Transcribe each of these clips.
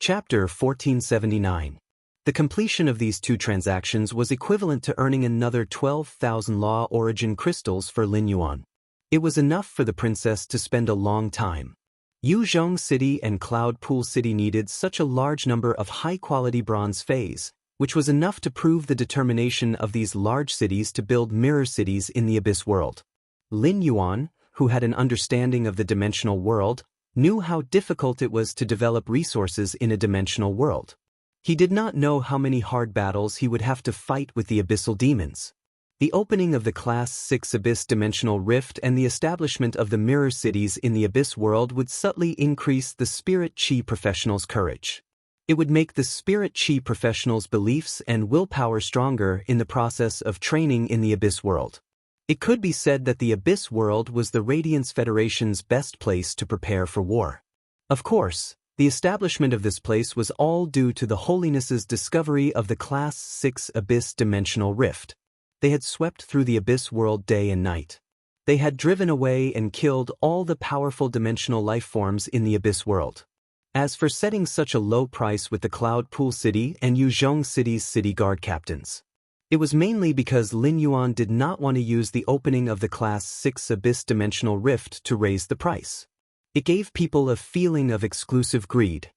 Chapter 1479. The completion of these two transactions was equivalent to earning another 12,000 law origin crystals for Lin Yuan. It was enough for the princess to spend a long time. Yuzhong City and Cloud Pool City needed such a large number of high-quality bronze phase, which was enough to prove the determination of these large cities to build mirror cities in the Abyss world. Lin Yuan, who had an understanding of the dimensional world, knew how difficult it was to develop resources in a dimensional world. He did not know how many hard battles he would have to fight with the abyssal demons. The opening of the Class 6 Abyss Dimensional Rift and the establishment of the mirror cities in the Abyss world would subtly increase the Spirit Chi professionals' courage. It would make the Spirit Chi professionals' beliefs and willpower stronger in the process of training in the Abyss world. It could be said that the Abyss world was the Radiance Federation's best place to prepare for war. Of course, the establishment of this place was all due to the Holiness's discovery of the Class 6 Abyss Dimensional Rift. They had swept through the Abyss world day and night. They had driven away and killed all the powerful dimensional life forms in the Abyss world. As for setting such a low price with the Cloud Pool City and Yuzhong City's city guard captains, it was mainly because Lin Yuan did not want to use the opening of the Class 6 Abyss Dimensional Rift to raise the price. It gave people a feeling of exclusive greed.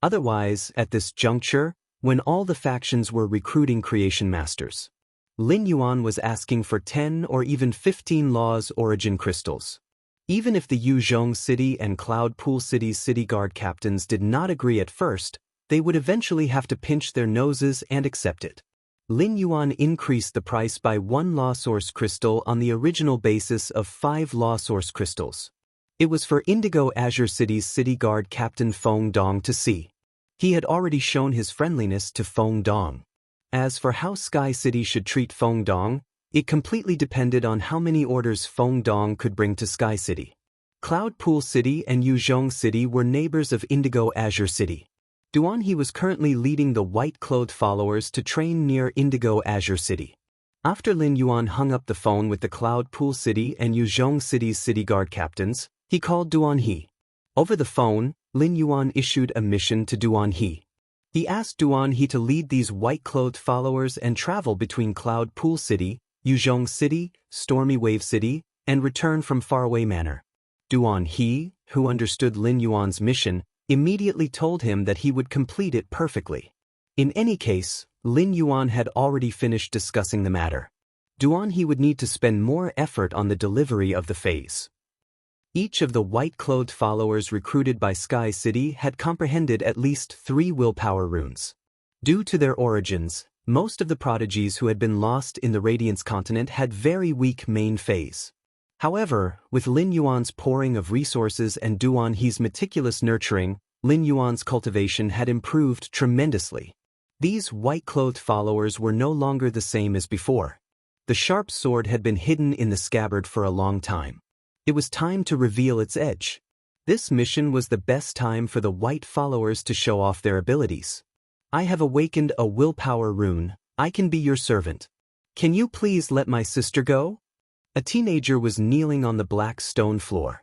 Otherwise, at this juncture, when all the factions were recruiting creation masters, Lin Yuan was asking for 10 or even 15 Law's origin crystals. Even if the Yuzhong City and Cloud Pool City's city guard captains did not agree at first, they would eventually have to pinch their noses and accept it. Lin Yuan increased the price by 1 Law Source crystal on the original basis of 5 Law Source crystals. It was for Indigo Azure City's city guard captain Feng Dong to see. He had already shown his friendliness to Feng Dong. As for how Sky City should treat Feng Dong, it completely depended on how many orders Feng Dong could bring to Sky City. Cloud Pool City and Yuzhong City were neighbors of Indigo Azure City. Duan He was currently leading the white-clothed followers to train near Indigo Azure City. After Lin Yuan hung up the phone with the Cloud Pool City and Yuzhong City's city guard captains, he called Duan He. Over the phone, Lin Yuan issued a mission to Duan He. He asked Duan He to lead these white-clothed followers and travel between Cloud Pool City, Yuzhong City, Stormy Wave City, and return from Faraway Manor. Duan He, who understood Lin Yuan's mission, immediately told him that he would complete it perfectly. In any case, Lin Yuan had already finished discussing the matter. Duan He would need to spend more effort on the delivery of the phase. Each of the white-clothed followers recruited by Sky City had comprehended at least 3 willpower runes. Due to their origins, most of the prodigies who had been lost in the Radiance continent had very weak main phase. However, with Lin Yuan's pouring of resources and Duan He's meticulous nurturing, Lin Yuan's cultivation had improved tremendously. These white-clothed followers were no longer the same as before. The sharp sword had been hidden in the scabbard for a long time. It was time to reveal its edge. This mission was the best time for the white followers to show off their abilities. I have awakened a willpower rune. I can be your servant. Can you please let my sister go? A teenager was kneeling on the black stone floor.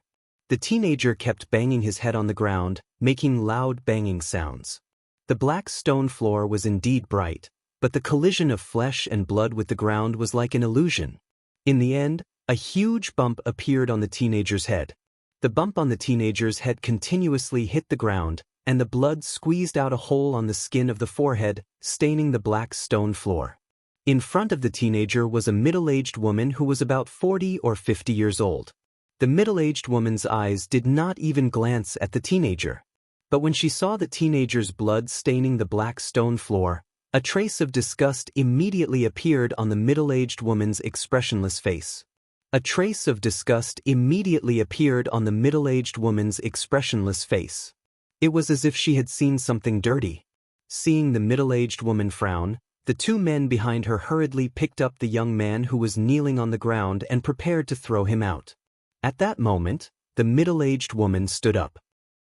The teenager kept banging his head on the ground, making loud banging sounds. The black stone floor was indeed bright, but the collision of flesh and blood with the ground was like an illusion. In the end, a huge bump appeared on the teenager's head. The bump on the teenager's head continuously hit the ground, and the blood squeezed out a hole on the skin of the forehead, staining the black stone floor. In front of the teenager was a middle-aged woman who was about 40 or 50 years old. The middle-aged woman's eyes did not even glance at the teenager. But when she saw the teenager's blood staining the black stone floor, a trace of disgust immediately appeared on the middle-aged woman's expressionless face. A trace of disgust immediately appeared on the middle-aged woman's expressionless face. It was as if she had seen something dirty. Seeing the middle-aged woman frown, the 2 men behind her hurriedly picked up the young man who was kneeling on the ground and prepared to throw him out. At that moment, the middle-aged woman stood up.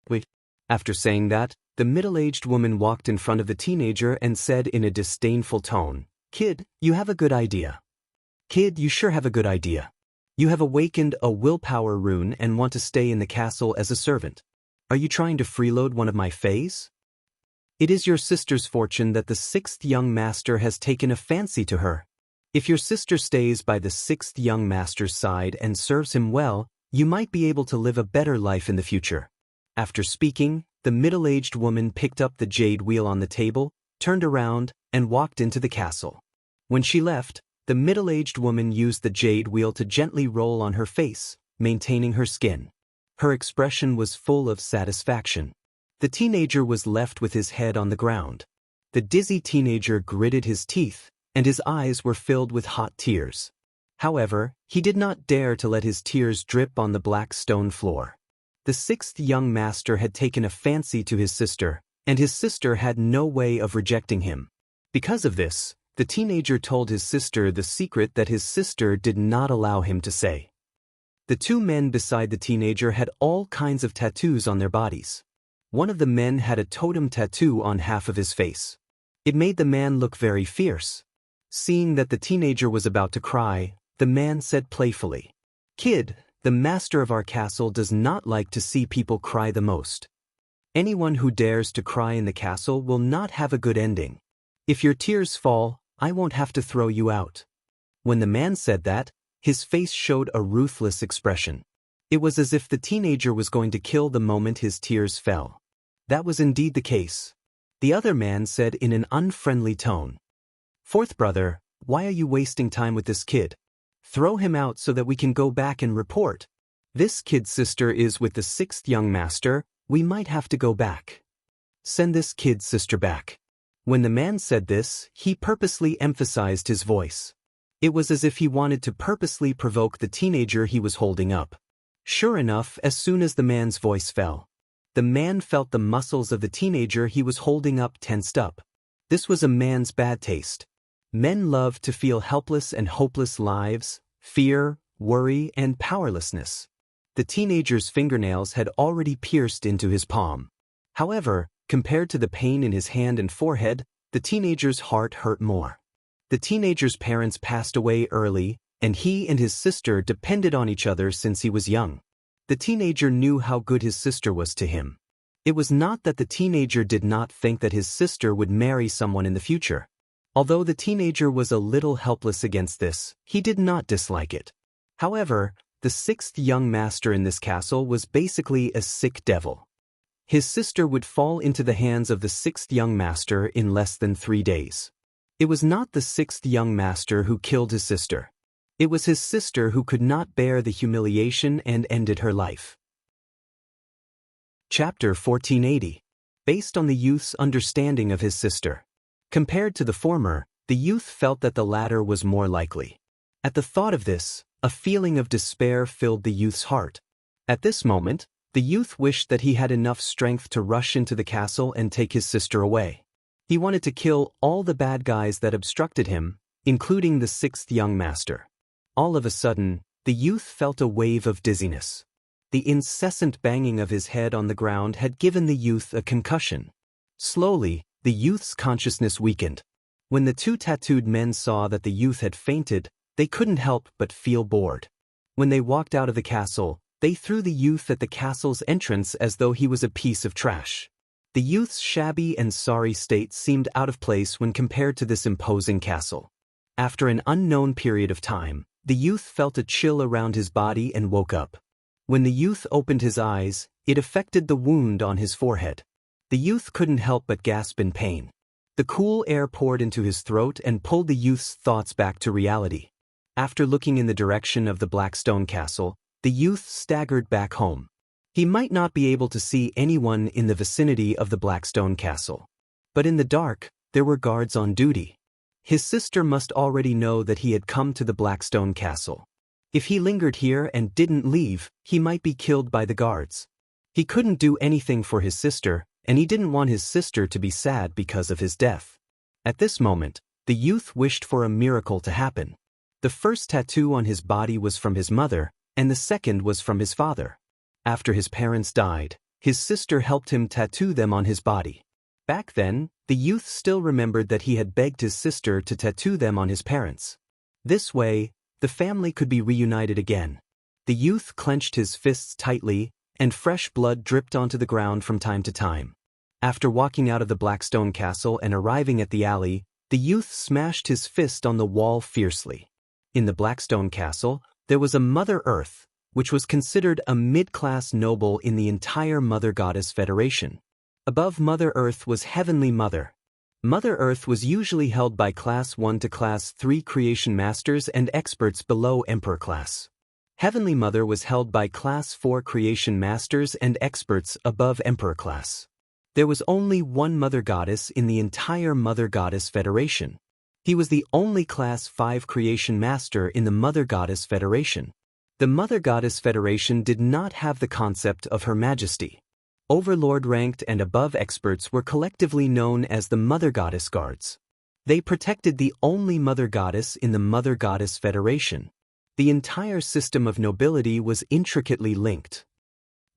Wait. After saying that, the middle-aged woman walked in front of the teenager and said in a disdainful tone, "Kid, you have a good idea. Kid, you sure have a good idea. You have awakened a willpower rune and want to stay in the castle as a servant. Are you trying to freeload one of my fays?" It is your sister's fortune that the sixth young master has taken a fancy to her. If your sister stays by the sixth young master's side and serves him well, you might be able to live a better life in the future." After speaking, the middle-aged woman picked up the jade wheel on the table, turned around, and walked into the castle. When she left, the middle-aged woman used the jade wheel to gently roll on her face, maintaining her skin. Her expression was full of satisfaction. The teenager was left with his head on the ground. The dizzy teenager gritted his teeth, and his eyes were filled with hot tears. However, he did not dare to let his tears drip on the black stone floor. The sixth young master had taken a fancy to his sister, and his sister had no way of rejecting him. Because of this, the teenager told his sister the secret that his sister did not allow him to say. The two men beside the teenager had all kinds of tattoos on their bodies. One of the men had a totem tattoo on half of his face. It made the man look very fierce. Seeing that the teenager was about to cry, the man said playfully, "Kid, the master of our castle does not like to see people cry the most. Anyone who dares to cry in the castle will not have a good ending. If your tears fall, I won't have to throw you out." When the man said that, his face showed a ruthless expression. It was as if the teenager was going to kill the moment his tears fell. That was indeed the case. The other man said in an unfriendly tone, "Fourth brother, why are you wasting time with this kid? Throw him out so that we can go back and report. This kid's sister is with the sixth young master, we might have to go back. Send this kid's sister back." When the man said this, he purposely emphasized his voice. It was as if he wanted to purposely provoke the teenager he was holding up. Sure enough, as soon as the man's voice fell, the man felt the muscles of the teenager he was holding up tensed up. This was a man's bad taste. Men love to feel helpless and hopeless lives, fear, worry, and powerlessness. The teenager's fingernails had already pierced into his palm. However, compared to the pain in his hand and forehead, the teenager's heart hurt more. The teenager's parents passed away early, and he and his sister depended on each other since he was young. The teenager knew how good his sister was to him. It was not that the teenager did not think that his sister would marry someone in the future. Although the teenager was a little helpless against this, he did not dislike it. However, the sixth young master in this castle was basically a sick devil. His sister would fall into the hands of the sixth young master in less than 3 days. It was not the sixth young master who killed his sister. It was his sister who could not bear the humiliation and ended her life. Chapter 1480. Based on the youth's understanding of his sister. Compared to the former, the youth felt that the latter was more likely. At the thought of this, a feeling of despair filled the youth's heart. At this moment, the youth wished that he had enough strength to rush into the castle and take his sister away. He wanted to kill all the bad guys that obstructed him, including the sixth young master. All of a sudden, the youth felt a wave of dizziness. The incessant banging of his head on the ground had given the youth a concussion. Slowly, the youth's consciousness weakened. When the two tattooed men saw that the youth had fainted, they couldn't help but feel bored. When they walked out of the castle, they threw the youth at the castle's entrance as though he was a piece of trash. The youth's shabby and sorry state seemed out of place when compared to this imposing castle. After an unknown period of time, the youth felt a chill around his body and woke up. When the youth opened his eyes, it affected the wound on his forehead. The youth couldn't help but gasp in pain. The cool air poured into his throat and pulled the youth's thoughts back to reality. After looking in the direction of the Blackstone Castle, the youth staggered back home. He might not be able to see anyone in the vicinity of the Blackstone Castle. But in the dark, there were guards on duty. His sister must already know that he had come to the Blackstone Castle. If he lingered here and didn't leave, he might be killed by the guards. He couldn't do anything for his sister, and he didn't want his sister to be sad because of his death. At this moment, the youth wished for a miracle to happen. The first tattoo on his body was from his mother, and the second was from his father. After his parents died, his sister helped him tattoo them on his body. Back then, the youth still remembered that he had begged his sister to tattoo them on his parents. This way, the family could be reunited again. The youth clenched his fists tightly, and fresh blood dripped onto the ground from time to time. After walking out of the Blackstone Castle and arriving at the alley, the youth smashed his fist on the wall fiercely. In the Blackstone Castle, there was a Mother Earth, which was considered a mid-class noble in the entire Mother Goddess Federation. Above Mother Earth was Heavenly Mother. Mother Earth was usually held by Class 1 to Class 3 creation masters and experts below Emperor class. Heavenly Mother was held by Class 4 creation masters and experts above Emperor class. There was only one Mother Goddess in the entire Mother Goddess Federation. He was the only Class 5 creation master in the Mother Goddess Federation. The Mother Goddess Federation did not have the concept of Her Majesty. Overlord-ranked and above experts were collectively known as the Mother Goddess Guards. They protected the only Mother Goddess in the Mother Goddess Federation. The entire system of nobility was intricately linked.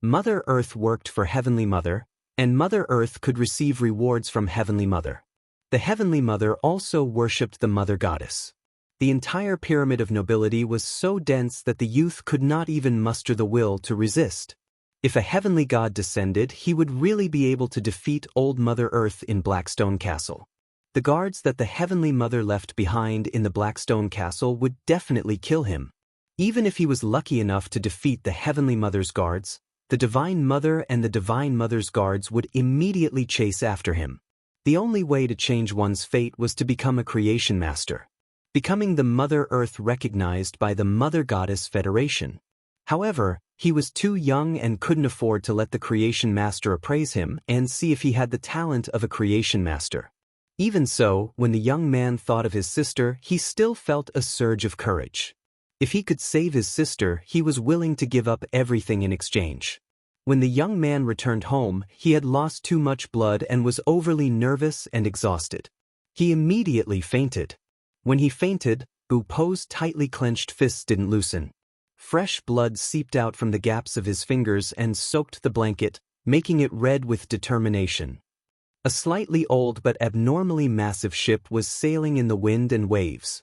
Mother Earth worked for Heavenly Mother, and Mother Earth could receive rewards from Heavenly Mother. The Heavenly Mother also worshipped the Mother Goddess. The entire pyramid of nobility was so dense that the youth could not even muster the will to resist. If a heavenly god descended, he would really be able to defeat old Mother Earth in Blackstone Castle. The guards that the Heavenly Mother left behind in the Blackstone Castle would definitely kill him. Even if he was lucky enough to defeat the Heavenly Mother's guards, the Divine Mother and the Divine Mother's guards would immediately chase after him. The only way to change one's fate was to become a creation master, becoming the Mother Earth recognized by the Mother Goddess Federation. However, he was too young and couldn't afford to let the creation master appraise him and see if he had the talent of a creation master. Even so, when the young man thought of his sister, he still felt a surge of courage. If he could save his sister, he was willing to give up everything in exchange. When the young man returned home, he had lost too much blood and was overly nervous and exhausted. He immediately fainted. When he fainted, Bu Po's tightly clenched fists didn't loosen. Fresh blood seeped out from the gaps of his fingers and soaked the blanket, making it red with determination. A slightly old but abnormally massive ship was sailing in the wind and waves.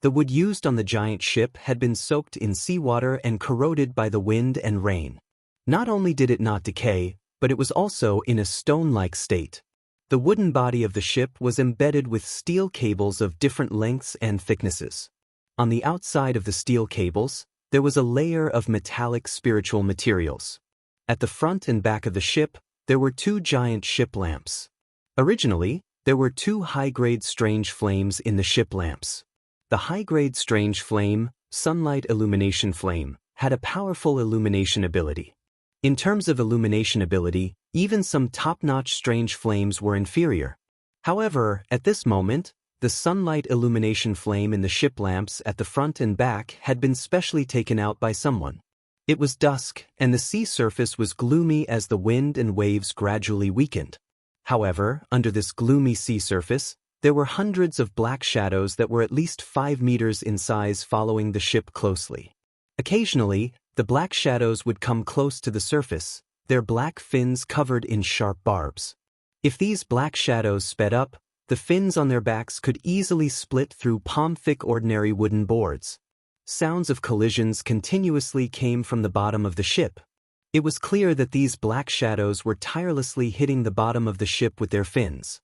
The wood used on the giant ship had been soaked in seawater and corroded by the wind and rain. Not only did it not decay, but it was also in a stone-like state. The wooden body of the ship was embedded with steel cables of different lengths and thicknesses. On the outside of the steel cables, there was a layer of metallic spiritual materials. At the front and back of the ship, there were two giant ship lamps. Originally, there were two high-grade strange flames in the ship lamps. The high-grade strange flame, sunlight illumination flame, had a powerful illumination ability. In terms of illumination ability, even some top-notch strange flames were inferior. However, at this moment, the sunlight illumination flame in the ship lamps at the front and back had been specially taken out by someone. It was dusk, and the sea surface was gloomy as the wind and waves gradually weakened. However, under this gloomy sea surface, there were hundreds of black shadows that were at least 5 meters in size following the ship closely. Occasionally, the black shadows would come close to the surface, their black fins covered in sharp barbs. If these black shadows sped up, the fins on their backs could easily split through palm-thick ordinary wooden boards. Sounds of collisions continuously came from the bottom of the ship. It was clear that these black shadows were tirelessly hitting the bottom of the ship with their fins.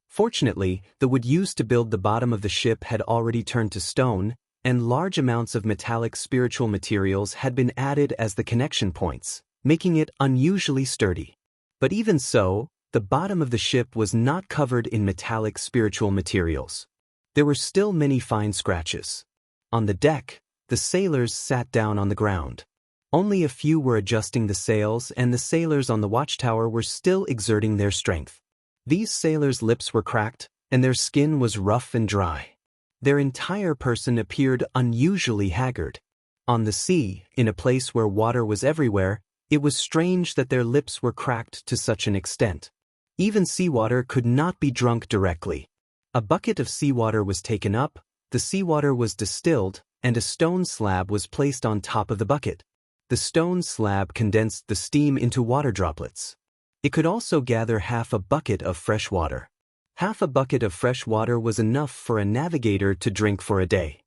Fortunately, the wood used to build the bottom of the ship had already turned to stone, and large amounts of metallic spiritual materials had been added as the connection points, making it unusually sturdy. But even so, the bottom of the ship was not covered in metallic spiritual materials. There were still many fine scratches. On the deck, the sailors sat down on the ground. Only a few were adjusting the sails, and the sailors on the watchtower were still exerting their strength. These sailors' lips were cracked, and their skin was rough and dry. Their entire person appeared unusually haggard. On the sea, in a place where water was everywhere, it was strange that their lips were cracked to such an extent. Even seawater could not be drunk directly. A bucket of seawater was taken up, the seawater was distilled, and a stone slab was placed on top of the bucket. The stone slab condensed the steam into water droplets. It could also gather half a bucket of fresh water. Half a bucket of fresh water was enough for a navigator to drink for a day.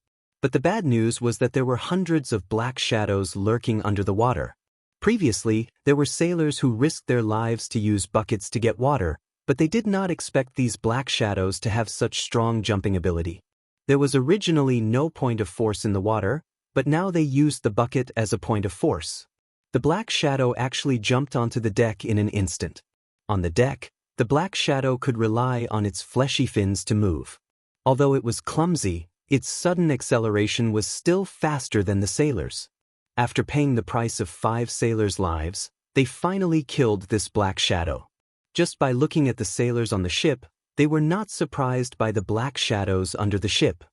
But the bad news was that there were hundreds of black shadows lurking under the water. Previously, there were sailors who risked their lives to use buckets to get water, but they did not expect these black shadows to have such strong jumping ability. There was originally no point of force in the water, but now they used the bucket as a point of force. The black shadow actually jumped onto the deck in an instant. On the deck, the black shadow could rely on its fleshy fins to move. Although it was clumsy, its sudden acceleration was still faster than the sailors. After paying the price of 5 sailors' lives, they finally killed this black shadow. Just by looking at the sailors on the ship, they were not surprised by the black shadows under the ship.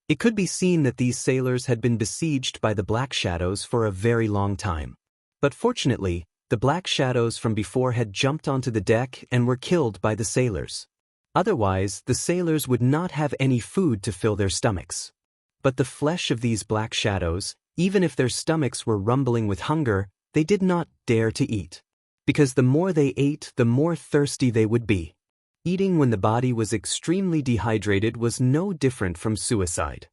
It could be seen that these sailors had been besieged by the black shadows for a very long time. But fortunately, the black shadows from before had jumped onto the deck and were killed by the sailors. Otherwise, the sailors would not have any food to fill their stomachs. But the flesh of these black shadows, even if their stomachs were rumbling with hunger, they did not dare to eat. Because the more they ate, the more thirsty they would be. Eating when the body was extremely dehydrated was no different from suicide.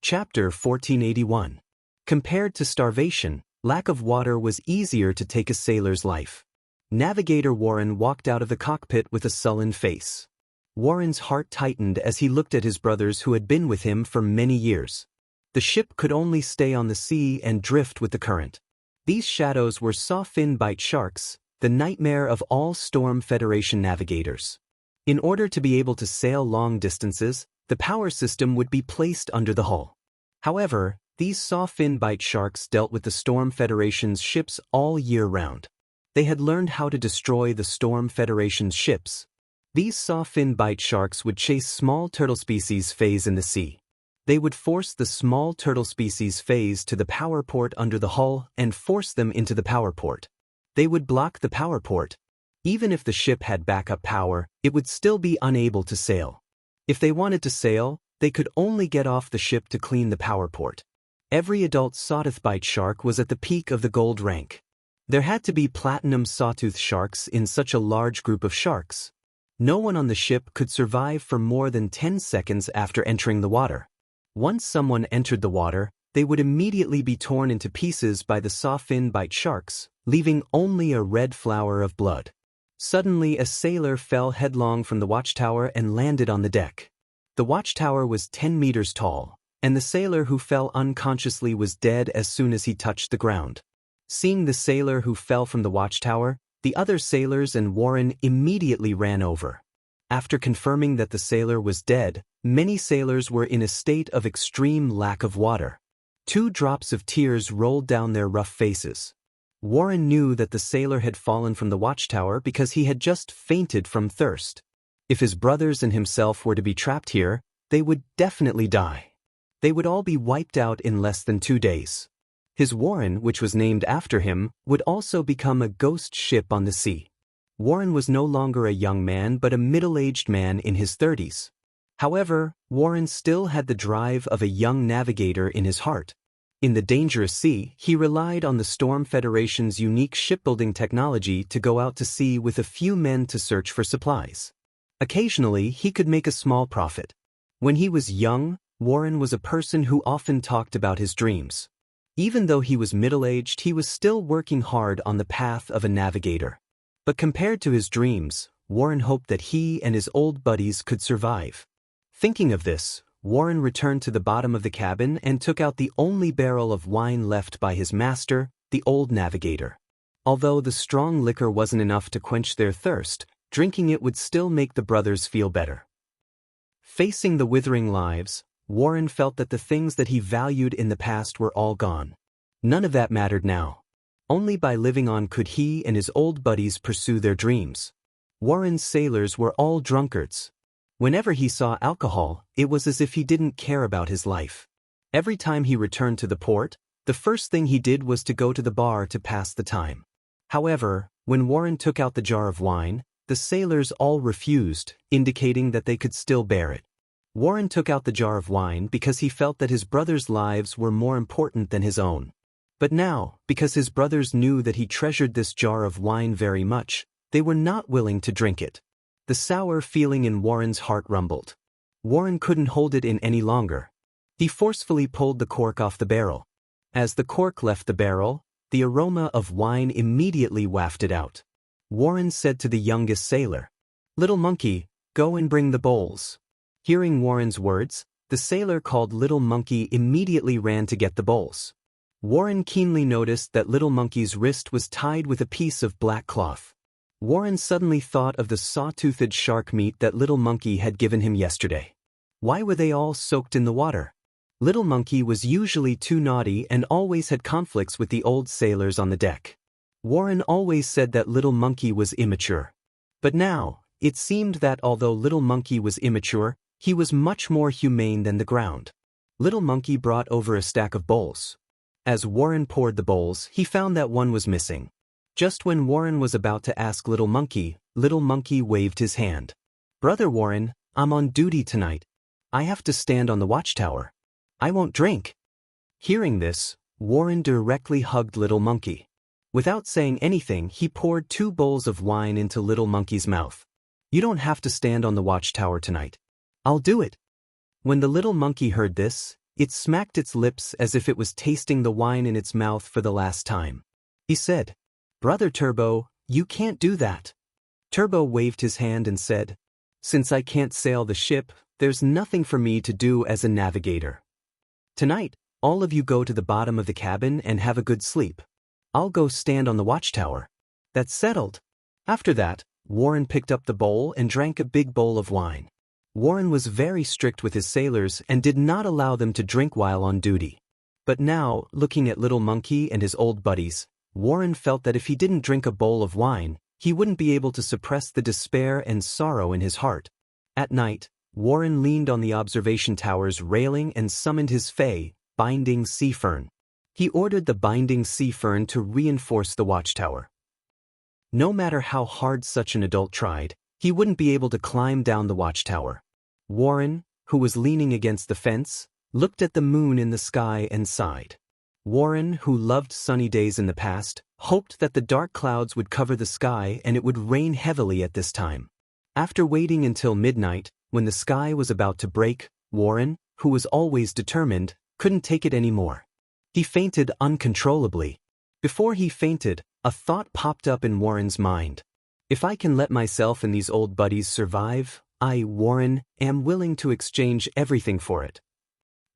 Chapter 1481. Compared to starvation, lack of water was easier to take a sailor's life. Navigator Warren walked out of the cockpit with a sullen face. Warren's heart tightened as he looked at his brothers who had been with him for many years. The ship could only stay on the sea and drift with the current. These shadows were saw-fin bite sharks, the nightmare of all Storm Federation navigators. In order to be able to sail long distances, the power system would be placed under the hull. However, these saw-fin bite sharks dealt with the Storm Federation's ships all year round. They had learned how to destroy the Storm Federation's ships. These saw-fin bite sharks would chase small turtle species phase in the sea. They would force the small turtle species phase to the power port under the hull and force them into the power port. They would block the power port. Even if the ship had backup power, it would still be unable to sail. If they wanted to sail, they could only get off the ship to clean the power port. Every adult sawtooth bite shark was at the peak of the gold rank. There had to be platinum sawtooth sharks in such a large group of sharks. No one on the ship could survive for more than 10 seconds after entering the water. Once someone entered the water, they would immediately be torn into pieces by the saw-fin bite sharks, leaving only a red flower of blood. Suddenly, a sailor fell headlong from the watchtower and landed on the deck. The watchtower was 10 meters tall, and the sailor who fell unconsciously was dead as soon as he touched the ground. Seeing the sailor who fell from the watchtower, the other sailors and Warren immediately ran over. After confirming that the sailor was dead, many sailors were in a state of extreme lack of water. 2 drops of tears rolled down their rough faces. Warren knew that the sailor had fallen from the watchtower because he had just fainted from thirst. If his brothers and himself were to be trapped here, they would definitely die. They would all be wiped out in less than 2 days. His Warren, which was named after him, would also become a ghost ship on the sea. Warren was no longer a young man but a middle-aged man in his 30s. However, Warren still had the drive of a young navigator in his heart. In the dangerous sea, he relied on the Storm Federation's unique shipbuilding technology to go out to sea with a few men to search for supplies. Occasionally, he could make a small profit. When he was young, Warren was a person who often talked about his dreams. Even though he was middle-aged, he was still working hard on the path of a navigator. But compared to his dreams, Warren hoped that he and his old buddies could survive. Thinking of this, Warren returned to the bottom of the cabin and took out the only barrel of wine left by his master, the old navigator. Although the strong liquor wasn't enough to quench their thirst, drinking it would still make the brothers feel better. Facing the withering lives, Warren felt that the things that he valued in the past were all gone. None of that mattered now. Only by living on could he and his old buddies pursue their dreams. Warren's sailors were all drunkards. Whenever he saw alcohol, it was as if he didn't care about his life. Every time he returned to the port, the first thing he did was to go to the bar to pass the time. However, when Warren took out the jar of wine, the sailors all refused, indicating that they could still bear it. Warren took out the jar of wine because he felt that his brothers' lives were more important than his own. But now, because his brothers knew that he treasured this jar of wine very much, they were not willing to drink it. The sour feeling in Warren's heart rumbled. Warren couldn't hold it in any longer. He forcefully pulled the cork off the barrel. As the cork left the barrel, the aroma of wine immediately wafted out. Warren said to the youngest sailor, "Little monkey, go and bring the bowls." Hearing Warren's words, the sailor called Little Monkey immediately ran to get the bowls. Warren keenly noticed that Little Monkey's wrist was tied with a piece of black cloth. Warren suddenly thought of the saw-toothed shark meat that Little Monkey had given him yesterday. Why were they all soaked in the water? Little Monkey was usually too naughty and always had conflicts with the old sailors on the deck. Warren always said that Little Monkey was immature. But now, it seemed that although Little Monkey was immature, he was much more humane than the ground. Little Monkey brought over a stack of bowls. As Warren poured the bowls, he found that one was missing. Just when Warren was about to ask Little Monkey waved his hand. "Brother Warren, I'm on duty tonight. I have to stand on the watchtower. I won't drink." Hearing this, Warren directly hugged Little Monkey. Without saying anything, he poured 2 bowls of wine into Little Monkey's mouth. "You don't have to stand on the watchtower tonight. I'll do it." When the little monkey heard this, it smacked its lips as if it was tasting the wine in its mouth for the last time. He said, "Brother Turbo, you can't do that." Turbo waved his hand and said, "Since I can't sail the ship, there's nothing for me to do as a navigator. Tonight, all of you go to the bottom of the cabin and have a good sleep. I'll go stand on the watchtower." "That's settled." After that, Warren picked up the bowl and drank a big bowl of wine. Warren was very strict with his sailors and did not allow them to drink while on duty. But now, looking at Little Monkey and his old buddies, Warren felt that if he didn't drink a bowl of wine, he wouldn't be able to suppress the despair and sorrow in his heart. At night, Warren leaned on the observation tower's railing and summoned his fae, Binding Sea Fern. He ordered the Binding Sea Fern to reinforce the watchtower. No matter how hard such an adult tried, he wouldn't be able to climb down the watchtower. Warren, who was leaning against the fence, looked at the moon in the sky and sighed. Warren, who loved sunny days in the past, hoped that the dark clouds would cover the sky and it would rain heavily at this time. After waiting until midnight, when the sky was about to break, Warren, who was always determined, couldn't take it anymore. He fainted uncontrollably. Before he fainted, a thought popped up in Warren's mind. If I can let myself and these old buddies survive, I, Warren, am willing to exchange everything for it.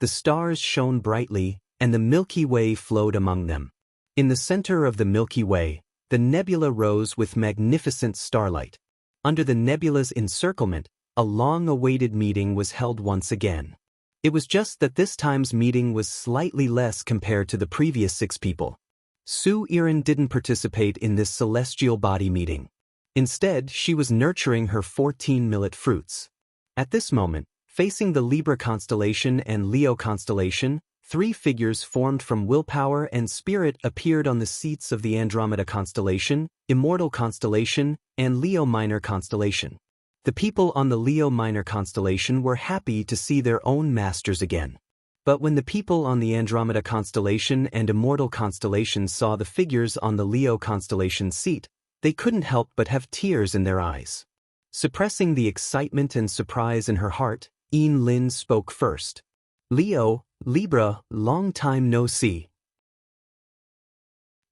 The stars shone brightly, and the Milky Way flowed among them. In the center of the Milky Way, the nebula rose with magnificent starlight. Under the nebula's encirclement, a long-awaited meeting was held once again. It was just that this time's meeting was slightly less compared to the previous 6 people. Sue Erin didn't participate in this celestial body meeting. Instead, she was nurturing her 14 millet fruits. At this moment, facing the Libra constellation and Leo constellation, 3 figures formed from willpower and spirit appeared on the seats of the Andromeda constellation, Immortal constellation, and Leo Minor constellation. The people on the Leo Minor constellation were happy to see their own masters again. But when the people on the Andromeda constellation and Immortal constellation saw the figures on the Leo constellation seat, they couldn't help but have tears in their eyes. Suppressing the excitement and surprise in her heart, Ian Lin spoke first. "Leo, Libra, long time no see."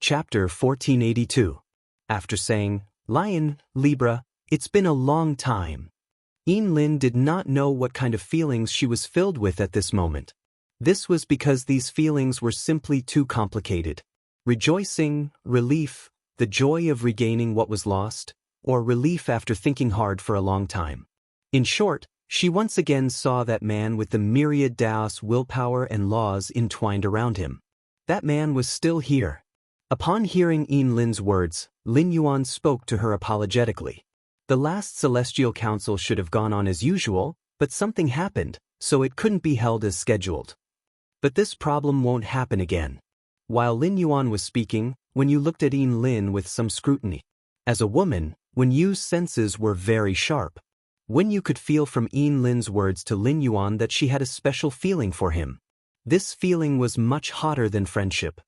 Chapter 1482. After saying, "Lion, Libra, it's been a long time," Ian Lin did not know what kind of feelings she was filled with at this moment. This was because these feelings were simply too complicated. Rejoicing, relief, the joy of regaining what was lost, or relief after thinking hard for a long time. In short, she once again saw that man with the myriad Daos willpower and laws entwined around him. That man was still here. Upon hearing Ian Lin's words, Lin Yuan spoke to her apologetically. The last Celestial Council should have gone on as usual, but something happened, so it couldn't be held as scheduled. But this problem won't happen again. While Lin Yuan was speaking, when you looked at Ian Lin with some scrutiny. As a woman, when Yu's senses were very sharp. When you could feel from Ian Lin's words to Lin Yuan that she had a special feeling for him. This feeling was much hotter than friendship.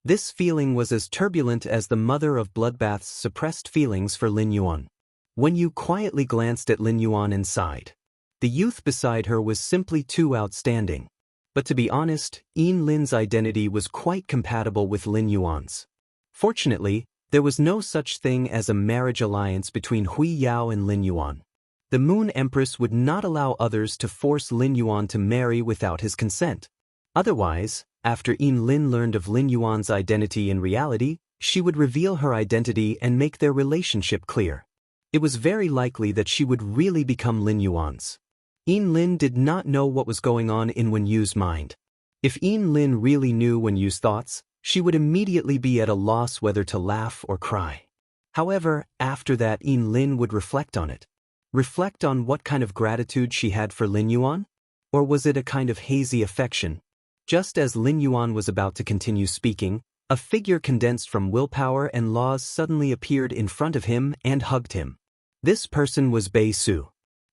This feeling was as turbulent as the mother of bloodbath's suppressed feelings for Lin Yuan. When you quietly glanced at Lin Yuan and sighed. The youth beside her was simply too outstanding. But to be honest, Ian Lin's identity was quite compatible with Lin Yuan's. Fortunately, there was no such thing as a marriage alliance between Hui Yao and Lin Yuan. The Moon Empress would not allow others to force Lin Yuan to marry without his consent. Otherwise, after Yin Lin learned of Lin Yuan's identity in reality, she would reveal her identity and make their relationship clear. It was very likely that she would really become Lin Yuan's. Yin Lin did not know what was going on in Wen Yu's mind. If Yin Lin really knew Wen Yu's thoughts, she would immediately be at a loss whether to laugh or cry. However, after that Yin Lin would reflect on it. Reflect on what kind of gratitude she had for Lin Yuan? Or was it a kind of hazy affection? Just as Lin Yuan was about to continue speaking, a figure condensed from willpower and laws suddenly appeared in front of him and hugged him. This person was Bei Su.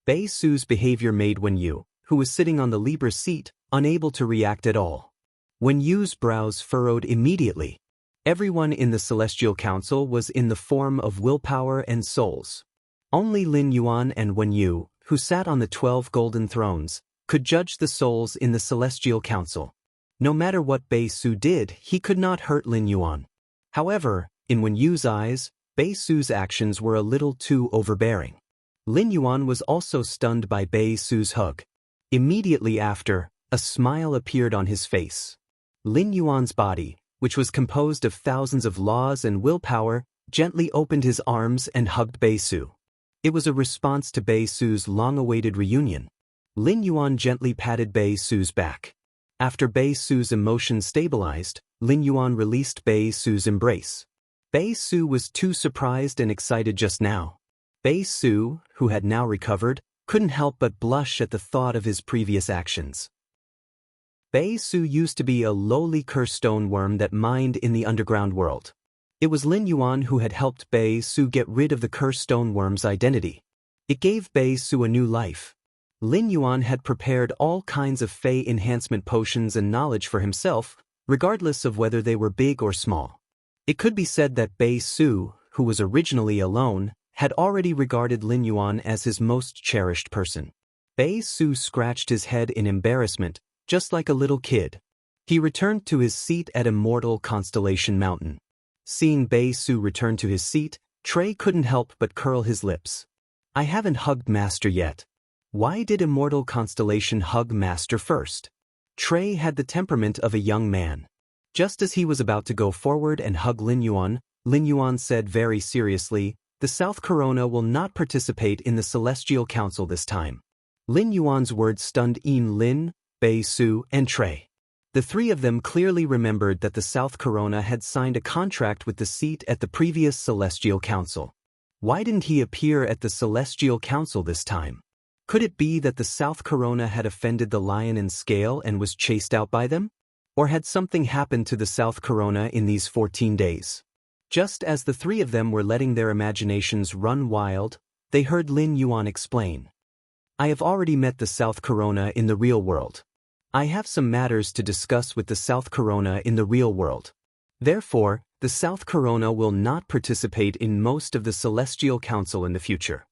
Bei Su's behavior made Wen Yu, who was sitting on the Libra's seat, unable to react at all. Wen Yu's brows furrowed immediately. Everyone in the Celestial Council was in the form of willpower and souls. Only Lin Yuan and Wen Yu, who sat on the 12 golden thrones, could judge the souls in the Celestial Council. No matter what Bei Su did, he could not hurt Lin Yuan. However, in Wen Yu's eyes, Bei Su's actions were a little too overbearing. Lin Yuan was also stunned by Bei Su's hug. Immediately after, a smile appeared on his face. Lin Yuan's body, which was composed of thousands of laws and willpower, gently opened his arms and hugged Bei Su. It was a response to Bei Su's long-awaited reunion. Lin Yuan gently patted Bei Su's back. After Bei Su's emotions stabilized, Lin Yuan released Bei Su's embrace. Bei Su was too surprised and excited just now. Bei Su, who had now recovered, couldn't help but blush at the thought of his previous actions. Bei Su used to be a lowly cursed stone worm that mined in the underground world. It was Lin Yuan who had helped Bei Su get rid of the cursed stone worm's identity. It gave Bei Su a new life. Lin Yuan had prepared all kinds of Fey enhancement potions and knowledge for himself, regardless of whether they were big or small. It could be said that Bei Su, who was originally alone, had already regarded Lin Yuan as his most cherished person. Bei Su scratched his head in embarrassment, just like a little kid. He returned to his seat at Immortal Constellation Mountain. Seeing Bei Su return to his seat, Trey couldn't help but curl his lips. I haven't hugged Master yet. Why did Immortal Constellation hug Master first? Trey had the temperament of a young man. Just as he was about to go forward and hug Lin Yuan said very seriously, the South Corona will not participate in the Celestial Council this time. Lin Yuan's words stunned Yin Lin, Bei Su, and Trey. The three of them clearly remembered that the South Corona had signed a contract with the seat at the previous Celestial Council. Why didn't he appear at the Celestial Council this time? Could it be that the South Corona had offended the lion and scale and was chased out by them? Or had something happened to the South Corona in these 14 days? Just as the three of them were letting their imaginations run wild, they heard Lin Yuan explain. I have already met the South Corona in the real world. I have some matters to discuss with the South Corona in the real world. Therefore, the South Corona will not participate in most of the Celestial Council in the future.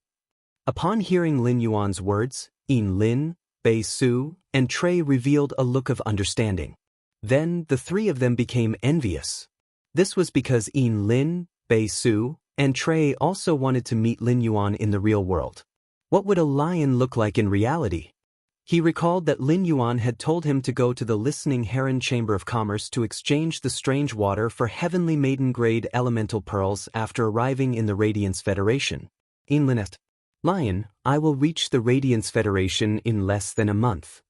Upon hearing Lin Yuan's words, Yin Lin, Bei Su, and Trey revealed a look of understanding. Then, the three of them became envious. This was because Yin Lin, Bei Su, and Trey also wanted to meet Lin Yuan in the real world. What would a lion look like in reality? He recalled that Lin Yuan had told him to go to the Listening Heron Chamber of Commerce to exchange the strange water for heavenly maiden-grade elemental pearls after arriving in the Radiance Federation. Yin Lin asked, Lion, I will reach the Radiance Federation in less than a month.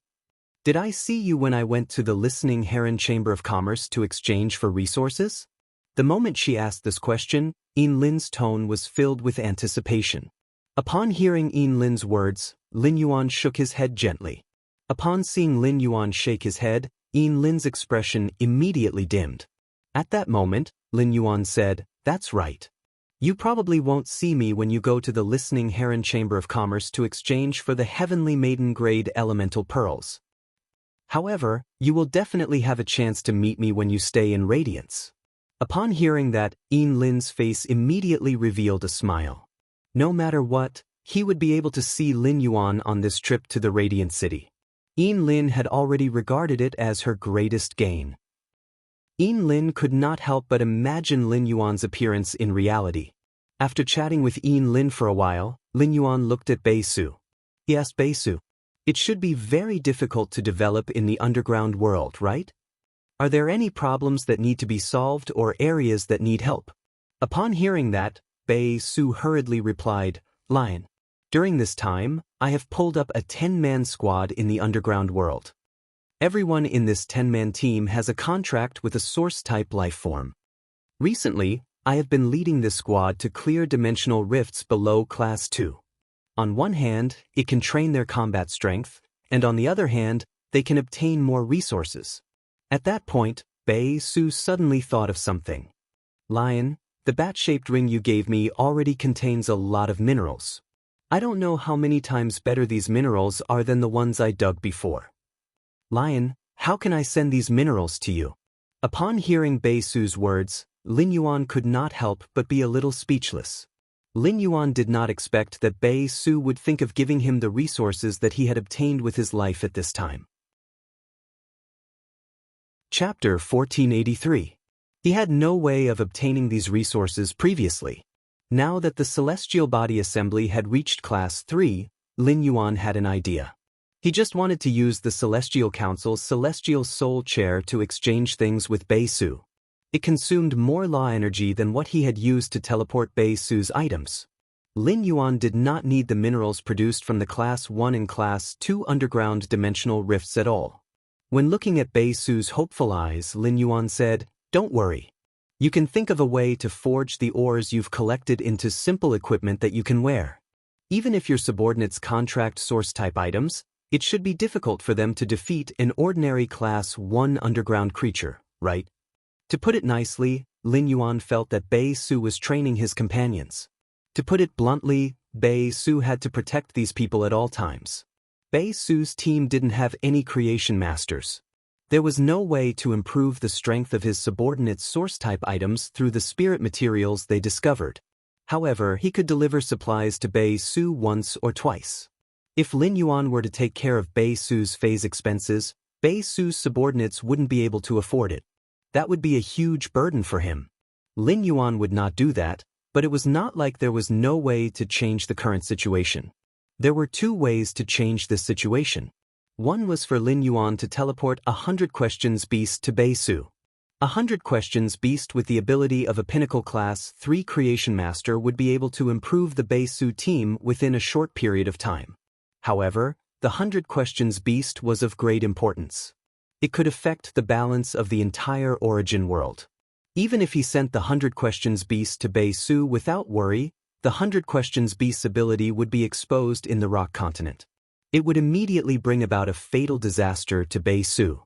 Did I see you when I went to the Listening Heron Chamber of Commerce to exchange for resources? The moment she asked this question, Yin Lin's tone was filled with anticipation. Upon hearing Yin Lin's words, Lin Yuan shook his head gently. Upon seeing Lin Yuan shake his head, Yin Lin's expression immediately dimmed. At that moment, Lin Yuan said, That's right. You probably won't see me when you go to the Listening Heron Chamber of Commerce to exchange for the heavenly maiden-grade elemental pearls. However, you will definitely have a chance to meet me when you stay in Radiance. Upon hearing that, Yin Lin's face immediately revealed a smile. No matter what, he would be able to see Lin Yuan on this trip to the Radiant City. Yin Lin had already regarded it as her greatest gain. Lin could not help but imagine Lin Yuan's appearance in reality. After chatting with Lin for a while, Lin Yuan looked at Bei Su. He asked Bei Su, "It should be very difficult to develop in the underground world, right? Are there any problems that need to be solved or areas that need help?" Upon hearing that, Bei Su hurriedly replied, "Lion. During this time, I have pulled up a 10-man squad in the underground world. Everyone in this 10-man team has a contract with a source-type life form. Recently, I have been leading this squad to clear dimensional rifts below Class 2. On one hand, it can train their combat strength, and on the other hand, they can obtain more resources." At that point, Bei Su suddenly thought of something. "Lion, the bat-shaped ring you gave me already contains a lot of minerals. I don't know how many times better these minerals are than the ones I dug before. Lion, how can I send these minerals to you?" Upon hearing Bei Su's words, Lin Yuan could not help but be a little speechless. Lin Yuan did not expect that Bei Su would think of giving him the resources that he had obtained with his life at this time. Chapter 1483. He had no way of obtaining these resources previously. Now that the Celestial Body Assembly had reached Class 3, Lin Yuan had an idea. He just wanted to use the Celestial Council's Celestial Soul Chair to exchange things with Bei Su. It consumed more law energy than what he had used to teleport Bei Su's items. Lin Yuan did not need the minerals produced from the Class 1 and Class 2 underground dimensional rifts at all. When looking at Bei Su's hopeful eyes, Lin Yuan said, "Don't worry. You can think of a way to forge the ores you've collected into simple equipment that you can wear. Even if your subordinates contract source-type items, it should be difficult for them to defeat an ordinary Class 1 underground creature, right?" To put it nicely, Lin Yuan felt that Bei Su was training his companions. To put it bluntly, Bei Su had to protect these people at all times. Bei Su's team didn't have any creation masters. There was no way to improve the strength of his subordinates' source-type items through the spirit materials they discovered. However, he could deliver supplies to Bei Su once or twice. If Lin Yuan were to take care of Bei Su's phase expenses, Bei Su's subordinates wouldn't be able to afford it. That would be a huge burden for him. Lin Yuan would not do that, but it was not like there was no way to change the current situation. There were two ways to change this situation. One was for Lin Yuan to teleport a 100 Questions Beast to Bei Su. A 100 Questions Beast with the ability of a Pinnacle Class 3 Creation Master would be able to improve the Bei Su team within a short period of time. However, the 100 Questions Beast was of great importance. It could affect the balance of the entire origin world. Even if he sent the 100 Questions Beast to Bei Su without worry, the 100 Questions Beast's ability would be exposed in the rock continent. It would immediately bring about a fatal disaster to Bei Su.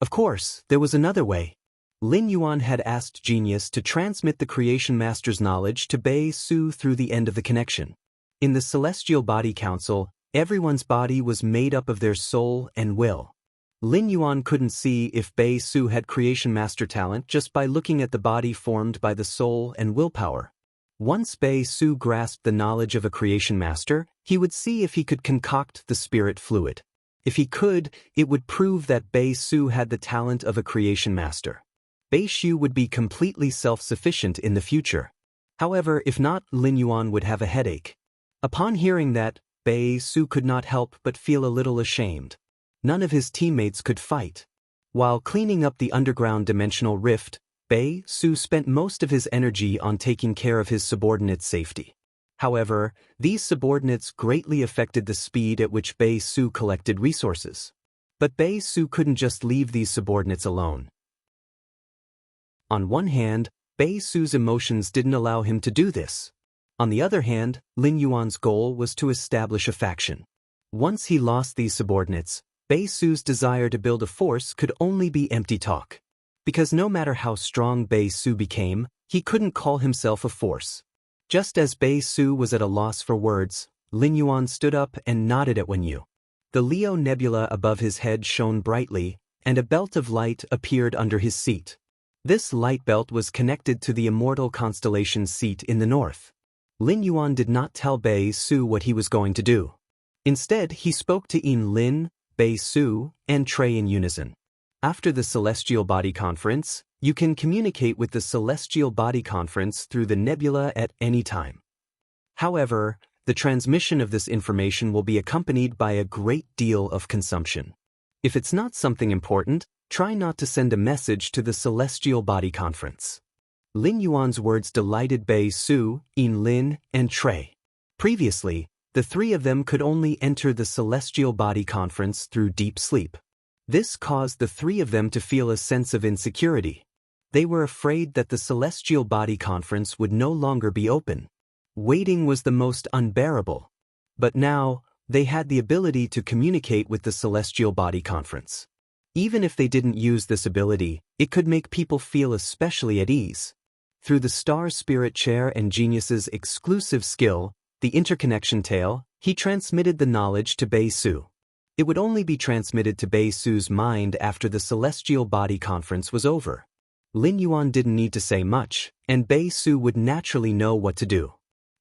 Of course, there was another way. Lin Yuan had asked Genius to transmit the Creation Master's knowledge to Bei Su through the end of the connection. In the Celestial Body Council, everyone's body was made up of their soul and will. Lin Yuan couldn't see if Bei Su had Creation Master talent just by looking at the body formed by the soul and willpower. Once Bei Su grasped the knowledge of a Creation Master, he would see if he could concoct the spirit fluid. If he could, it would prove that Bei Su had the talent of a Creation Master. Bei Su would be completely self-sufficient in the future. However, if not, Lin Yuan would have a headache. Upon hearing that, Bei Su could not help but feel a little ashamed. None of his teammates could fight. While cleaning up the underground dimensional rift, Bei Su spent most of his energy on taking care of his subordinates' safety. However, these subordinates greatly affected the speed at which Bei Su collected resources. But Bei Su couldn't just leave these subordinates alone. On one hand, Bei Su's emotions didn't allow him to do this. On the other hand, Lin Yuan's goal was to establish a faction. Once he lost these subordinates, Bei Su's desire to build a force could only be empty talk. Because no matter how strong Bei Su became, he couldn't call himself a force. Just as Bei Su was at a loss for words, Lin Yuan stood up and nodded at Wenyu. The Leo Nebula above his head shone brightly, and a belt of light appeared under his seat. This light belt was connected to the immortal constellation seat in the north. Lin Yuan did not tell Bei Su what he was going to do. Instead, he spoke to Lin, Bei Su, and Trey in unison. After the Celestial Body Conference, You can communicate with the celestial body conference through the nebula at any time. However, the transmission of this information will be accompanied by a great deal of consumption. If it's not something important, try not to send a message to the celestial body conference. Lin Yuan's words delighted Bei Su, Yin Lin, and Trey. Previously, the three of them could only enter the celestial body conference through deep sleep. This caused the three of them to feel a sense of insecurity. They were afraid that the celestial body conference would no longer be open. Waiting was the most unbearable. But now, they had the ability to communicate with the celestial body conference. Even if they didn't use this ability, it could make people feel especially at ease. Through the Star Spirit Chair and Genius's exclusive skill, the interconnection tale, he transmitted the knowledge to Bei Su. It would only be transmitted to Bei Su's mind after the celestial body conference was over. Lin Yuan didn't need to say much, and Bei Su would naturally know what to do.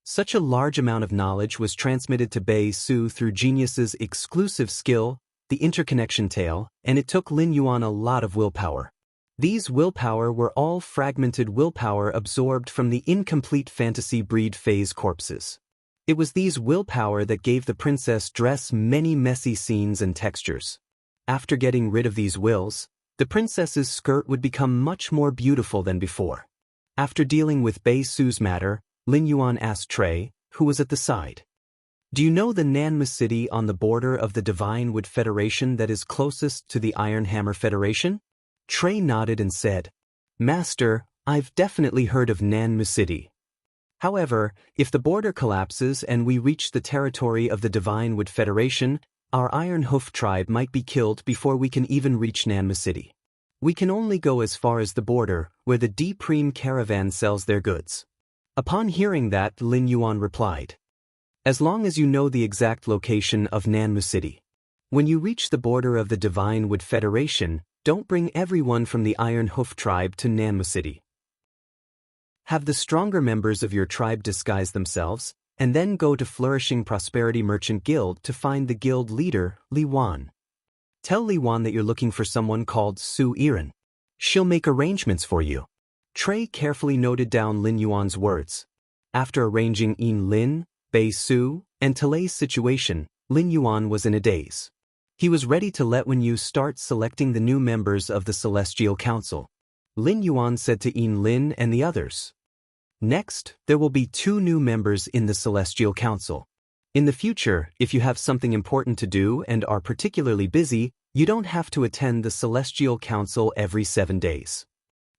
Such a large amount of knowledge was transmitted to Bei Su through Genius's exclusive skill, the interconnection tale, and it took Lin Yuan a lot of willpower. These willpower were all fragmented willpower absorbed from the incomplete fantasy breed phase corpses. It was these willpower that gave the princess dress many messy scenes and textures. After getting rid of these wills, the princess's skirt would become much more beautiful than before. After dealing with Bei Su's matter, Lin Yuan asked Trey, who was at the side. Do you know the Nanma city on the border of the Divine Wood Federation that is closest to the Iron Hammer Federation? Trey nodded and said, Master, I've definitely heard of Nanma city. However, if the border collapses and we reach the territory of the Divine Wood Federation, our Iron Hoof tribe might be killed before we can even reach Nanma city. We can only go as far as the border, where the D-Prime caravan sells their goods. Upon hearing that, Lin Yuan replied, As long as you know the exact location of Nanma city. When you reach the border of the Divine Wood Federation, don't bring everyone from the Iron Hoof tribe to Nanma city. Have the stronger members of your tribe disguise themselves, and then go to Flourishing Prosperity Merchant Guild to find the guild leader, Li Wan. Tell Li Wan that you're looking for someone called Su Iran. She'll make arrangements for you. Trey carefully noted down Lin Yuan's words. After arranging Yin Lin, Bei Su, and Talei's situation, Lin Yuan was in a daze. He was ready to let Wen Yu start selecting the new members of the Celestial Council. Lin Yuan said to Yin Lin and the others, Next, there will be 2 new members in the Celestial Council. In the future, if you have something important to do and are particularly busy, you don't have to attend the Celestial Council every 7 days.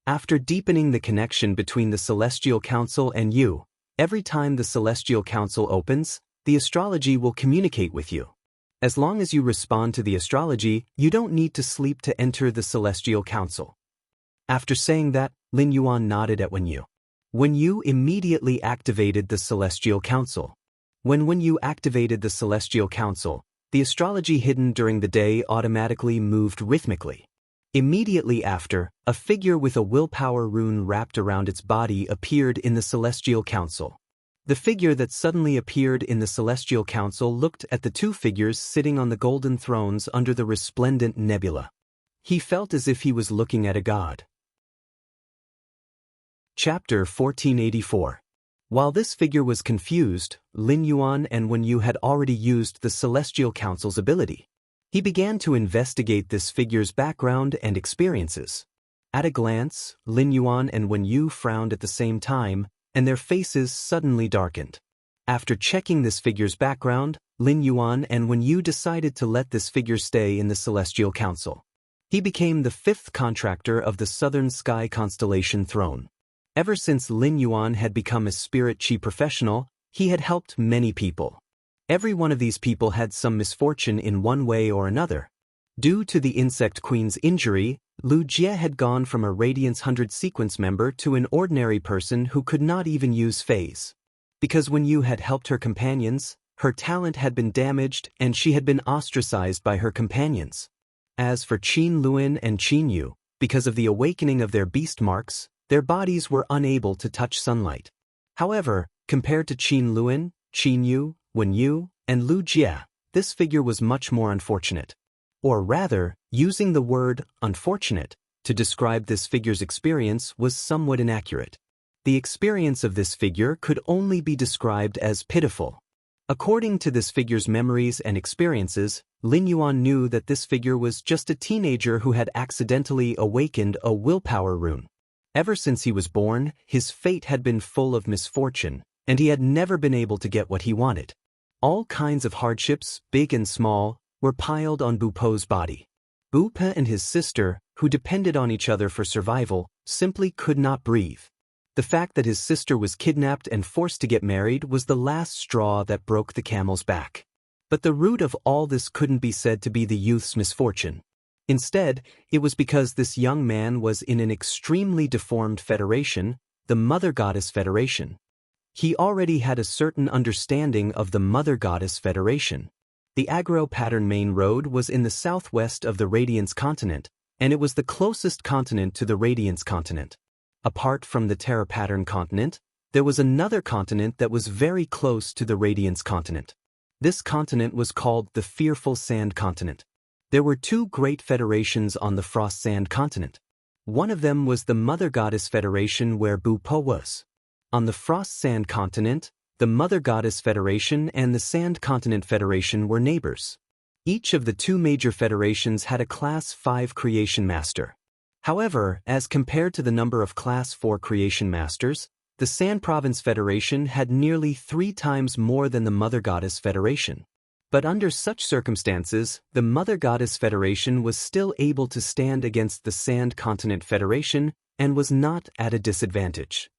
After deepening the connection between the Celestial Council and you, every time the Celestial Council opens, the astrology will communicate with you. As long as you respond to the astrology, you don't need to sleep to enter the Celestial Council. After saying that, Lin Yuan nodded at Wen Yu. Wen Yu immediately activated the Celestial Council. When Wen Yu activated the Celestial Council, the astrology hidden during the day automatically moved rhythmically. Immediately after, a figure with a willpower rune wrapped around its body appeared in the Celestial Council. The figure that suddenly appeared in the Celestial Council looked at the 2 figures sitting on the golden thrones under the resplendent nebula. He felt as if he was looking at a god. Chapter 1484. While this figure was confused, Lin Yuan and Wen Yu had already used the Celestial Council's ability. He began to investigate this figure's background and experiences. At a glance, Lin Yuan and Wen Yu frowned at the same time, and their faces suddenly darkened. After checking this figure's background, Lin Yuan and Wen Yu decided to let this figure stay in the Celestial Council. He became the 5th contractor of the Southern Sky Constellation Throne. Ever since Lin Yuan had become a spirit chi professional, he had helped many people. Every one of these people had some misfortune in one way or another. Due to the Insect Queen's injury, Lu Jie had gone from a Radiance 100 sequence member to an ordinary person who could not even use phase. Because Wen Yu had helped her companions, her talent had been damaged and she had been ostracized by her companions. As for Qin Luan and Qin Yu, because of the awakening of their beast marks, their bodies were unable to touch sunlight. However, compared to Qin Luan, Qin Yu, Wen Yu, and Lu Jie, this figure was much more unfortunate. Or rather, using the word unfortunate, To describe this figure's experience was somewhat inaccurate. The experience of this figure could only be described as pitiful. According to this figure's memories and experiences, Lin Yuan knew that this figure was just a teenager who had accidentally awakened a willpower rune. Ever since he was born, his fate had been full of misfortune, and he had never been able to get what he wanted. All kinds of hardships, big and small, were piled on Bu Po's body. Bu Po and his sister, who depended on each other for survival, simply could not breathe. The fact that his sister was kidnapped and forced to get married was the last straw that broke the camel's back. But the root of all this couldn't be said to be the youth's misfortune. Instead, it was because this young man was in an extremely deformed federation, the Mother Goddess Federation. He already had a certain understanding of the Mother Goddess Federation. The Agro-Pattern Main Road was in the southwest of the Radiance continent, and it was the closest continent to the Radiance continent. Apart from the Terra Pattern continent, there was another continent that was very close to the Radiance continent. This continent was called the Fearful Sand continent. There were two great federations on the Frost Sand continent. One of them was the Mother Goddess Federation where Bu Po was. On the Frost Sand continent, the Mother Goddess Federation and the Sand Continent Federation were neighbors. Each of the two major federations had a Class 5 Creation Master. However, as compared to the number of Class 4 Creation Masters, the Sand Province Federation had nearly 3 times more than the Mother Goddess Federation. But under such circumstances, the Mother Goddess Federation was still able to stand against the Sand Continent Federation and was not at a disadvantage.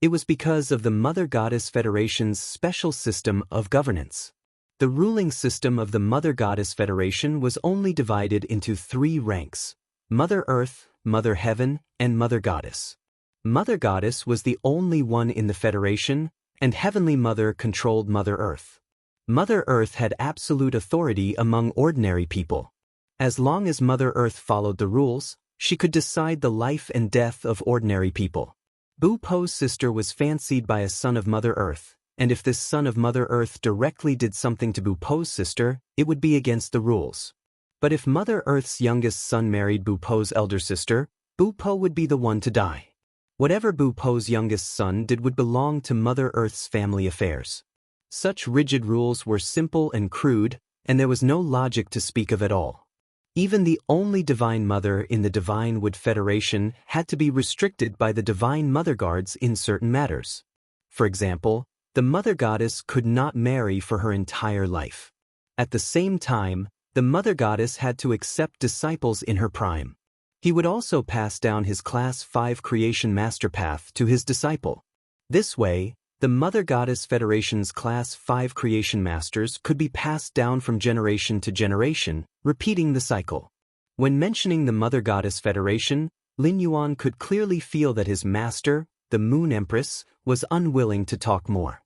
It was because of the Mother Goddess Federation's special system of governance. The ruling system of the Mother Goddess Federation was only divided into 3 ranks: Mother Earth, Mother Heaven, and Mother Goddess. Mother Goddess was the only one in the Federation, and Heavenly Mother controlled Mother Earth. Mother Earth had absolute authority among ordinary people. As long as Mother Earth followed the rules, she could decide the life and death of ordinary people. Bu Po's sister was fancied by a son of Mother Earth, and if this son of Mother Earth directly did something to Bu Po's sister, it would be against the rules. But if Mother Earth's youngest son married Bu Po's elder sister, Bu Po would be the one to die. Whatever Bu Po's youngest son did would belong to Mother Earth's family affairs. Such rigid rules were simple and crude, and there was no logic to speak of at all. Even the only Divine Mother in the Divine Wood Federation had to be restricted by the Divine Mother Guards in certain matters. For example, the Mother Goddess could not marry for her entire life. At the same time, the Mother Goddess had to accept disciples in her prime. He would also pass down his Class 5 Creation Master Path to his disciple. This way, the Mother Goddess Federation's Class 5 Creation Masters could be passed down from generation to generation, repeating the cycle. When mentioning the Mother Goddess Federation, Lin Yuan could clearly feel that his master, the Moon Empress, was unwilling to talk more.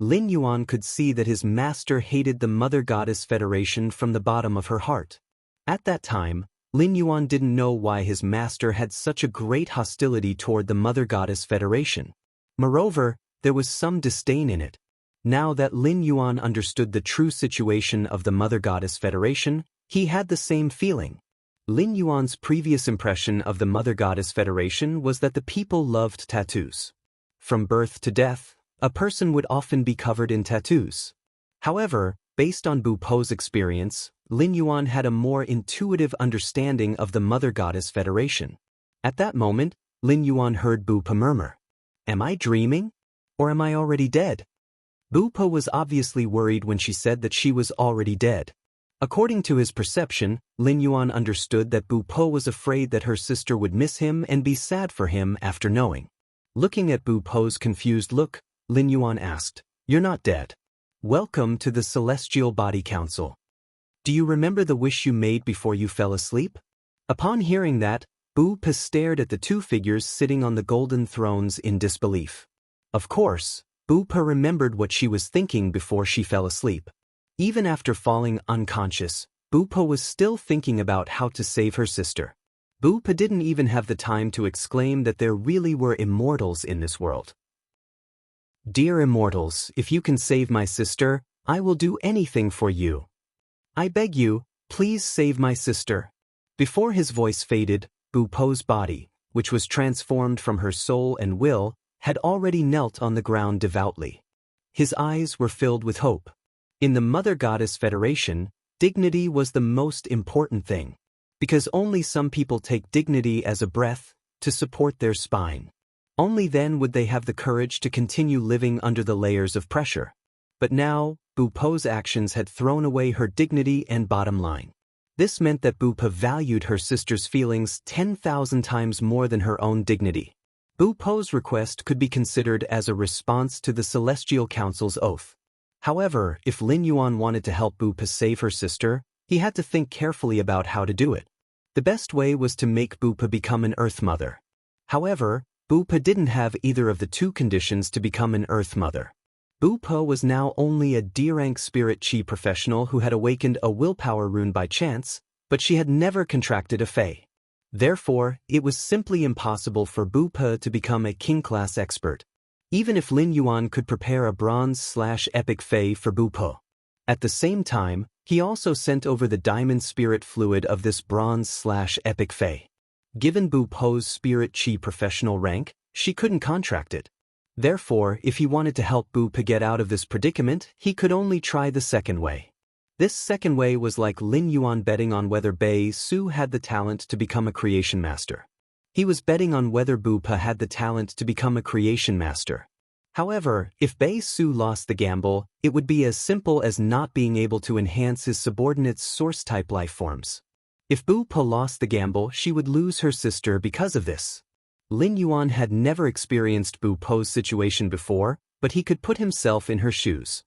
Lin Yuan could see that his master hated the Mother Goddess Federation from the bottom of her heart. At that time, Lin Yuan didn't know why his master had such a great hostility toward the Mother Goddess Federation. Moreover, there was some disdain in it. Now that Lin Yuan understood the true situation of the Mother Goddess Federation, he had the same feeling. Lin Yuan's previous impression of the Mother Goddess Federation was that the people loved tattoos. From birth to death, a person would often be covered in tattoos. However, based on Bu Po's experience, Lin Yuan had a more intuitive understanding of the Mother Goddess Federation. At that moment, Lin Yuan heard Bu Po murmur, "Am I dreaming? Or am I already dead?" Bu Po was obviously worried when she said that she was already dead. According to his perception, Lin Yuan understood that Bu Po was afraid that her sister would miss him and be sad for him after knowing. Looking at Bu Po's confused look, Lin Yuan asked, "You're not dead. Welcome to the Celestial Body Council. Do you remember the wish you made before you fell asleep?" Upon hearing that, Bu Po stared at the two figures sitting on the golden thrones in disbelief. Of course, Bu Po remembered what she was thinking before she fell asleep. Even after falling unconscious, Bu Po was still thinking about how to save her sister. Bu Po didn't even have the time to exclaim that there really were immortals in this world. "Dear immortals, if you can save my sister, I will do anything for you. I beg you, please save my sister." Before his voice faded, Bu Po's body, which was transformed from her soul and will, had already knelt on the ground devoutly. His eyes were filled with hope. In the Mother Goddess Federation, dignity was the most important thing, because only some people take dignity as a breath to support their spine. Only then would they have the courage to continue living under the layers of pressure. But now, Bu Po's actions had thrown away her dignity and bottom line. This meant that Bu Po valued her sister's feelings 10,000 times more than her own dignity. Bu Po's request could be considered as a response to the Celestial Council's oath. However, if Lin Yuan wanted to help Bu Po save her sister, he had to think carefully about how to do it. The best way was to make Bu Po become an Earth Mother. However, Bu Po didn't have either of the two conditions to become an Earth Mother. Bu Po was now only a D-rank spirit chi professional who had awakened a willpower rune by chance, but she had never contracted a Fey. Therefore, it was simply impossible for Bu Po to become a king-class expert, even if Lin Yuan could prepare a bronze/epic Fey for Bu Po. At the same time, he also sent over the diamond spirit fluid of this bronze/epic Fey. Given Bu Po's spirit chi professional rank, she couldn't contract it. Therefore, if he wanted to help Bu Po get out of this predicament, he could only try the second way. This second way was like Lin Yuan betting on whether Bai Su had the talent to become a creation master. He was betting on whether Bu Po had the talent to become a creation master. However, if Bai Su lost the gamble, it would be as simple as not being able to enhance his subordinate's source-type life forms. If Bu Po lost the gamble, she would lose her sister because of this. Lin Yuan had never experienced Bu Po's situation before, but he could put himself in her shoes.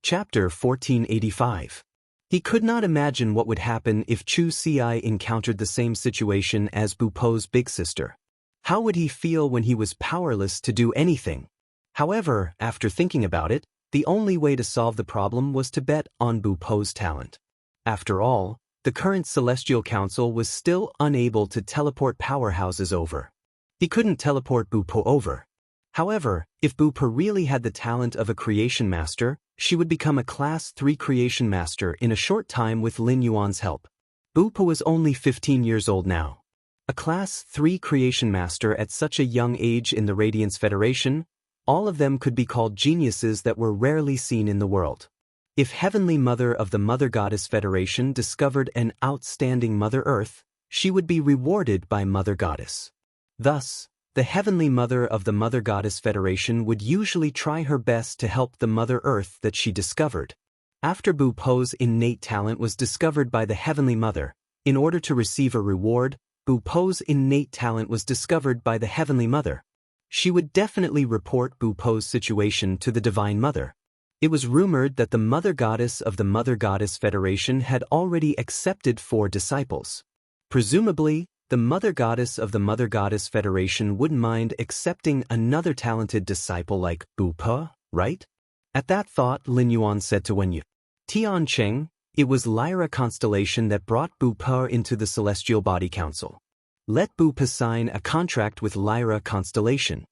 Chapter 1485. He could not imagine what would happen if Chu Ci encountered the same situation as Bu Po's big sister. How would he feel when he was powerless to do anything? However, after thinking about it, the only way to solve the problem was to bet on Bu Po's talent. After all, the current Celestial Council was still unable to teleport powerhouses over. He couldn't teleport Bu Po over. However, if Bu Po really had the talent of a creation master, she would become a Class 3 creation master in a short time with Lin Yuan's help. Bu Po was only 15 years old now. A Class 3 creation master at such a young age in the Radiance Federation, all of them could be called geniuses that were rarely seen in the world. If Heavenly Mother of the Mother Goddess Federation discovered an outstanding Mother Earth, she would be rewarded by Mother Goddess. Thus, the Heavenly Mother of the Mother Goddess Federation would usually try her best to help the Mother Earth that she discovered. After Bu Po's innate talent was discovered by the Heavenly Mother, in order to receive a reward, Bu Po's innate talent was discovered by the Heavenly Mother. She would definitely report Bu Po's situation to the Divine Mother. It was rumored that the Mother Goddess of the Mother Goddess Federation had already accepted 4 disciples. Presumably, the Mother Goddess of the Mother Goddess Federation wouldn't mind accepting another talented disciple like Bu Po, right? At that thought, Lin Yuan said to Wen Yu, Tian Cheng, it was Lyra constellation that brought Bu Po into the Celestial Body Council. Let Bu Po sign a contract with Lyra constellation.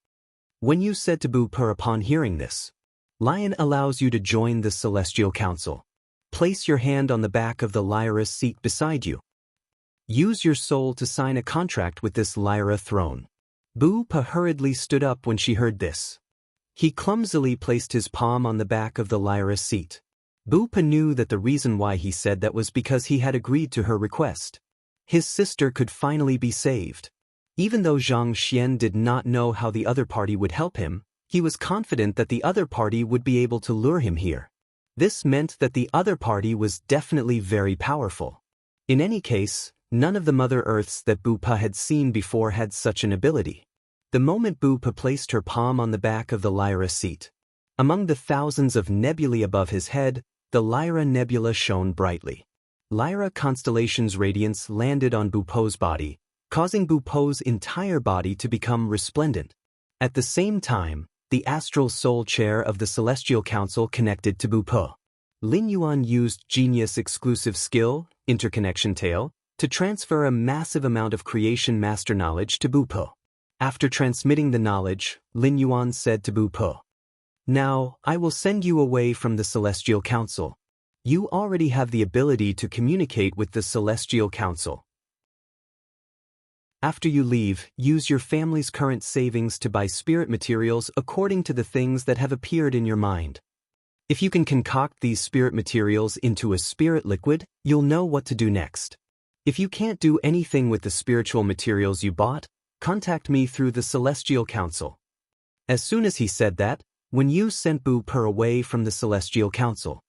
Wen Yu said to Bu Po upon hearing this, Lion allows you to join the Celestial Council. Place your hand on the back of the Lyra seat beside you. Use your soul to sign a contract with this Lyra throne. Bu Po hurriedly stood up when she heard this. He clumsily placed his palm on the back of the Lyra seat. Bu Po knew that the reason why he said that was because he had agreed to her request. His sister could finally be saved. Even though Zhang Xian did not know how the other party would help him, he was confident that the other party would be able to lure him here. This meant that the other party was definitely very powerful. In any case, none of the Mother Earths that Bu Po had seen before had such an ability. The moment Bu Po placed her palm on the back of the Lyra seat, among the thousands of nebulae above his head, the Lyra nebula shone brightly. Lyra constellation's radiance landed on Bu Po's body, causing Bu Po's entire body to become resplendent. At the same time, the astral soul chair of the Celestial Council connected to Bu Po. Lin Yuan used Genius exclusive skill, Interconnection Tail, to transfer a massive amount of creation master knowledge to Bu Po. After transmitting the knowledge, Lin Yuan said to Bu Po, Now, I will send you away from the Celestial Council. You already have the ability to communicate with the Celestial Council. After you leave, use your family's current savings to buy spirit materials according to the things that have appeared in your mind. If you can concoct these spirit materials into a spirit liquid, you'll know what to do next. If you can't do anything with the spiritual materials you bought, contact me through the Celestial Council. As soon as he said that, Wen Yu sent Bu Pe away from the Celestial Council.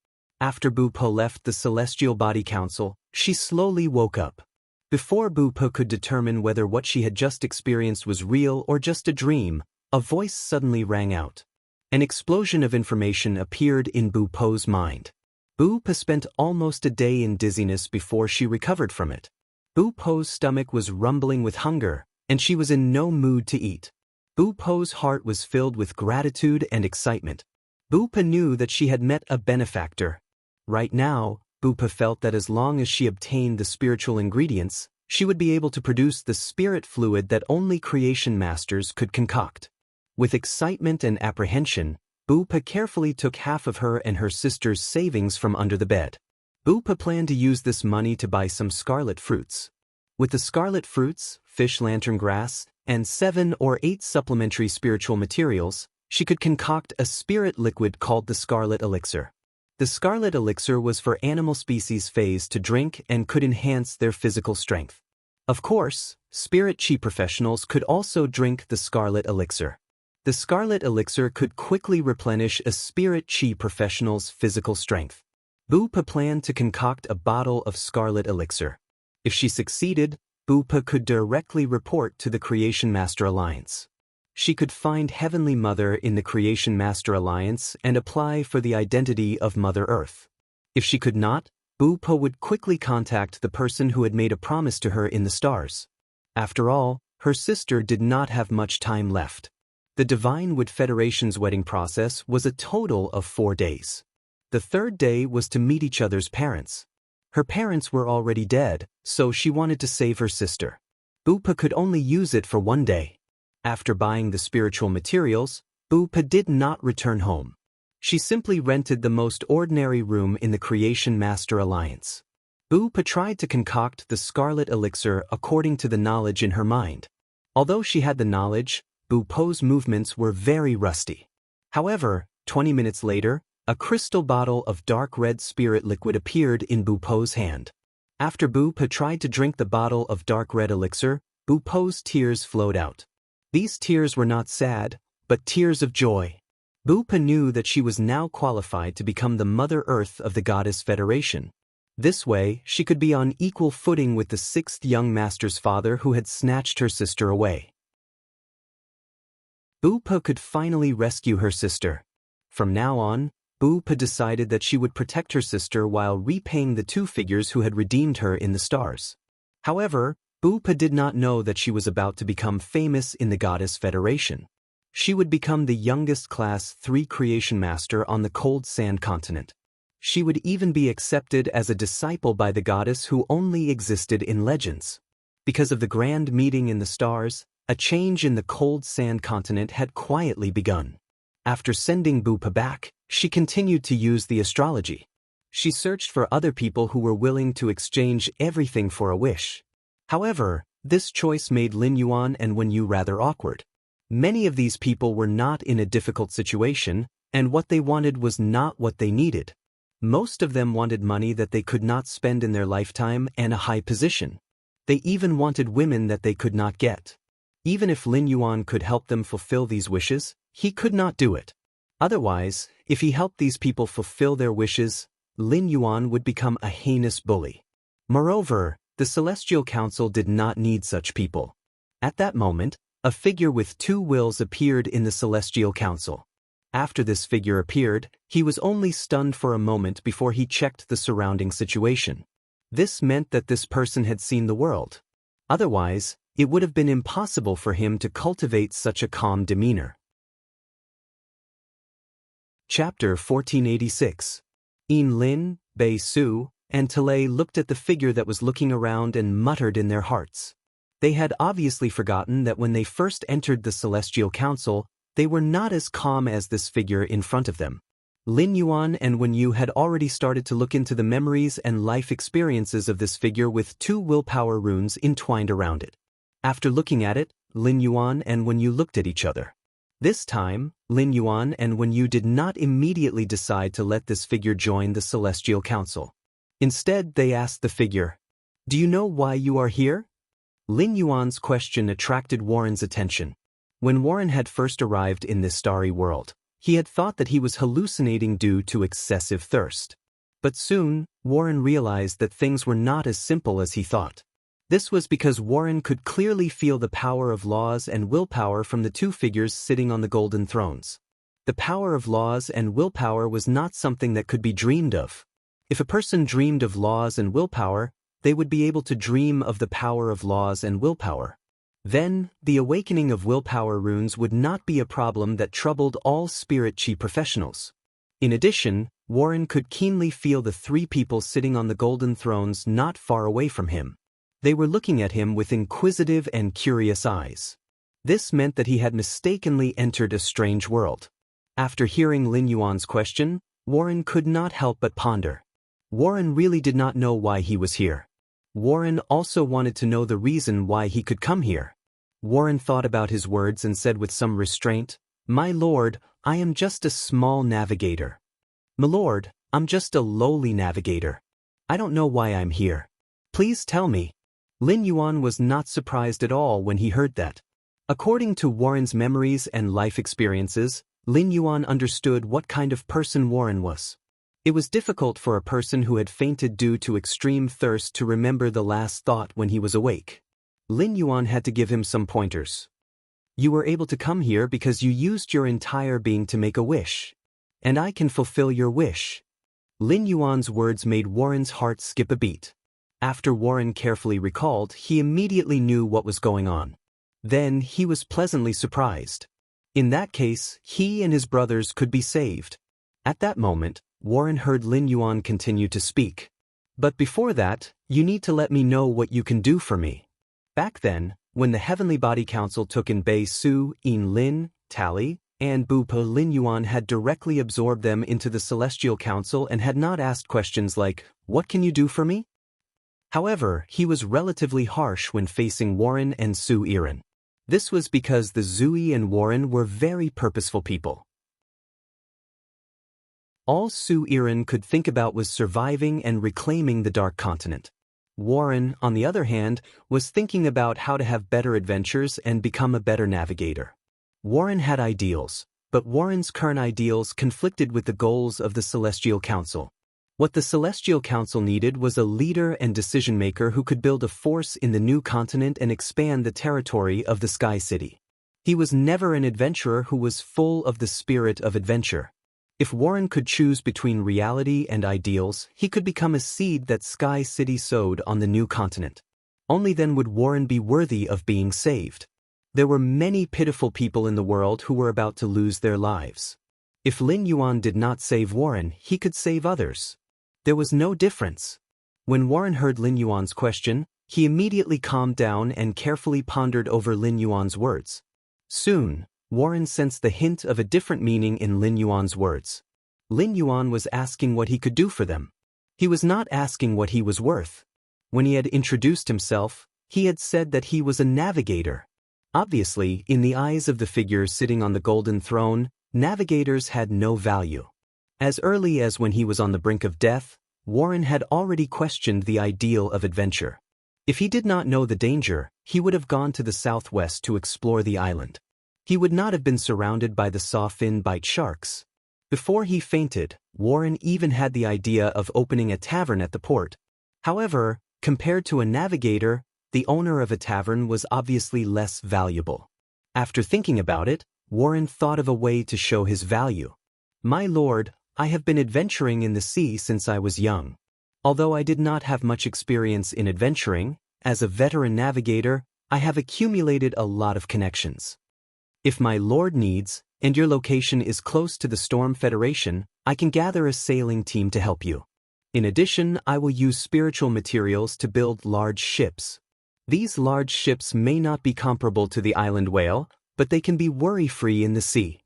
After Bu Pe left the Celestial Body Council, she slowly woke up. Before Bu Pe could determine whether what she had just experienced was real or just a dream, a voice suddenly rang out. An explosion of information appeared in Bu Pe's mind. Bu Pe spent almost a day in dizziness before she recovered from it. Bu Pe's stomach was rumbling with hunger, and she was in no mood to eat. Bu Pe's heart was filled with gratitude and excitement. Bu Pe knew that she had met a benefactor. Right now, Bu Pe felt that as long as she obtained the spiritual ingredients, she would be able to produce the spirit fluid that only creation masters could concoct. With excitement and apprehension, Bu Pe carefully took half of her and her sister's savings from under the bed. Bu Pe planned to use this money to buy some scarlet fruits. With the scarlet fruits, fish lantern grass, and 7 or 8 supplementary spiritual materials, she could concoct a spirit liquid called the Scarlet Elixir. The Scarlet Elixir was for animal species phase to drink and could enhance their physical strength. Of course, spirit chi professionals could also drink the Scarlet Elixir. The Scarlet Elixir could quickly replenish a spirit chi professional's physical strength. Bu Pe planned to concoct a bottle of Scarlet Elixir. If she succeeded, Bu Pe could directly report to the Creation Master Alliance. She could find Heavenly Mother in the Creation Master Alliance and apply for the identity of Mother Earth. If she could not, Bu Pe would quickly contact the person who had made a promise to her in the stars. After all, her sister did not have much time left. The Divine Wood Federation's wedding process was a total of 4 days. The 3rd day was to meet each other's parents. Her parents were already dead, so she wanted to save her sister. Bu Pe could only use it for 1 day. After buying the spiritual materials, Bu Pe did not return home. She simply rented the most ordinary room in the Creation Master Alliance. Bu Pe tried to concoct the Scarlet Elixir according to the knowledge in her mind. Although she had the knowledge, Bu Pe's movements were very rusty. However, 20 minutes later, a crystal bottle of dark red spirit liquid appeared in Bu Pe's hand. After Bu Pe tried to drink the bottle of dark red elixir, Bu Pe's tears flowed out. These tears were not sad, but tears of joy. Bu Pe knew that she was now qualified to become the Mother Earth of the Goddess Federation. This way, she could be on equal footing with the 6th young master's father who had snatched her sister away. Bu Pe could finally rescue her sister. From now on, Bu Pe decided that she would protect her sister while repaying the 2 figures who had redeemed her in the stars. However, Bu Pe did not know that she was about to become famous in the Goddess Federation. She would become the youngest Class 3 Creation Master on the Cold Sand Continent. She would even be accepted as a disciple by the goddess who only existed in legends. Because of the grand meeting in the stars, a change in the Cold Sand Continent had quietly begun. After sending Bu Pe back, she continued to use the astrology. She searched for other people who were willing to exchange everything for a wish. However, this choice made Lin Yuan and Wen Yu rather awkward. Many of these people were not in a difficult situation, and what they wanted was not what they needed. Most of them wanted money that they could not spend in their lifetime and a high position. They even wanted women that they could not get. Even if Lin Yuan could help them fulfill these wishes, he could not do it. Otherwise, if he helped these people fulfill their wishes, Lin Yuan would become a heinous bully. Moreover, the Celestial Council did not need such people. At that moment, a figure with 2 wills appeared in the Celestial Council. After this figure appeared, he was only stunned for a moment before he checked the surrounding situation. This meant that this person had seen the world. Otherwise, it would have been impossible for him to cultivate such a calm demeanor. Chapter 1486. Yin Lin, Bei Su, and Talei looked at the figure that was looking around and muttered in their hearts. They had obviously forgotten that when they first entered the Celestial Council, they were not as calm as this figure in front of them. Lin Yuan and Wen Yu had already started to look into the memories and life experiences of this figure with 2 willpower runes entwined around it. After looking at it, Lin Yuan and Wen Yu looked at each other. This time, Lin Yuan and Wen Yu did not immediately decide to let this figure join the Celestial Council. Instead, they asked the figure, "Do you know why you are here?" Lin Yuan's question attracted Warren's attention. When Warren had first arrived in this starry world, he had thought that he was hallucinating due to excessive thirst. But soon, Warren realized that things were not as simple as he thought. This was because Warren could clearly feel the power of laws and willpower from the 2 figures sitting on the golden thrones. The power of laws and willpower was not something that could be dreamed of. If a person dreamed of laws and willpower, they would be able to dream of the power of laws and willpower. Then, the awakening of willpower runes would not be a problem that troubled all spirit chi professionals. In addition, Warren could keenly feel the 3 people sitting on the golden thrones not far away from him. They were looking at him with inquisitive and curious eyes. This meant that he had mistakenly entered a strange world. After hearing Lin Yuan's question, Warren could not help but ponder. Warren really did not know why he was here. Warren also wanted to know the reason why he could come here. Warren thought about his words and said with some restraint, "My lord, I am just a small navigator." "My lord, I'm just a lowly navigator. I don't know why I'm here. Please tell me." Lin Yuan was not surprised at all when he heard that. According to Warren's memories and life experiences, Lin Yuan understood what kind of person Warren was. It was difficult for a person who had fainted due to extreme thirst to remember the last thought when he was awake. Lin Yuan had to give him some pointers. "You were able to come here because you used your entire being to make a wish. And I can fulfill your wish." Lin Yuan's words made Warren's heart skip a beat. After Warren carefully recalled, he immediately knew what was going on. Then he was pleasantly surprised. In that case, he and his brothers could be saved. At that moment, Warren heard Lin Yuan continue to speak. "But before that, you need to let me know what you can do for me." Back then, when the Heavenly Body Council took in Bei Su, In Lin, Tally, and Bu Po, Lin Yuan had directly absorbed them into the Celestial Council and had not asked questions like, "What can you do for me?" However, he was relatively harsh when facing Warren and Su Iren. This was because the Zui and Warren were very purposeful people. All Su Iren could think about was surviving and reclaiming the Dark Continent. Warren, on the other hand, was thinking about how to have better adventures and become a better navigator. Warren had ideals, but Warren's current ideals conflicted with the goals of the Celestial Council. What the Celestial Council needed was a leader and decision-maker who could build a force in the new continent and expand the territory of the Sky City. He was never an adventurer who was full of the spirit of adventure. If Warren could choose between reality and ideals, he could become a seed that Sky City sowed on the new continent. Only then would Warren be worthy of being saved. There were many pitiful people in the world who were about to lose their lives. If Lin Yuan did not save Warren, he could save others. There was no difference. When Warren heard Lin Yuan's question, he immediately calmed down and carefully pondered over Lin Yuan's words. Soon, Warren sensed the hint of a different meaning in Lin Yuan's words. Lin Yuan was asking what he could do for them. He was not asking what he was worth. When he had introduced himself, he had said that he was a navigator. Obviously, in the eyes of the figure sitting on the golden throne, navigators had no value. As early as when he was on the brink of death, Warren had already questioned the ideal of adventure. If he did not know the danger, he would have gone to the southwest to explore the island. He would not have been surrounded by the sawfin bite sharks. Before he fainted, Warren even had the idea of opening a tavern at the port. However, compared to a navigator, the owner of a tavern was obviously less valuable. After thinking about it, Warren thought of a way to show his value. "My lord, I have been adventuring in the sea since I was young. Although I did not have much experience in adventuring, as a veteran navigator, I have accumulated a lot of connections. If my lord needs, and your location is close to the Storm Federation, I can gather a sailing team to help you. In addition, I will use spiritual materials to build large ships. These large ships may not be comparable to the island whale, but they can be worry-free in the sea."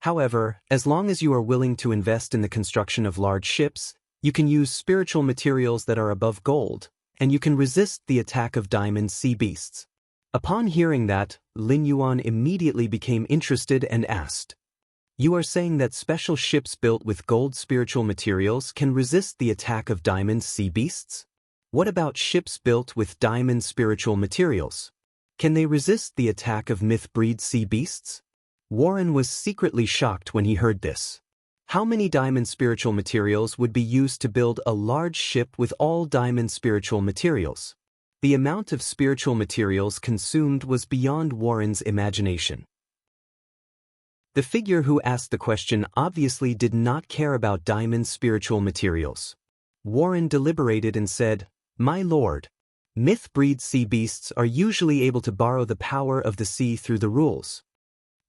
However, as long as you are willing to invest in the construction of large ships, you can use spiritual materials that are above gold, and you can resist the attack of diamond sea beasts. Upon hearing that, Lin Yuan immediately became interested and asked, "You are saying that special ships built with gold spiritual materials can resist the attack of diamond sea beasts? What about ships built with diamond spiritual materials? Can they resist the attack of myth-breed sea beasts?" Warren was secretly shocked when he heard this. How many diamond spiritual materials would be used to build a large ship with all diamond spiritual materials? The amount of spiritual materials consumed was beyond Warren's imagination. The figure who asked the question obviously did not care about diamond spiritual materials. Warren deliberated and said, "My lord, myth-breed sea beasts are usually able to borrow the power of the sea through the rules.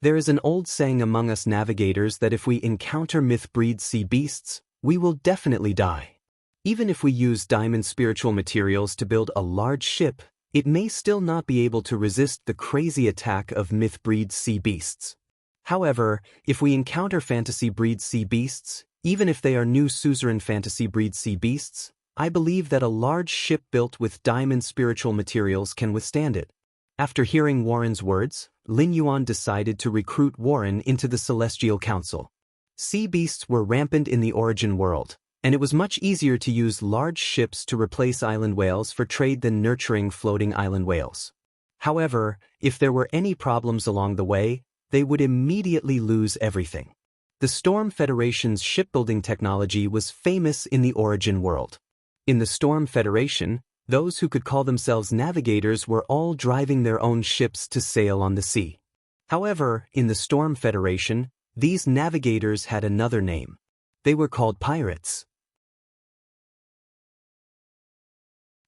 There is an old saying among us navigators that if we encounter myth-breed sea beasts, we will definitely die. Even if we use diamond spiritual materials to build a large ship, it may still not be able to resist the crazy attack of myth-breed sea beasts. However, if we encounter fantasy-breed sea beasts, even if they are new suzerain fantasy-breed sea beasts, I believe that a large ship built with diamond spiritual materials can withstand it." After hearing Warren's words, Lin Yuan decided to recruit Warren into the Celestial Council. Sea beasts were rampant in the origin world, and it was much easier to use large ships to replace island whales for trade than nurturing floating island whales. However, if there were any problems along the way, they would immediately lose everything. The Storm Federation's shipbuilding technology was famous in the origin world. In the Storm Federation, those who could call themselves navigators were all driving their own ships to sail on the sea. However, in the Storm Federation, these navigators had another name. They were called pirates.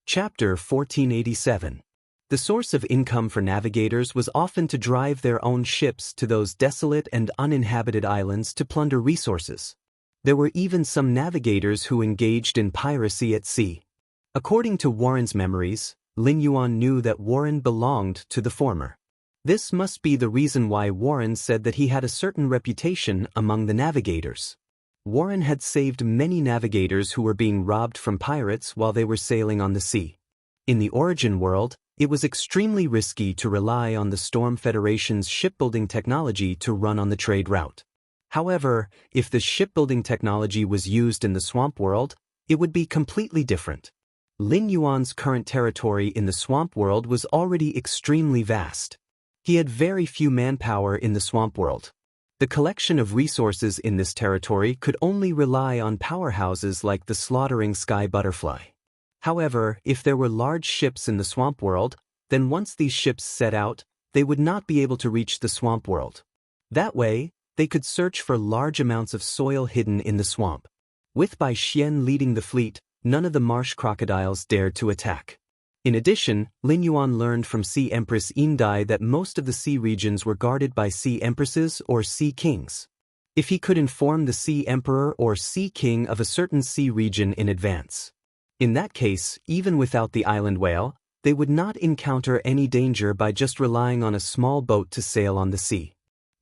Chapter 1487. The source of income for navigators was often to drive their own ships to those desolate and uninhabited islands to plunder resources. There were even some navigators who engaged in piracy at sea. According to Warren's memories, Lin Yuan knew that Warren belonged to the former. This must be the reason why Warren said that he had a certain reputation among the navigators. Warren had saved many navigators who were being robbed from pirates while they were sailing on the sea. In the origin world, it was extremely risky to rely on the Storm Federation's shipbuilding technology to run on the trade route. However, if the shipbuilding technology was used in the swamp world, it would be completely different. Lin Yuan's current territory in the swamp world was already extremely vast. He had very few manpower in the swamp world. The collection of resources in this territory could only rely on powerhouses like the slaughtering sky butterfly. However, if there were large ships in the swamp world, then once these ships set out, they would not be able to reach the swamp world. That way, they could search for large amounts of soil hidden in the swamp. With Bai Xian leading the fleet, none of the marsh crocodiles dared to attack. In addition, Lin Yuan learned from Sea Empress Yin Dai that most of the sea regions were guarded by sea empresses or sea kings. If he could inform the sea emperor or sea king of a certain sea region in advance. In that case, even without the island whale, they would not encounter any danger by just relying on a small boat to sail on the sea.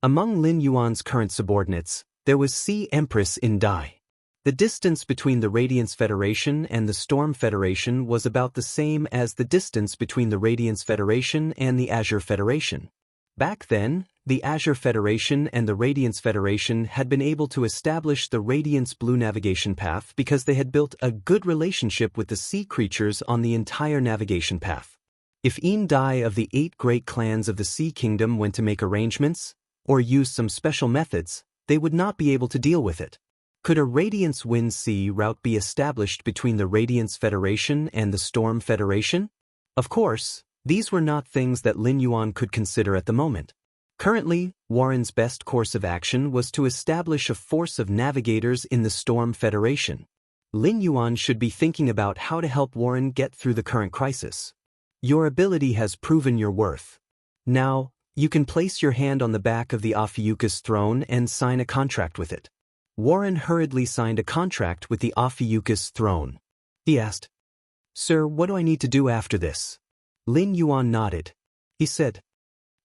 Among Lin Yuan's current subordinates, there was Sea Empress Yin Dai. The distance between the Radiance Federation and the Storm Federation was about the same as the distance between the Radiance Federation and the Azure Federation. Back then, the Azure Federation and the Radiance Federation had been able to establish the Radiance Blue navigation path because they had built a good relationship with the sea creatures on the entire navigation path. If Yin Dai of the 8 great clans of the Sea Kingdom went to make arrangements, or use some special methods, they would not be able to deal with it. Could a Radiance Wind Sea route be established between the Radiance Federation and the Storm Federation? Of course, these were not things that Lin Yuan could consider at the moment. Currently, Warren's best course of action was to establish a force of navigators in the Storm Federation. Lin Yuan should be thinking about how to help Warren get through the current crisis. Your ability has proven your worth. Now, you can place your hand on the back of the Ophiuchus throne and sign a contract with it. Warren hurriedly signed a contract with the Ophiuchus throne. He asked, "Sir, what do I need to do after this?" Lin Yuan nodded. He said,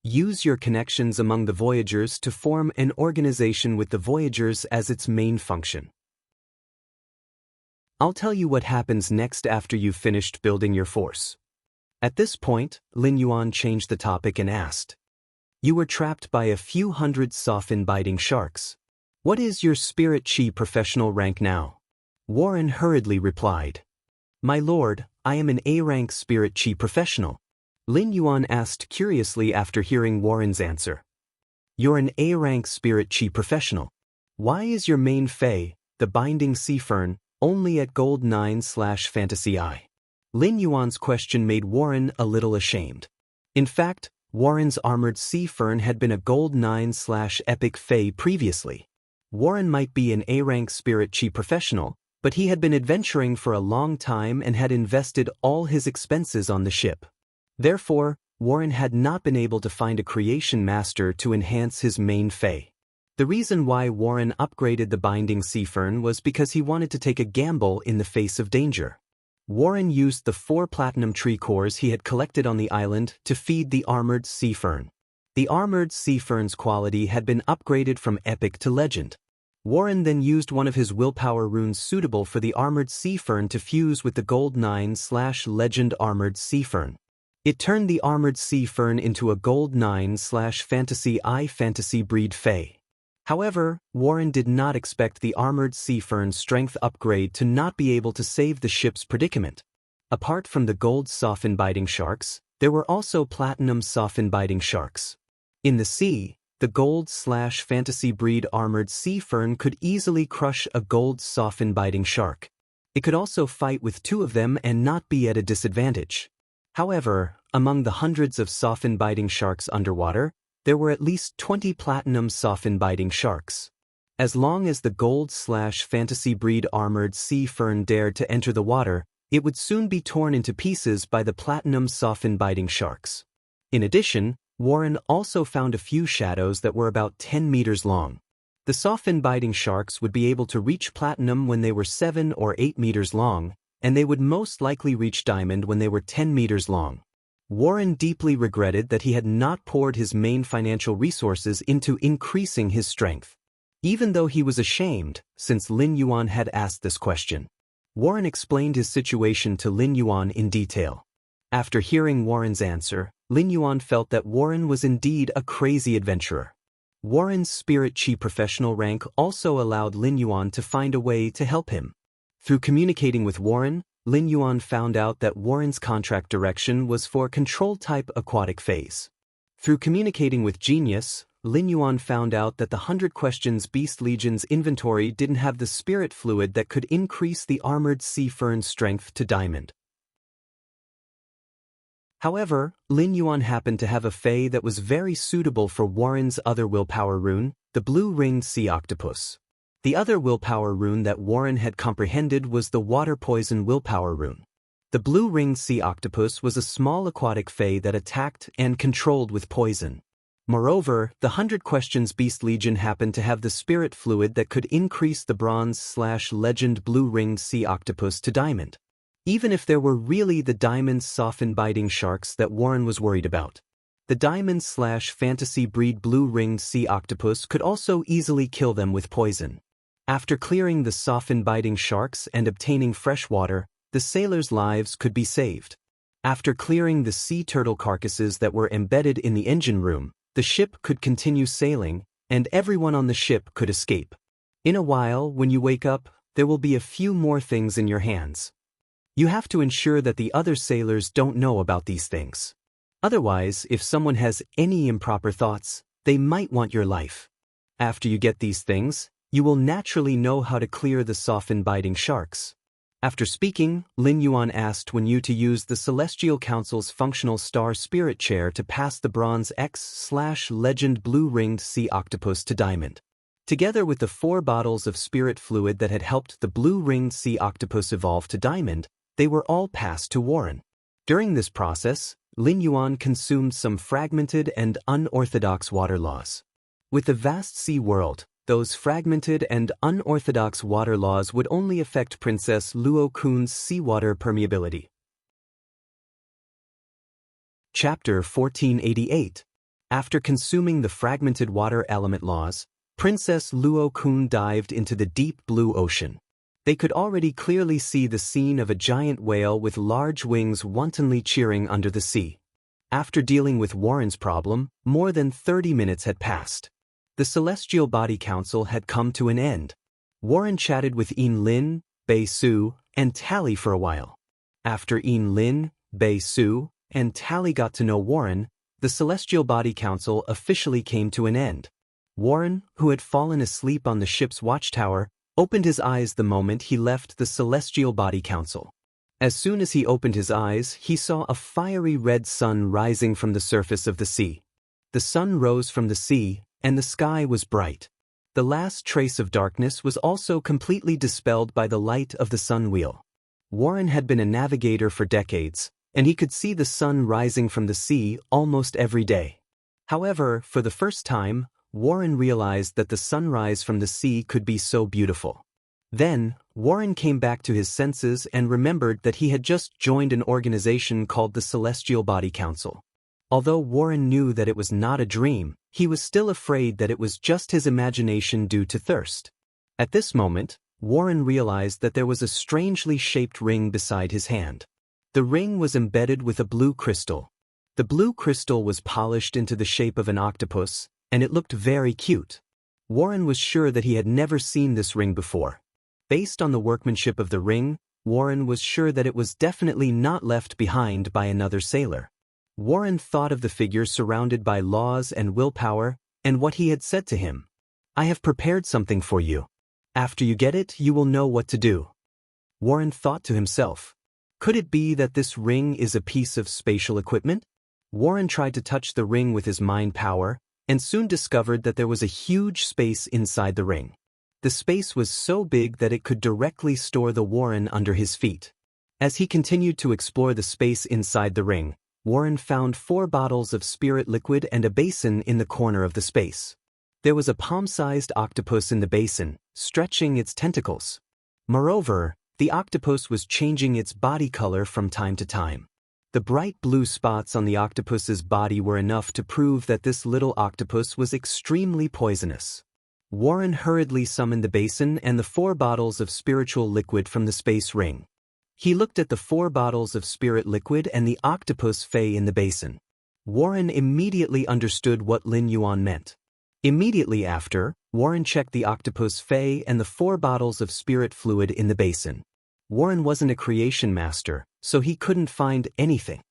Use your connections among the Voyagers to form an organization with the Voyagers as its main function. I'll tell you what happens next after you've finished building your force. At this point, Lin Yuan changed the topic and asked, "You were trapped by a few hundred soft-biting sharks. What is your spirit chi professional rank now?" Warren hurriedly replied, "My lord, I am an A-rank spirit chi professional." Lin Yuan asked curiously after hearing Warren's answer. "You're an A-rank spirit chi professional. Why is your main fei, the binding sea fern, only at gold 9/fantasy I?" Lin Yuan's question made Warren a little ashamed. In fact, Warren's armored sea fern had been a gold 9/epic fei previously. Warren might be an A-rank spirit chi professional, but he had been adventuring for a long time and had invested all his expenses on the ship. Therefore, Warren had not been able to find a creation master to enhance his main fei. The reason why Warren upgraded the binding sea fern was because he wanted to take a gamble in the face of danger. Warren used the 4 platinum tree cores he had collected on the island to feed the armored sea fern. The armored sea fern's quality had been upgraded from epic to legend. Warren then used one of his willpower runes suitable for the armored sea fern to fuse with the gold 9/legend armored sea fern. It turned the armored sea fern into a gold 9/fantasy I fantasy breed fei. However, Warren did not expect the armored sea fern's strength upgrade to not be able to save the ship's predicament. Apart from the gold soft-biting sharks, there were also platinum soft-biting sharks. In the sea, the gold/fantasy breed armored sea fern could easily crush a gold soft-biting shark. It could also fight with 2 of them and not be at a disadvantage. However, among the hundreds of soft-biting sharks underwater, there were at least 20 platinum soft-biting sharks. As long as the gold/fantasy breed armored sea fern dared to enter the water, it would soon be torn into pieces by the platinum soft-biting sharks. In addition, Warren also found a few shadows that were about 10 meters long. The soft-biting sharks would be able to reach platinum when they were 7 or 8 meters long, and they would most likely reach diamond when they were 10 meters long. Warren deeply regretted that he had not poured his main financial resources into increasing his strength. Even though he was ashamed, since Lin Yuan had asked this question, Warren explained his situation to Lin Yuan in detail. After hearing Warren's answer, Lin Yuan felt that Warren was indeed a crazy adventurer. Warren's spirit chi professional rank also allowed Lin Yuan to find a way to help him. Through communicating with Warren, Lin Yuan found out that Warren's contract direction was for control-type aquatic phase. Through communicating with Genius, Lin Yuan found out that the 100 Questions Beast Legion's inventory didn't have the spirit fluid that could increase the armored sea fern's strength to diamond. However, Lin Yuan happened to have a fei that was very suitable for Warren's other willpower rune, the blue-ringed sea octopus. The other willpower rune that Warren had comprehended was the water poison willpower rune. The blue-ringed sea octopus was a small aquatic fei that attacked and controlled with poison. Moreover, the 100 Questions Beast Legion happened to have the spirit fluid that could increase the bronze/legend blue-ringed sea octopus to diamond. Even if there were really the diamond soft-biting sharks that Warren was worried about, the diamond/fantasy breed blue-ringed sea octopus could also easily kill them with poison. After clearing the soft-biting sharks and obtaining fresh water, the sailors' lives could be saved. After clearing the sea turtle carcasses that were embedded in the engine room, the ship could continue sailing, and everyone on the ship could escape. In a while, when you wake up, there will be a few more things in your hands. You have to ensure that the other sailors don't know about these things. Otherwise, if someone has any improper thoughts, they might want your life. After you get these things, you will naturally know how to clear the soft-biting sharks. After speaking, Lin Yuan asked Wen Yu to use the Celestial Council's functional star spirit chair to pass the bronze X/legend blue-ringed sea octopus to diamond. Together with the 4 bottles of spirit fluid that had helped the blue-ringed sea octopus evolve to diamond, they were all passed to Warren. During this process, Lin Yuan consumed some fragmented and unorthodox water laws. With the vast sea world, those fragmented and unorthodox water laws would only affect Princess Luo Kun's seawater permeability. Chapter 1488. After consuming the fragmented water element laws, Princess Luo Kun dived into the deep blue ocean. They could already clearly see the scene of a giant whale with large wings wantonly cheering under the sea. After dealing with Warren's problem, more than 30 minutes had passed. The Celestial Body Council had come to an end. Warren chatted with Yin Lin, Bei Su, and Tally for a while. After Yin Lin, Bei Su, and Tally got to know Warren, the Celestial Body Council officially came to an end. Warren, who had fallen asleep on the ship's watchtower, opened his eyes the moment he left the Celestial Body Council. As soon as he opened his eyes, he saw a fiery red sun rising from the surface of the sea. The sun rose from the sea, and the sky was bright. The last trace of darkness was also completely dispelled by the light of the sun wheel. Warren had been a navigator for decades, and he could see the sun rising from the sea almost every day. However, for the first time, Warren realized that the sunrise from the sea could be so beautiful. Then, Warren came back to his senses and remembered that he had just joined an organization called the Celestial Body Council. Although Warren knew that it was not a dream, he was still afraid that it was just his imagination due to thirst. At this moment, Warren realized that there was a strangely shaped ring beside his hand. The ring was embedded with a blue crystal. The blue crystal was polished into the shape of an octopus, and it looked very cute. Warren was sure that he had never seen this ring before. Based on the workmanship of the ring, Warren was sure that it was definitely not left behind by another sailor. Warren thought of the figure surrounded by laws and willpower, and what he had said to him. "I have prepared something for you. After you get it, you will know what to do." Warren thought to himself, could it be that this ring is a piece of spatial equipment? Warren tried to touch the ring with his mind power, and soon discovered that there was a huge space inside the ring. The space was so big that it could directly store the Warren under his feet. As he continued to explore the space inside the ring, Warren found 4 bottles of spirit liquid and a basin in the corner of the space. There was a palm-sized octopus in the basin, stretching its tentacles. Moreover, the octopus was changing its body color from time to time. The bright blue spots on the octopus's body were enough to prove that this little octopus was extremely poisonous. Warren hurriedly summoned the basin and the 4 bottles of spiritual liquid from the space ring. He looked at the 4 bottles of spirit liquid and the octopus fey in the basin. Warren immediately understood what Lin Yuan meant. Immediately after, Warren checked the octopus fey and the 4 bottles of spirit fluid in the basin. Warren wasn't a creation master, so he couldn't find anything.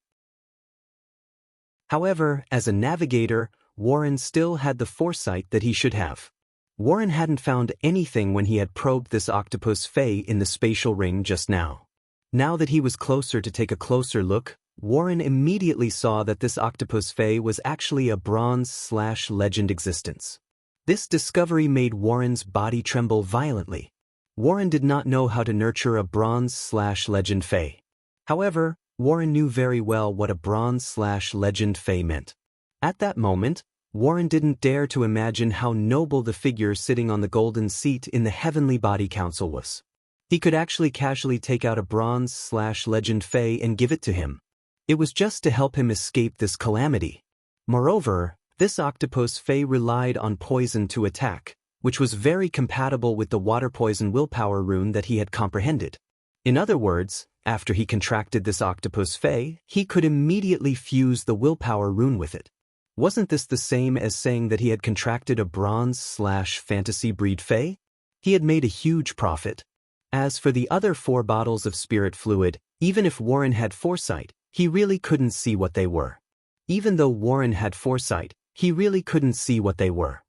However, as a navigator, Warren still had the foresight that he should have. Warren hadn't found anything when he had probed this octopus fey in the spatial ring just now. Now that he was closer to take a closer look, Warren immediately saw that this octopus fey was actually a bronze/legend existence. This discovery made Warren's body tremble violently. Warren did not know how to nurture a bronze/legend fey. However, Warren knew very well what a bronze/legend fey meant. At that moment, Warren didn't dare to imagine how noble the figure sitting on the golden seat in the Heavenly Body Council was. He could actually casually take out a bronze/legend fey and give it to him. It was just to help him escape this calamity. Moreover, this octopus fey relied on poison to attack, which was very compatible with the water poison willpower rune that he had comprehended. In other words, after he contracted this octopus fey, he could immediately fuse the willpower rune with it. Wasn't this the same as saying that he had contracted a bronze/fantasy breed fey? He had made a huge profit. As for the other 4 bottles of spirit fluid, even if Warren had foresight, he really couldn't see what they were. Even though Warren had foresight, he really couldn't see what they were.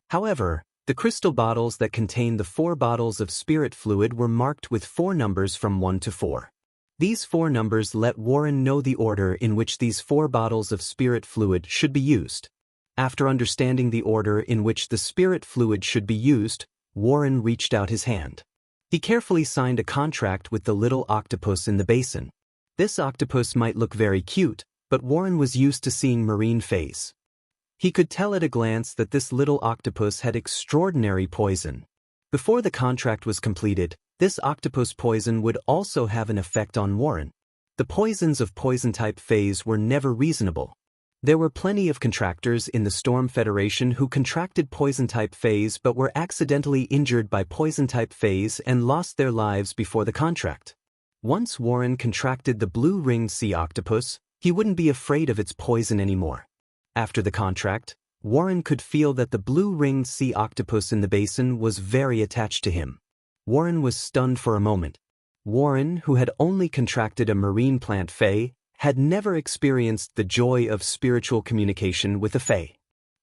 However, the crystal bottles that contained the 4 bottles of spirit fluid were marked with 4 numbers from 1 to 4. These 4 numbers let Warren know the order in which these 4 bottles of spirit fluid should be used. After understanding the order in which the spirit fluid should be used, Warren reached out his hand. He carefully signed a contract with the little octopus in the basin. This octopus might look very cute, but Warren was used to seeing marine fays. He could tell at a glance that this little octopus had extraordinary poison. Before the contract was completed, this octopus poison would also have an effect on Warren. The poisons of poison-type fays were never reasonable. There were plenty of contractors in the Storm Federation who contracted poison-type phase but were accidentally injured by poison-type phase and lost their lives before the contract. Once Warren contracted the blue-ringed sea octopus, he wouldn't be afraid of its poison anymore. After the contract, Warren could feel that the blue-ringed sea octopus in the basin was very attached to him. Warren was stunned for a moment. Warren, who had only contracted a marine plant fae, had never experienced the joy of spiritual communication with a fae.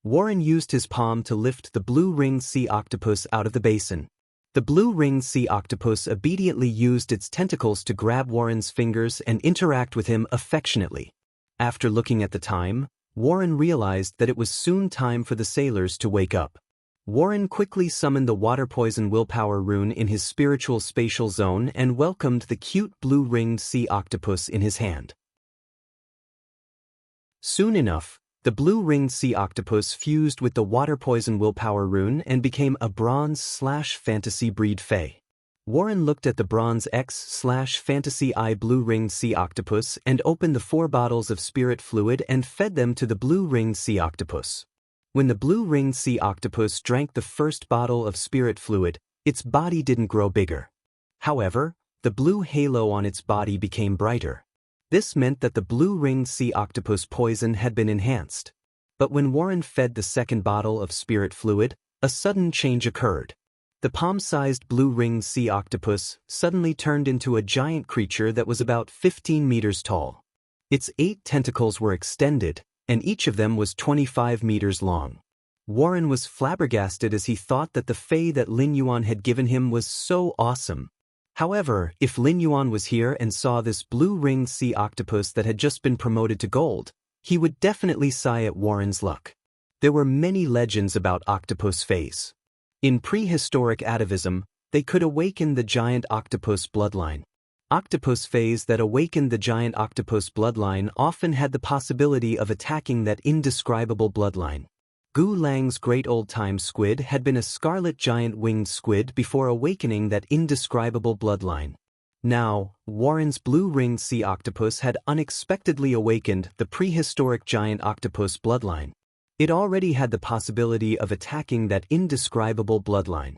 Warren used his palm to lift the blue-ringed sea octopus out of the basin. The blue-ringed sea octopus obediently used its tentacles to grab Warren's fingers and interact with him affectionately. After looking at the time, Warren realized that it was soon time for the sailors to wake up. Warren quickly summoned the water poison willpower rune in his spiritual spatial zone and welcomed the cute blue-ringed sea octopus in his hand. Soon enough, the blue-ringed sea octopus fused with the water poison willpower rune and became a bronze/fantasy breed fae. Warren looked at the bronze X/fantasy eye blue-ringed sea octopus and opened the 4 bottles of spirit fluid and fed them to the blue-ringed sea octopus. When the blue-ringed sea octopus drank the first bottle of spirit fluid, its body didn't grow bigger. However, the blue halo on its body became brighter. This meant that the blue-ringed sea octopus poison had been enhanced. But when Warren fed the second bottle of spirit fluid, a sudden change occurred. The palm-sized blue-ringed sea octopus suddenly turned into a giant creature that was about 15 meters tall. Its 8 tentacles were extended, and each of them was 25 meters long. Warren was flabbergasted as he thought that the fae that Lin Yuan had given him was so awesome. However, if Lin Yuan was here and saw this blue-ringed sea octopus that had just been promoted to gold, he would definitely sigh at Warren's luck. There were many legends about octopus faes. In prehistoric atavism, they could awaken the giant octopus bloodline. Octopus faes that awakened the giant octopus bloodline often had the possibility of attacking that indescribable bloodline. Gu Lang's great old-time squid had been a scarlet giant winged squid before awakening that indescribable bloodline. Now, Warren's blue-ringed sea octopus had unexpectedly awakened the prehistoric giant octopus bloodline. It already had the possibility of attacking that indescribable bloodline.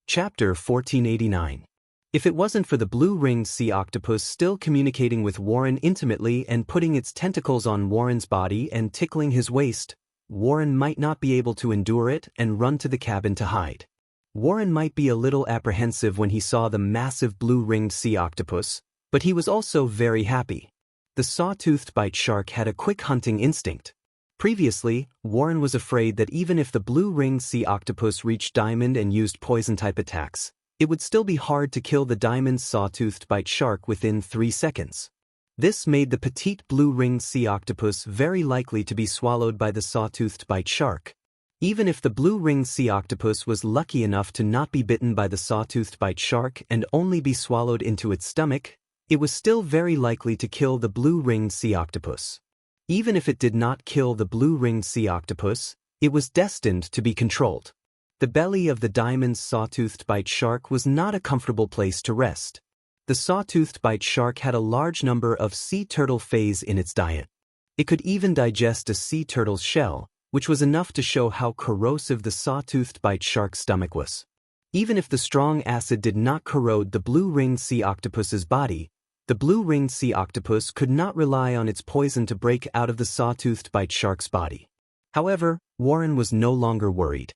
Chapter 1489. If it wasn't for the blue-ringed sea octopus still communicating with Warren intimately and putting its tentacles on Warren's body and tickling his waist, Warren might not be able to endure it and run to the cabin to hide. Warren might be a little apprehensive when he saw the massive blue-ringed sea octopus, but he was also very happy. The saw-toothed bite shark had a quick hunting instinct. Previously, Warren was afraid that even if the blue-ringed sea octopus reached Diamond and used poison-type attacks, it would still be hard to kill the Diamond's saw-toothed bite shark within 3 seconds. This made the petite blue-ringed sea octopus very likely to be swallowed by the saw-toothed bite shark. Even if the blue-ringed sea octopus was lucky enough to not be bitten by the saw-toothed bite shark and only be swallowed into its stomach, it was still very likely to kill the blue-ringed sea octopus. Even if it did not kill the blue-ringed sea octopus, it was destined to be controlled. The belly of the Diamond's saw-toothed bite shark was not a comfortable place to rest. The saw-toothed bite shark had a large number of sea turtle faes in its diet. It could even digest a sea turtle's shell, which was enough to show how corrosive the saw-toothed bite shark's stomach was. Even if the strong acid did not corrode the blue-ringed sea octopus's body, the blue-ringed sea octopus could not rely on its poison to break out of the saw-toothed bite shark's body. However, Warren was no longer worried.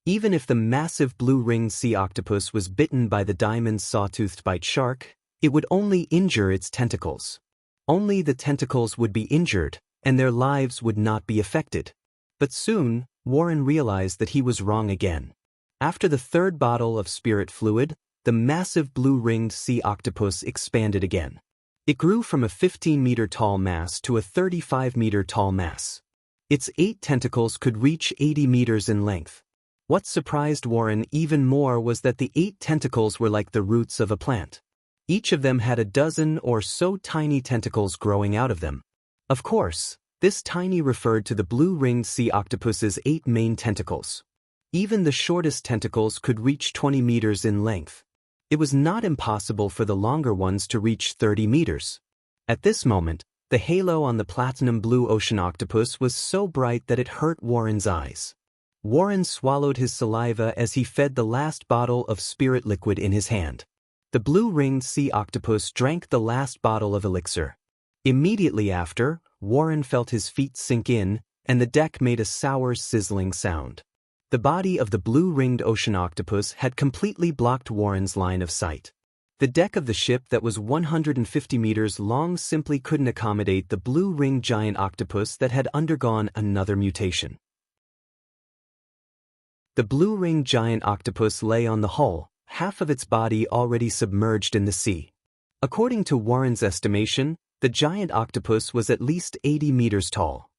Even if the massive blue-ringed sea octopus was bitten by the Diamond's saw-toothed bite shark, it would only injure its tentacles. Only the tentacles would be injured, and their lives would not be affected. But soon, Warren realized that he was wrong again. After the 3rd bottle of spirit fluid, the massive blue-ringed sea octopus expanded again. It grew from a 15-meter-tall mass to a 35-meter-tall mass. Its 8 tentacles could reach 80 meters in length. What surprised Warren even more was that the 8 tentacles were like the roots of a plant. Each of them had a dozen or so tiny tentacles growing out of them. Of course, this tiny referred to the blue-ringed sea octopus's 8 main tentacles. Even the shortest tentacles could reach 20 meters in length. It was not impossible for the longer ones to reach 30 meters. At this moment, the halo on the platinum blue ocean octopus was so bright that it hurt Warren's eyes. Warren swallowed his saliva as he fed the last bottle of spirit liquid in his hand. The blue-ringed sea octopus drank the last bottle of elixir. Immediately after, Warren felt his feet sink in, and the deck made a sour, sizzling sound. The body of the blue-ringed ocean octopus had completely blocked Warren's line of sight. The deck of the ship that was 150 meters long simply couldn't accommodate the blue-ringed giant octopus that had undergone another mutation. The blue-ringed giant octopus lay on the hull, half of its body already submerged in the sea. According to Warren's estimation, the giant octopus was at least 80 meters tall.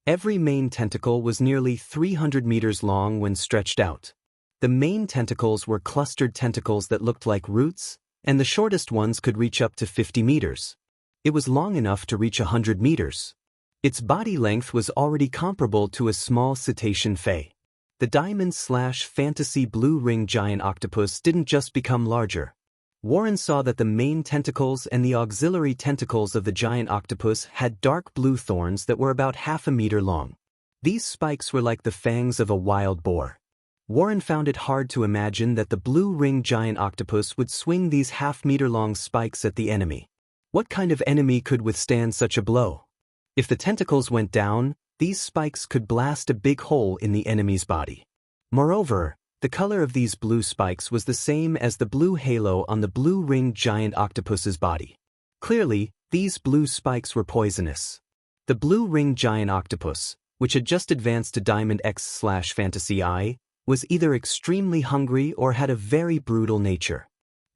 Every main tentacle was nearly 300 meters long when stretched out. The main tentacles were clustered tentacles that looked like roots, and the shortest ones could reach up to 50 meters. It was long enough to reach 100 meters. Its body length was already comparable to a small cetacean fay. The diamond/fantasy blue-ringed giant octopus didn't just become larger. Warren saw that the main tentacles and the auxiliary tentacles of the giant octopus had dark blue thorns that were about half a meter long. These spikes were like the fangs of a wild boar. Warren found it hard to imagine that the blue-ringed giant octopus would swing these half-meter-long spikes at the enemy. What kind of enemy could withstand such a blow? If the tentacles went down, these spikes could blast a big hole in the enemy's body. Moreover, the color of these blue spikes was the same as the blue halo on the blue-ringed giant octopus's body. Clearly, these blue spikes were poisonous. The blue-ringed giant octopus, which had just advanced to Diamond X/Fantasy I, was either extremely hungry or had a very brutal nature.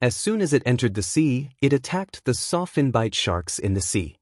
As soon as it entered the sea, it attacked the sawfinbite sharks in the sea.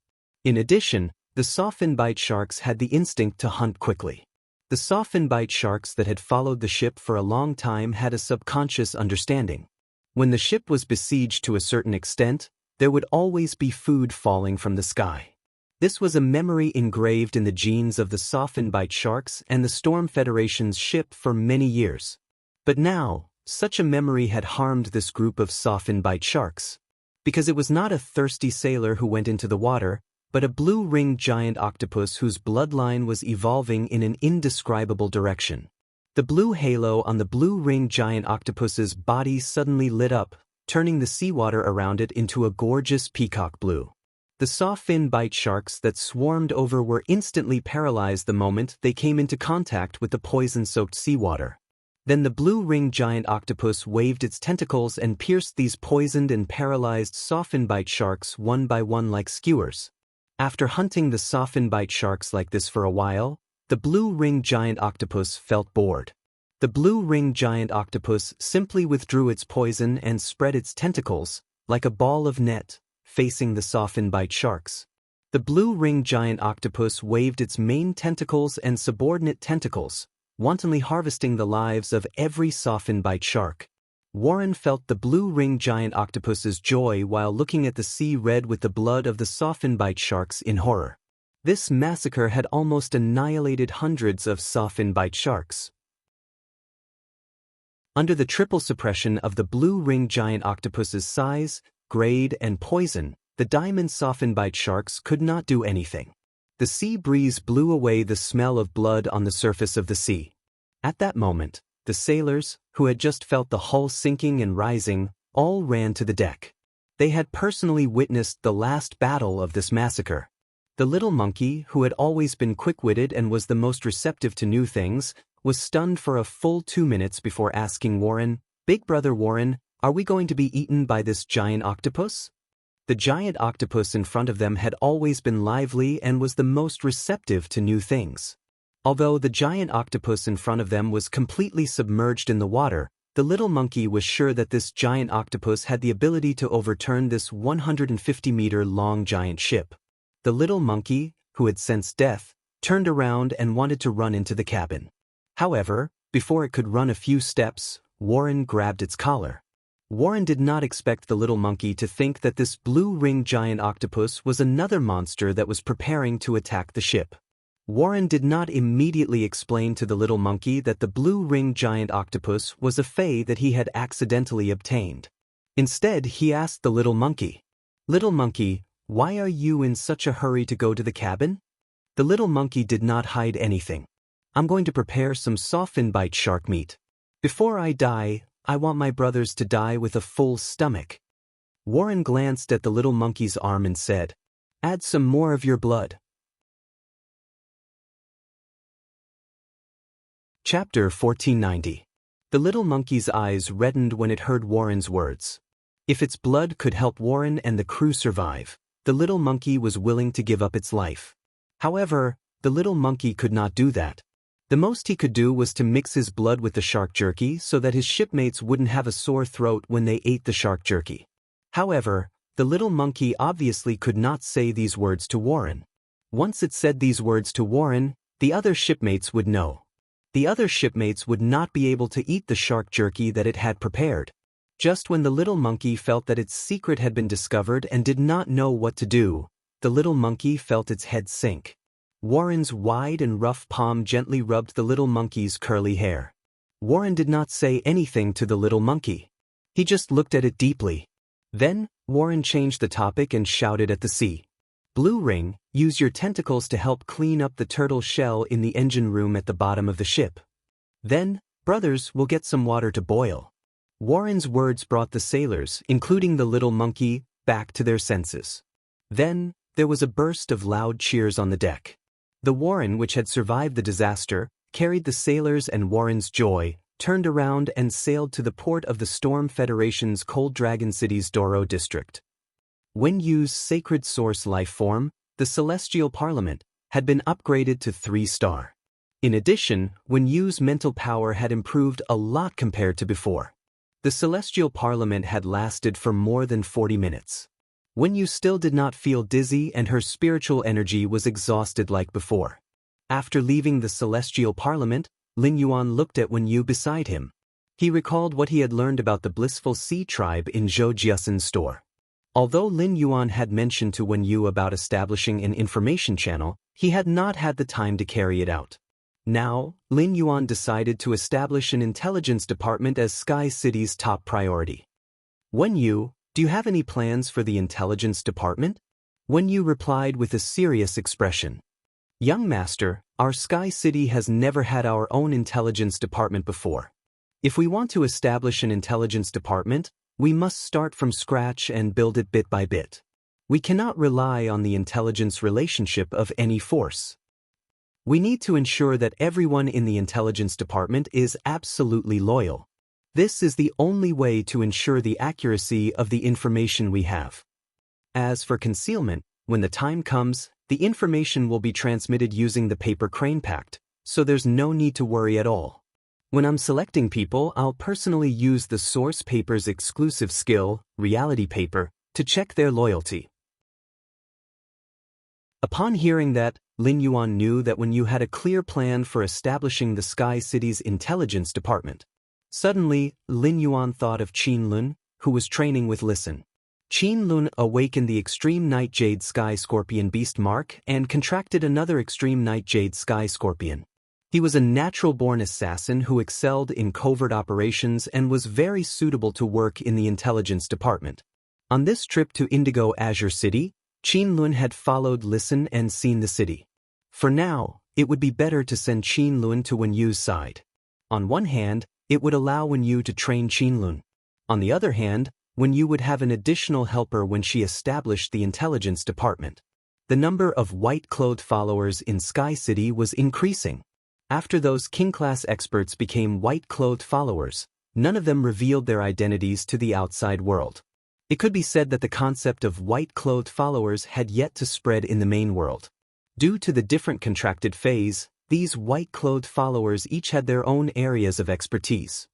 In addition, the sawfinbite sharks had the instinct to hunt quickly. The sawfinbite sharks that had followed the ship for a long time had a subconscious understanding. When the ship was besieged to a certain extent, there would always be food falling from the sky. This was a memory engraved in the genes of the sawfinbite sharks and the Storm Federation's ship for many years. But now, such a memory had harmed this group of sawfinbite sharks. Because it was not a thirsty sailor who went into the water, but a blue-ringed giant octopus whose bloodline was evolving in an indescribable direction. The blue halo on the blue-ringed giant octopus's body suddenly lit up, turning the seawater around it into a gorgeous peacock blue. The sawfinbite sharks that swarmed over were instantly paralyzed the moment they came into contact with the poison-soaked seawater. Then the blue-ringed giant octopus waved its tentacles and pierced these poisoned and paralyzed sawfinbite sharks one by one like skewers. After hunting the sawfinbite sharks like this for a while, the blue-ringed giant octopus felt bored. The blue-ringed giant octopus simply withdrew its poison and spread its tentacles, like a ball of net, facing the sawfinbite sharks. The blue-ringed giant octopus waved its main tentacles and subordinate tentacles, wantonly harvesting the lives of every sawfinbite shark. Warren felt the blue-ringed giant octopus's joy while looking at the sea red with the blood of the sawfinbite sharks in horror. This massacre had almost annihilated hundreds of sawfinbite sharks. Under the triple suppression of the blue-ringed giant octopus's size, grade, and poison, the diamond sawfinbite sharks could not do anything. The sea breeze blew away the smell of blood on the surface of the sea. At that moment, the sailors, who had just felt the hull sinking and rising, all ran to the deck. They had personally witnessed the last battle of this massacre. The little monkey, who had always been quick-witted and was the most receptive to new things, was stunned for a full 2 minutes before asking Warren, "Big Brother Warren, are we going to be eaten by this giant octopus?" The giant octopus in front of them had always been lively and was the most receptive to new things. Although the giant octopus in front of them was completely submerged in the water, the little monkey was sure that this giant octopus had the ability to overturn this 150-meter-long giant ship. The little monkey, who had sensed death, turned around and wanted to run into the cabin. However, before it could run a few steps, Warren grabbed its collar. Warren did not expect the little monkey to think that this blue-ringed giant octopus was another monster that was preparing to attack the ship. Warren did not immediately explain to the little monkey that the blue-ringed giant octopus was a fey that he had accidentally obtained. Instead, he asked the little monkey, "Little monkey, why are you in such a hurry to go to the cabin?" The little monkey did not hide anything. "I'm going to prepare some softened bite shark meat. Before I die, I want my brothers to die with a full stomach." Warren glanced at the little monkey's arm and said, "Add some more of your blood." Chapter 1490. The little monkey's eyes reddened when it heard Warren's words. If its blood could help Warren and the crew survive, the little monkey was willing to give up its life. However, the little monkey could not do that. The most he could do was to mix his blood with the shark jerky so that his shipmates wouldn't have a sore throat when they ate the shark jerky. However, the little monkey obviously could not say these words to Warren. Once it said these words to Warren, the other shipmates would know. The other shipmates would not be able to eat the shark jerky that it had prepared. Just when the little monkey felt that its secret had been discovered and did not know what to do, the little monkey felt its head sink. Warren's wide and rough palm gently rubbed the little monkey's curly hair. Warren did not say anything to the little monkey. He just looked at it deeply. Then, Warren changed the topic and shouted at the sea. "Blue Ring, use your tentacles to help clean up the turtle shell in the engine room at the bottom of the ship. Then, brothers will get some water to boil." Warren's words brought the sailors, including the little monkey, back to their senses. Then, there was a burst of loud cheers on the deck. The Warren, which had survived the disaster, carried the sailors and Warren's joy, turned around and sailed to the port of the Storm Federation's Cold Dragon City's Doro district. When Yu's sacred source life form, the Celestial Parliament, had been upgraded to 3-star. In addition, when Yu's mental power had improved a lot compared to before. The Celestial Parliament had lasted for more than 40 minutes. When Yu still did not feel dizzy and her spiritual energy was exhausted like before. After leaving the Celestial Parliament, Lin Yuan looked at Wen Yu beside him. He recalled what he had learned about the Blissful Sea tribe in Zhou Jiasen's store. Although Lin Yuan had mentioned to Wen Yu about establishing an information channel, he had not had the time to carry it out. Now, Lin Yuan decided to establish an intelligence department as Sky City's top priority. "Wen Yu, do you have any plans for the intelligence department?" Wen Yu replied with a serious expression. "Young master, our Sky City has never had our own intelligence department before. If we want to establish an intelligence department, we must start from scratch and build it bit by bit. We cannot rely on the intelligence relationship of any force. We need to ensure that everyone in the intelligence department is absolutely loyal. This is the only way to ensure the accuracy of the information we have. As for concealment, when the time comes, the information will be transmitted using the paper crane pact, so there's no need to worry at all. When I'm selecting people, I'll personally use the source paper's exclusive skill, reality paper, to check their loyalty." Upon hearing that, Lin Yuan knew that Wen Yu had a clear plan for establishing the Sky City's intelligence department. Suddenly, Lin Yuan thought of Qin Lun, who was training with Listen. Qin Lun awakened the Extreme Night Jade Sky Scorpion beast mark and contracted another Extreme Night Jade Sky Scorpion. He was a natural-born assassin who excelled in covert operations and was very suitable to work in the intelligence department. On this trip to Indigo Azure City, Qin Lun had followed Listen and seen the city. For now, it would be better to send Qin Lun to Wen Yu's side. On one hand, it would allow Wen Yu to train Qin Lun. On the other hand, Wen Yu would have an additional helper when she established the intelligence department. The number of white-clothed followers in Sky City was increasing. After those king-class experts became white-clothed followers, none of them revealed their identities to the outside world. It could be said that the concept of white-clothed followers had yet to spread in the main world. Due to the different contracted phase, these white-clothed followers each had their own areas of expertise.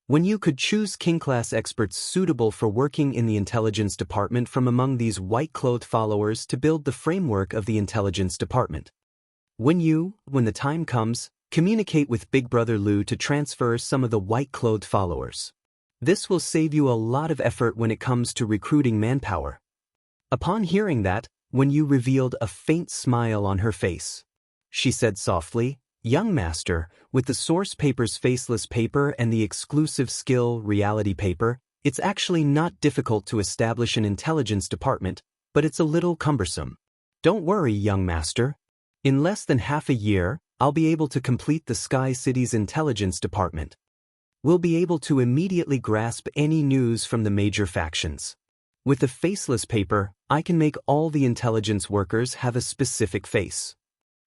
When you could choose king-class experts suitable for working in the intelligence department from among these white-clothed followers to build the framework of the intelligence department. When the time comes, communicate with Big Brother Lu to transfer some of the white-clothed followers. This will save you a lot of effort when it comes to recruiting manpower. Upon hearing that, Wen Yu revealed a faint smile on her face. She said softly, "Young master, with the source paper's faceless paper and the exclusive skill reality paper, It's actually not difficult to establish an intelligence department, but it's a little cumbersome. Don't worry, young master. In less than half a year, I'll be able to complete the Sky City's intelligence department. We'll be able to immediately grasp any news from the major factions. With the faceless paper, I can make all the intelligence workers have a specific face.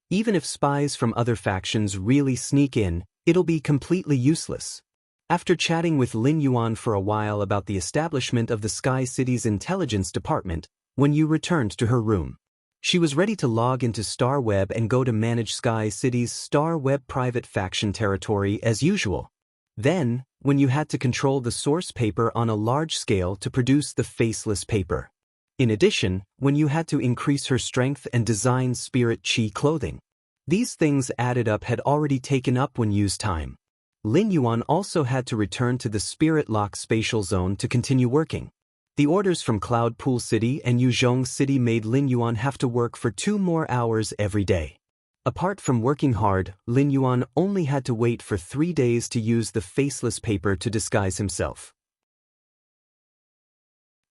Even if spies from other factions really sneak in, it'll be completely useless. After chatting with Lin Yuan for a while about the establishment of the Sky City's intelligence department, Wen Yu returned to her room. She was ready to log into Star Web and go to manage Sky City's Star Web private faction territory as usual. Then, Wen Yu had to control the source paper on a large scale to produce the faceless paper. In addition, Wen Yu had to increase her strength and design spirit chi clothing. These things added up had already taken up Wen Yu's time. Lin Yuan also had to return to the Spirit Lock spatial zone to continue working. The orders from Cloud Pool City and Yuzhong City made Lin Yuan have to work for 2 more hours every day. Apart from working hard, Lin Yuan only had to wait for 3 days to use the faceless paper to disguise himself.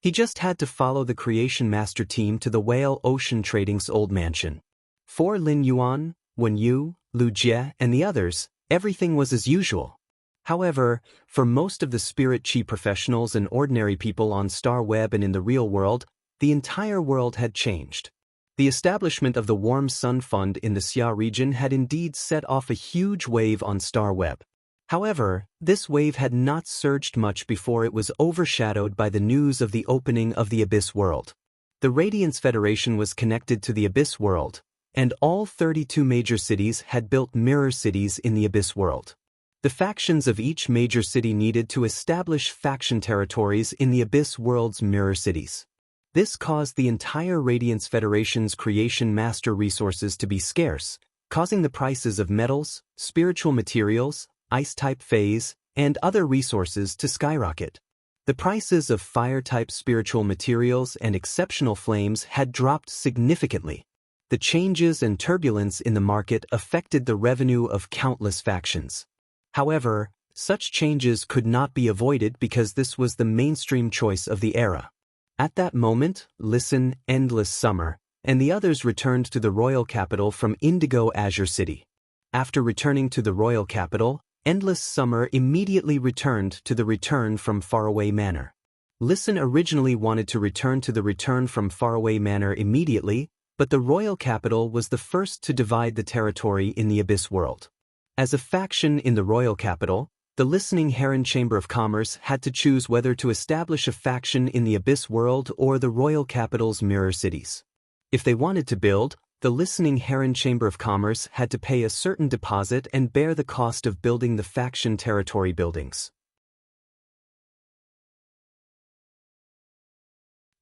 He just had to follow the Creation Master team to the Whale Ocean Trading's old mansion. For Lin Yuan, Wen Yu, Lu Jie, and the others, everything was as usual. However, for most of the spirit chi professionals and ordinary people on Star Web and in the real world, the entire world had changed. The establishment of the Warm Sun Fund in the Xia region had indeed set off a huge wave on Star Web. However, this wave had not surged much before it was overshadowed by the news of the opening of the Abyss world. The Radiance Federation was connected to the Abyss world, and all 32 major cities had built mirror cities in the Abyss world. The factions of each major city needed to establish faction territories in the Abyss world's mirror cities. This caused the entire Radiance Federation's Creation Master resources to be scarce, causing the prices of metals, spiritual materials, ice-type phase, and other resources to skyrocket. The prices of fire-type spiritual materials and exceptional flames had dropped significantly. The changes and turbulence in the market affected the revenue of countless factions. However, such changes could not be avoided because this was the mainstream choice of the era. At that moment, Listen, Endless Summer, and the others returned to the royal capital from Indigo Azure City. After returning to the royal capital, Endless Summer immediately returned to the Return from Faraway Manor. Listen originally wanted to return to the Return from Faraway Manor immediately, but the royal capital was the first to divide the territory in the Abyss world. As a faction in the royal capital, the Listening Heron Chamber of Commerce had to choose whether to establish a faction in the Abyss world or the royal capital's mirror cities. If they wanted to build, the Listening Heron Chamber of Commerce had to pay a certain deposit and bear the cost of building the faction territory buildings.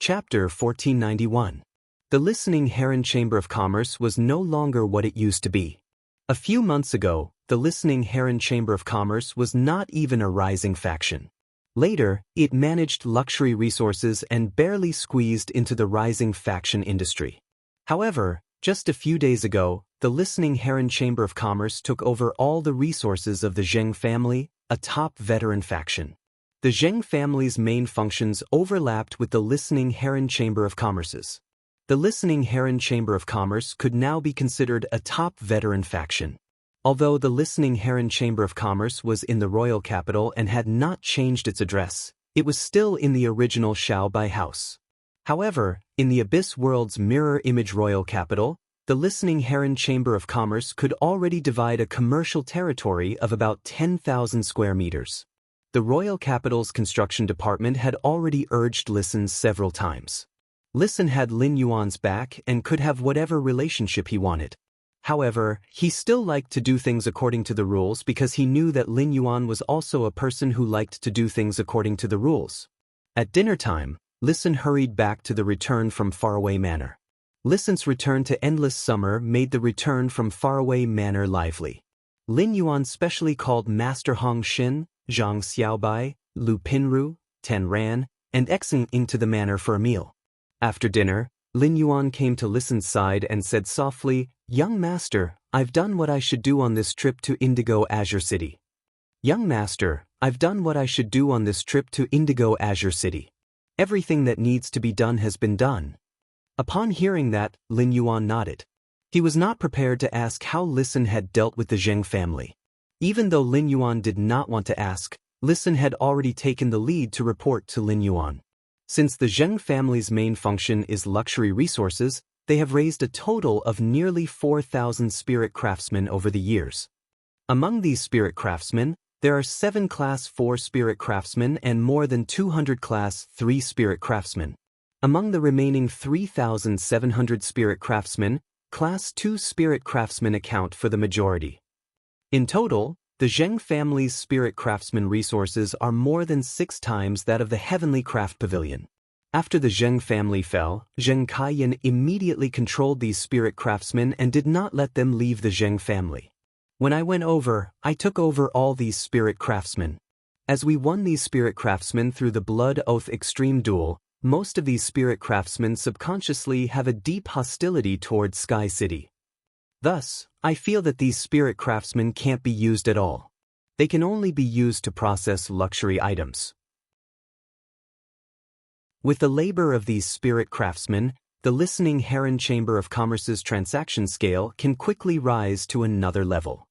Chapter 1491. The Listening Heron Chamber of Commerce was no longer what it used to be. A few months ago, the Listening Heron Chamber of Commerce was not even a rising faction. Later, it managed luxury resources and barely squeezed into the rising faction industry. However, just a few days ago, the Listening Heron Chamber of Commerce took over all the resources of the Zheng family, a top veteran faction. The Zheng family's main functions overlapped with the Listening Heron Chamber of Commerce's. The Listening Heron Chamber of Commerce could now be considered a top veteran faction. Although the Listening Heron Chamber of Commerce was in the royal capital and had not changed its address, it was still in the original Xiaobai house. However, in the Abyss world's mirror image royal capital, the Listening Heron Chamber of Commerce could already divide a commercial territory of about 10,000 square meters. The royal capital's construction department had already urged Listen several times. Listen had Lin Yuan's back and could have whatever relationship he wanted. However, he still liked to do things according to the rules because he knew that Lin Yuan was also a person who liked to do things according to the rules. At dinner time, Listen hurried back to the Return from Faraway Manor. Listen's return to Endless Summer made the Return from Faraway Manor lively. Lin Yuan specially called Master Hong Xin, Zhang Xiaobai, Lu Pinru, Ten Ran, and Xing into the manor for a meal. After dinner, Lin Yuan came to Listen's side and said softly, "Young master, I've done what I should do on this trip to Indigo Azure City." Young master, I've done what I should do on this trip to Indigo Azure City. Everything that needs to be done has been done. Upon hearing that, Lin Yuan nodded. He was not prepared to ask how Listen had dealt with the Zheng family. Even though Lin Yuan did not want to ask, Listen had already taken the lead to report to Lin Yuan. Since the Zheng family's main function is luxury resources, they have raised a total of nearly 4,000 spirit craftsmen over the years. Among these spirit craftsmen, there are 7 Class 4 spirit craftsmen and more than 200 Class 3 spirit craftsmen. Among the remaining 3,700 spirit craftsmen, Class 2 spirit craftsmen account for the majority. In total, the Zheng family's spirit craftsman resources are more than 6 times that of the Heavenly Craft Pavilion. After the Zheng family fell, Zheng Kaiyan immediately controlled these spirit craftsmen and did not let them leave the Zheng family. When I went over, I took over all these spirit craftsmen. As we won these spirit craftsmen through the Blood Oath Extreme Duel, most of these spirit craftsmen subconsciously have a deep hostility towards Sky City. Thus, I feel that these spirit craftsmen can't be used at all. They can only be used to process luxury items. With the labor of these spirit craftsmen, the Listening Heron Chamber of Commerce's transaction scale can quickly rise to another level.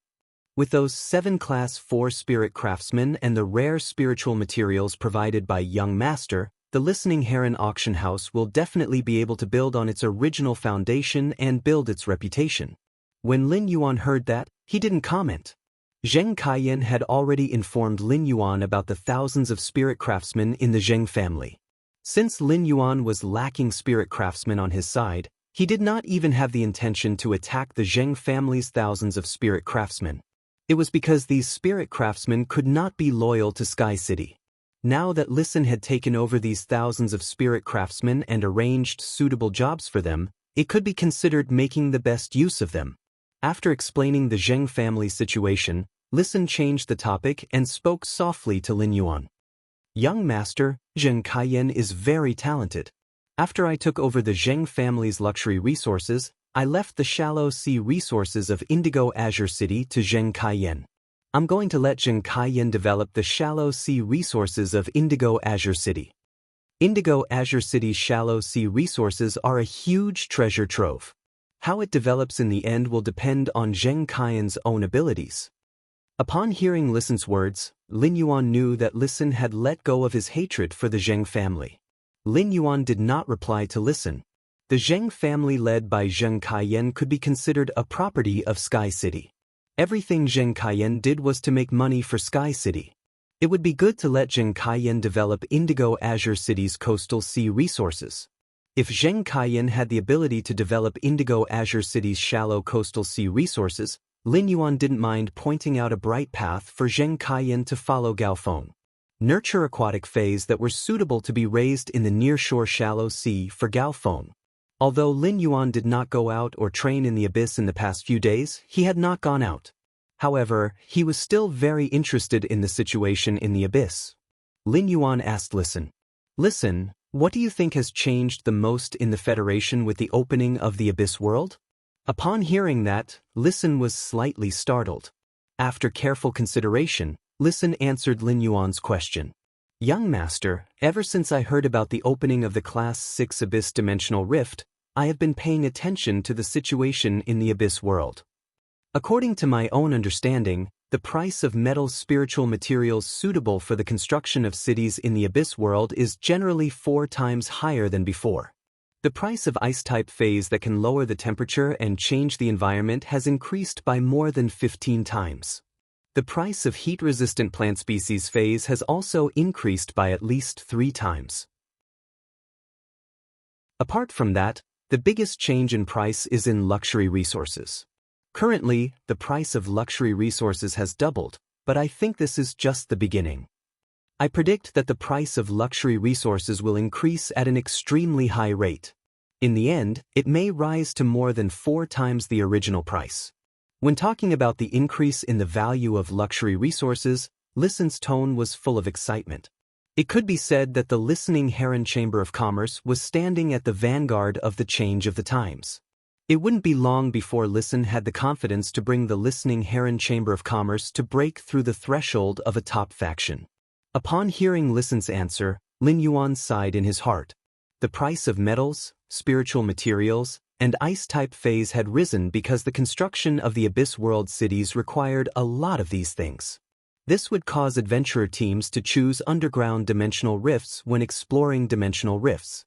With those 7 Class 4 spirit craftsmen and the rare spiritual materials provided by Young Master, the Listening Heron Auction House will definitely be able to build on its original foundation and build its reputation. When Lin Yuan heard that, he didn't comment. Zheng Kaiyan had already informed Lin Yuan about the thousands of spirit craftsmen in the Zheng family. Since Lin Yuan was lacking spirit craftsmen on his side, he did not even have the intention to attack the Zheng family's thousands of spirit craftsmen. It was because these spirit craftsmen could not be loyal to Sky City. Now that Listen had taken over these thousands of spirit craftsmen and arranged suitable jobs for them, it could be considered making the best use of them. After explaining the Zheng family situation, Listen changed the topic and spoke softly to Lin Yuan. Young master, Zheng Kaiyan is very talented. After I took over the Zheng family's luxury resources, I left the shallow sea resources of Indigo Azure City to Zheng Kaiyan. I'm going to let Zheng Kaiyan develop the shallow sea resources of Indigo Azure City. Indigo Azure City's shallow sea resources are a huge treasure trove. How it develops in the end will depend on Zheng Kaiyan's own abilities. Upon hearing Listen's words, Lin Yuan knew that Listen had let go of his hatred for the Zheng family. Lin Yuan did not reply to Listen. The Zheng family led by Zheng Kaiyan could be considered a property of Sky City. Everything Zheng Kaiyan did was to make money for Sky City. It would be good to let Zheng Kaiyan develop Indigo Azure City's coastal sea resources. If Zheng Kaiyan had the ability to develop Indigo Azure City's shallow coastal sea resources, Lin Yuan didn't mind pointing out a bright path for Zheng Kaiyan to follow Gaofeng. Nurture aquatic phase that were suitable to be raised in the nearshore shallow sea for Gaofeng. Although Lin Yuan did not go out or train in the abyss in the past few days, he had not gone out. However, he was still very interested in the situation in the abyss. Lin Yuan asked Listen, what do you think has changed the most in the Federation with the opening of the abyss world? Upon hearing that, Listen was slightly startled. After careful consideration, Listen answered Lin Yuan's question. Young master, ever since I heard about the opening of the Class 6 Abyss Dimensional Rift, I have been paying attention to the situation in the abyss world. According to my own understanding, the price of metal spiritual materials suitable for the construction of cities in the abyss world is generally 4 times higher than before. The price of ice-type phase that can lower the temperature and change the environment has increased by more than 15 times. The price of heat-resistant plant species phase has also increased by at least 3 times. Apart from that, the biggest change in price is in luxury resources. Currently, the price of luxury resources has doubled, but I think this is just the beginning. I predict that the price of luxury resources will increase at an extremely high rate. In the end, it may rise to more than 4 times the original price. When talking about the increase in the value of luxury resources, Listen's tone was full of excitement. It could be said that the Listening Heron Chamber of Commerce was standing at the vanguard of the change of the times. It wouldn't be long before Listen had the confidence to bring the listening Heron Chamber of Commerce to break through the threshold of a top faction. Upon hearing Listen's answer, Lin Yuan sighed in his heart. The price of metals, spiritual materials, and ice-type phase had risen because the construction of the Abyss World cities required a lot of these things. This would cause adventurer teams to choose underground dimensional rifts when exploring dimensional rifts.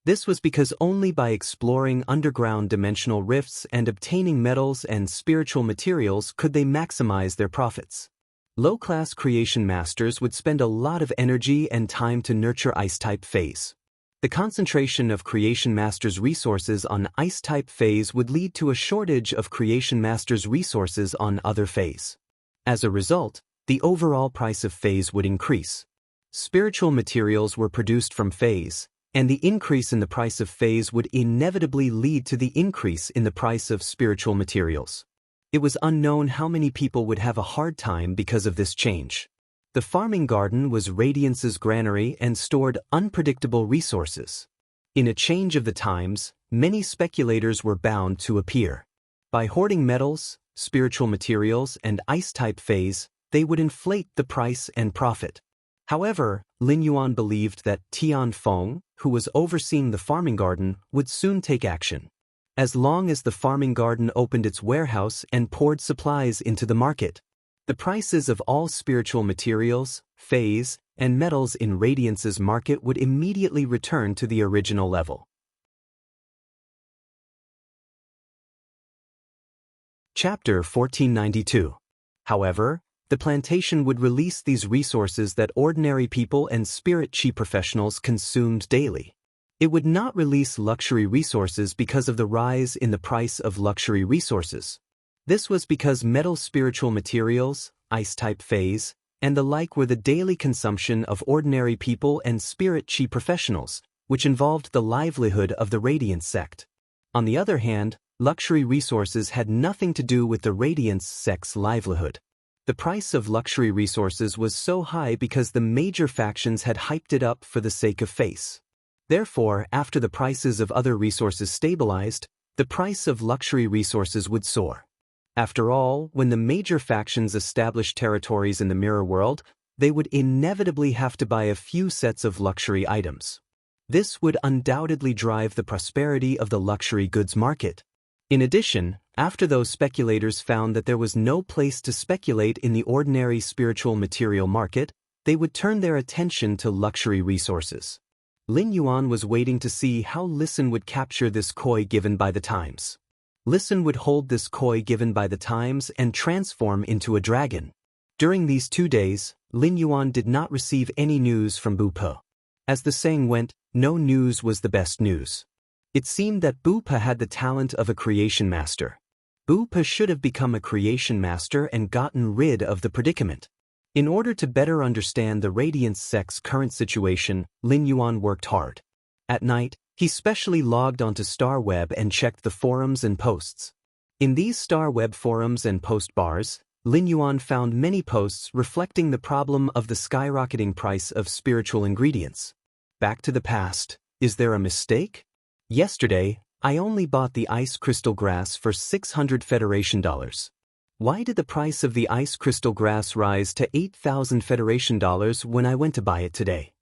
This was because only by exploring underground dimensional rifts and obtaining metals and spiritual materials could they maximize their profits. Low-class creation masters would spend a lot of energy and time to nurture ice-type phase. The concentration of creation masters' resources on ice-type phase would lead to a shortage of creation masters' resources on other phase. As a result, the overall price of phase would increase. Spiritual materials were produced from phase, and the increase in the price of phase would inevitably lead to the increase in the price of spiritual materials. It was unknown how many people would have a hard time because of this change. The farming garden was Radiance's granary and stored unpredictable resources. In a change of the times, many speculators were bound to appear. By hoarding metals, spiritual materials, and ice-type phase, they would inflate the price and profit. However, Lin Yuan believed that Tian Feng, who was overseeing the farming garden, would soon take action. As long as the farming garden opened its warehouse and poured supplies into the market, the prices of all spiritual materials, phase, and metals in Radiance's market would immediately return to the original level. Chapter 1492. However, the plantation would release these resources that ordinary people and spirit chi professionals consumed daily. It would not release luxury resources because of the rise in the price of luxury resources. This was because metal spiritual materials, ice-type phase, and the like were the daily consumption of ordinary people and spirit chi professionals, which involved the livelihood of the Radiance sect. On the other hand, luxury resources had nothing to do with the Radiance sect's livelihood. The price of luxury resources was so high because the major factions had hyped it up for the sake of face. Therefore, after the prices of other resources stabilized, the price of luxury resources would soar. After all, when the major factions established territories in the mirror world, they would inevitably have to buy a few sets of luxury items. This would undoubtedly drive the prosperity of the luxury goods market. In addition, after those speculators found that there was no place to speculate in the ordinary spiritual material market, they would turn their attention to luxury resources. Lin Yuan was waiting to see how Listen would capture this koi given by the times. Listen would hold this koi given by the times and transform into a dragon. During these 2 days, Lin Yuan did not receive any news from Bu Pe. As the saying went, no news was the best news. It seemed that Bu Pe had the talent of a creation master. Bu Pe should have become a creation master and gotten rid of the predicament. In order to better understand the Radiance sect's current situation, Lin Yuan worked hard. At night, he specially logged onto StarWeb and checked the forums and posts. In these StarWeb forums and post bars, Lin Yuan found many posts reflecting the problem of the skyrocketing price of spiritual ingredients. Back to the past, is there a mistake? Yesterday, I only bought the ice crystal grass for $600 Federation dollars. Why did the price of the ice crystal grass rise to 8,000 Federation dollars when I went to buy it today?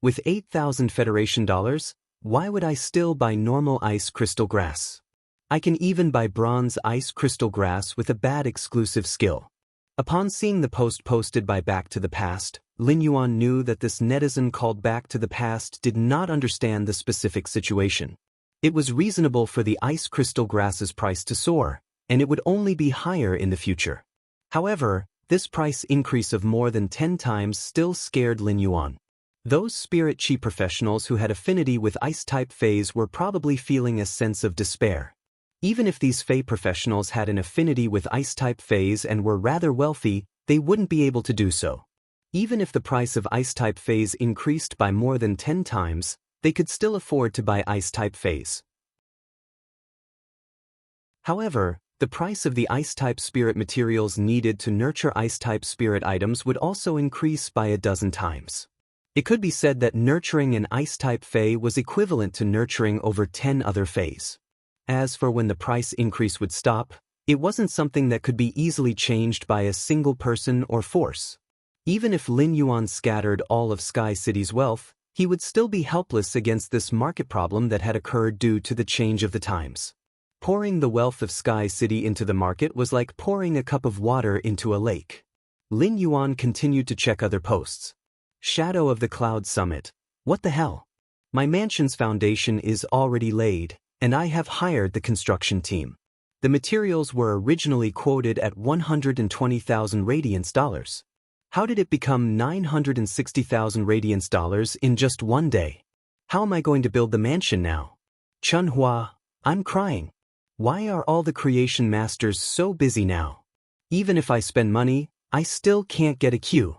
With 8,000 Federation dollars, why would I still buy normal ice crystal grass? I can even buy bronze ice crystal grass with a bad exclusive skill. Upon seeing the post posted by Back to the Past, Lin Yuan knew that this netizen called Back to the Past did not understand the specific situation. It was reasonable for the ice crystal grass's price to soar, and it would only be higher in the future. However, this price increase of more than 10 times still scared Lin Yuan. Those spirit chi professionals who had affinity with ice-type phase were probably feeling a sense of despair. Even if these Fey professionals had an affinity with ice-type phase and were rather wealthy, they wouldn't be able to do so. Even if the price of ice-type phase increased by more than 10 times, they could still afford to buy ice-type phase. However, the price of the ice-type spirit materials needed to nurture ice-type spirit items would also increase by a dozen times. It could be said that nurturing an ice-type Fey was equivalent to nurturing over 10 other Feys. As for when the price increase would stop, it wasn't something that could be easily changed by a single person or force. Even if Lin Yuan scattered all of Sky City's wealth, he would still be helpless against this market problem that had occurred due to the change of the times. Pouring the wealth of Sky City into the market was like pouring a cup of water into a lake. Lin Yuan continued to check other posts. Shadow of the Cloud Summit. What the hell? My mansion's foundation is already laid, and I have hired the construction team. The materials were originally quoted at 120,000 radiance dollars. How did it become 960,000 radiance dollars in just one day? How am I going to build the mansion now? Chunhua, I'm crying. Why are all the creation masters so busy now? Even if I spend money, I still can't get a queue.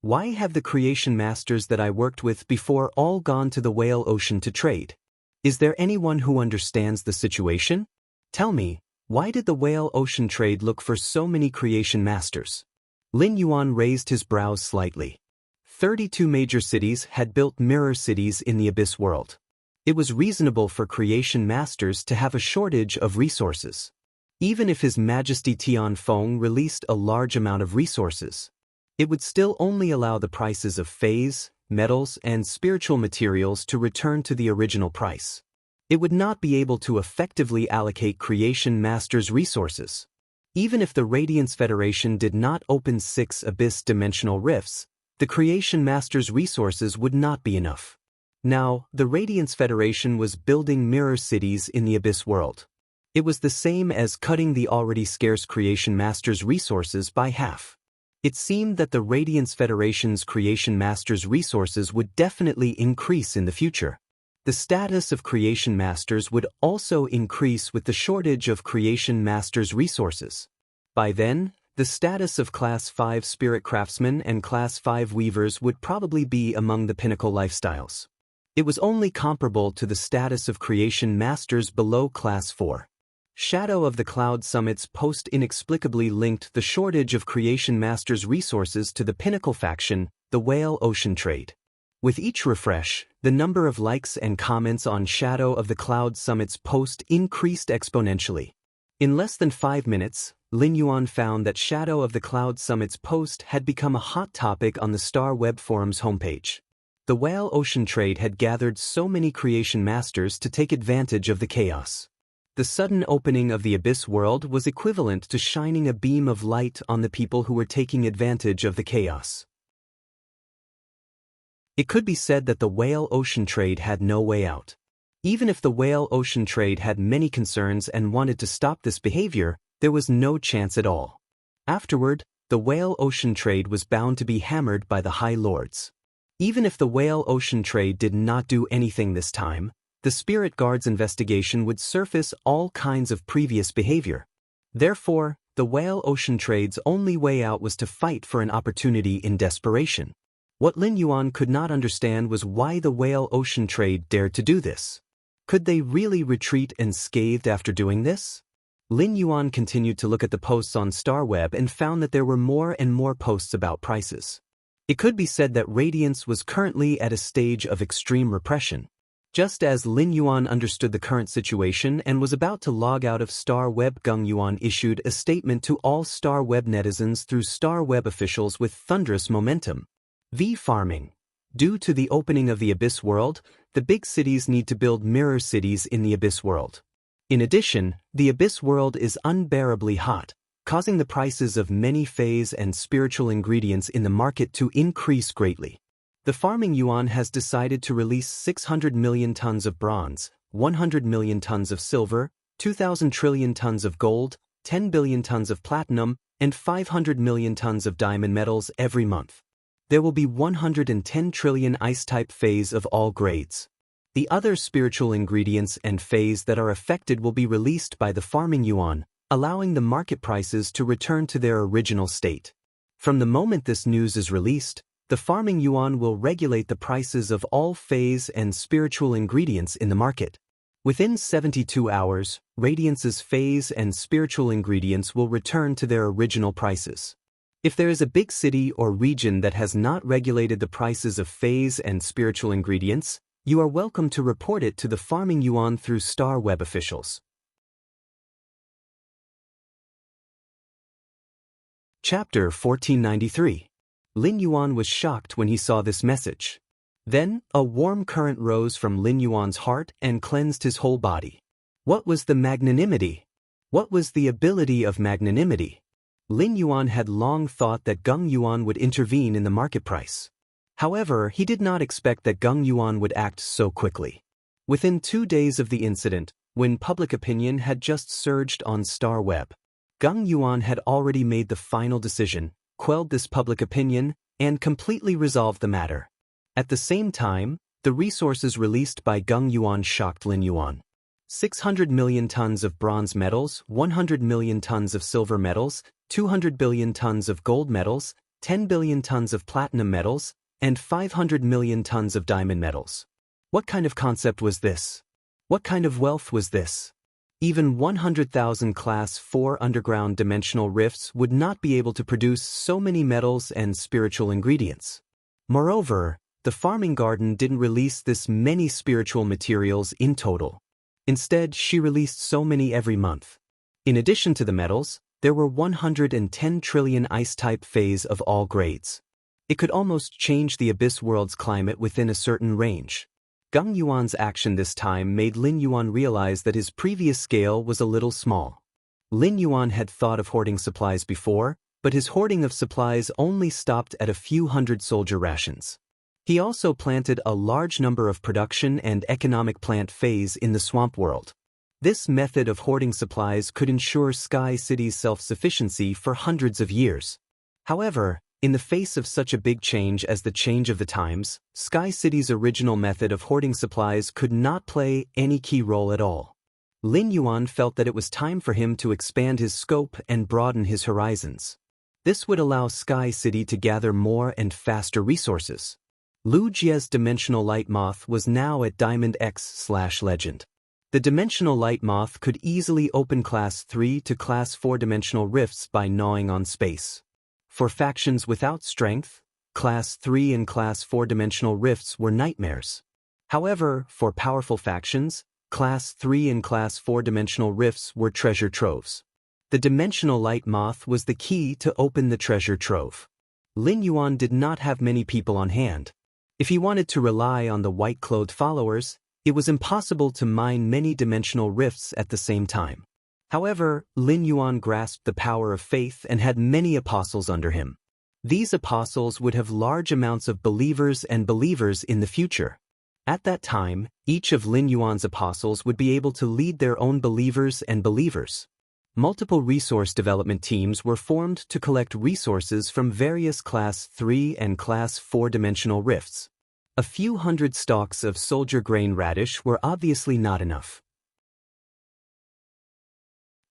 Why have the creation masters that I worked with before all gone to the Whale Ocean to trade? Is there anyone who understands the situation? Tell me, why did the Whale Ocean trade look for so many creation masters? Lin Yuan raised his brows slightly. 32 major cities had built mirror cities in the Abyss world. It was reasonable for creation masters to have a shortage of resources. Even if His Majesty Tian Feng released a large amount of resources, it would still only allow the prices of phase, metals, and spiritual materials to return to the original price. It would not be able to effectively allocate creation masters' resources. Even if the Radiance Federation did not open 6 abyss dimensional rifts, the creation masters' resources would not be enough. Now, the Radiance Federation was building mirror cities in the Abyss world. It was the same as cutting the already scarce creation masters' resources by half. It seemed that the Radiance Federation's creation masters' resources would definitely increase in the future. The status of creation masters would also increase with the shortage of creation masters' resources. By then, the status of Class 5 spirit craftsmen and Class 5 weavers would probably be among the pinnacle lifestyles. It was only comparable to the status of creation masters below Class 4. Shadow of the Cloud Summit's post inexplicably linked the shortage of creation masters' resources to the pinnacle faction, the Whale Ocean trade. With each refresh, the number of likes and comments on Shadow of the Cloud Summit's post increased exponentially. In less than 5 minutes, Lin Yuan found that Shadow of the Cloud Summit's post had become a hot topic on the Star Web Forum's homepage. The Whale Ocean trade had gathered so many creation masters to take advantage of the chaos. The sudden opening of the Abyss world was equivalent to shining a beam of light on the people who were taking advantage of the chaos. It could be said that the Whale Ocean trade had no way out. Even if the Whale Ocean trade had many concerns and wanted to stop this behavior, there was no chance at all. Afterward, the Whale Ocean trade was bound to be hammered by the High Lords. Even if the Whale Ocean trade did not do anything this time, the Spirit Guard's investigation would surface all kinds of previous behavior. Therefore, the Whale Ocean trade's only way out was to fight for an opportunity in desperation. What Lin Yuan could not understand was why the Whale Ocean trade dared to do this. Could they really retreat unscathed after doing this? Lin Yuan continued to look at the posts on StarWeb and found that there were more and more posts about prices. It could be said that Radiance was currently at a stage of extreme repression. Just as Lin Yuan understood the current situation and was about to log out of StarWeb, Gung Yuan issued a statement to all StarWeb netizens through StarWeb officials with thunderous momentum. Farming. Due to the opening of the Abyss world, the big cities need to build mirror cities in the Abyss world. In addition, the Abyss world is unbearably hot, causing the prices of many phase and spiritual ingredients in the market to increase greatly. The farming yuan has decided to release 600 million tons of bronze, 100 million tons of silver, 2,000 trillion tons of gold, 10 billion tons of platinum, and 500 million tons of diamond metals every month. There will be 110 trillion ice-type phase of all grades. The other spiritual ingredients and phase that are affected will be released by the farming yuan, allowing the market prices to return to their original state. From the moment this news is released, the farming yuan will regulate the prices of all phase and spiritual ingredients in the market. Within 72 hours, Radiance's phase and spiritual ingredients will return to their original prices. If there is a big city or region that has not regulated the prices of phase and spiritual ingredients, you are welcome to report it to the farming yuan through StarWeb officials. Chapter 1493. Lin Yuan was shocked when he saw this message. Then, a warm current rose from Lin Yuan's heart and cleansed his whole body. What was the magnanimity? What was the ability of magnanimity? Lin Yuan had long thought that Gung Yuan would intervene in the market price. However, he did not expect that Gung Yuan would act so quickly. Within 2 days of the incident, when public opinion had just surged on Star Web, Gung Yuan had already made the final decision, quelled this public opinion, and completely resolved the matter. At the same time, the resources released by Gung Yuan shocked Lin Yuan. 600 million tons of bronze metals, 100 million tons of silver metals, 200 billion tons of gold metals, 10 billion tons of platinum metals, and 500 million tons of diamond metals. What kind of concept was this? What kind of wealth was this? Even 100,000 Class 4 underground dimensional rifts would not be able to produce so many metals and spiritual ingredients. Moreover, the farming garden didn't release this many spiritual materials in total. Instead, she released so many every month. In addition to the metals, there were 110 trillion ice-type phase of all grades. It could almost change the Abyss world's climate within a certain range. Gung Yuan's action this time made Lin Yuan realize that his previous scale was a little small. Lin Yuan had thought of hoarding supplies before, but his hoarding of supplies only stopped at a few hundred soldier rations. He also planted a large number of production and economic plant phase in the swamp world. This method of hoarding supplies could ensure Sky City's self-sufficiency for hundreds of years. However, in the face of such a big change as the change of the times, Sky City's original method of hoarding supplies could not play any key role at all. Lin Yuan felt that it was time for him to expand his scope and broaden his horizons. This would allow Sky City to gather more and faster resources. Lu Jie's Dimensional Light Moth was now at Diamond X/Legend. The Dimensional Light Moth could easily open Class 3 to Class 4 dimensional rifts by gnawing on space. For factions without strength, Class 3 and Class 4 dimensional rifts were nightmares. However, for powerful factions, Class 3 and Class 4 dimensional rifts were treasure troves. The Dimensional Light Moth was the key to open the treasure trove. Lin Yuan did not have many people on hand. If he wanted to rely on the white-clothed followers, it was impossible to mine many dimensional rifts at the same time. However, Lin Yuan grasped the power of faith and had many apostles under him. These apostles would have large amounts of believers and believers in the future. At that time, each of Lin Yuan's apostles would be able to lead their own believers and believers. Multiple resource development teams were formed to collect resources from various Class 3 and Class 4 dimensional rifts. A few hundred stalks of soldier grain radish were obviously not enough.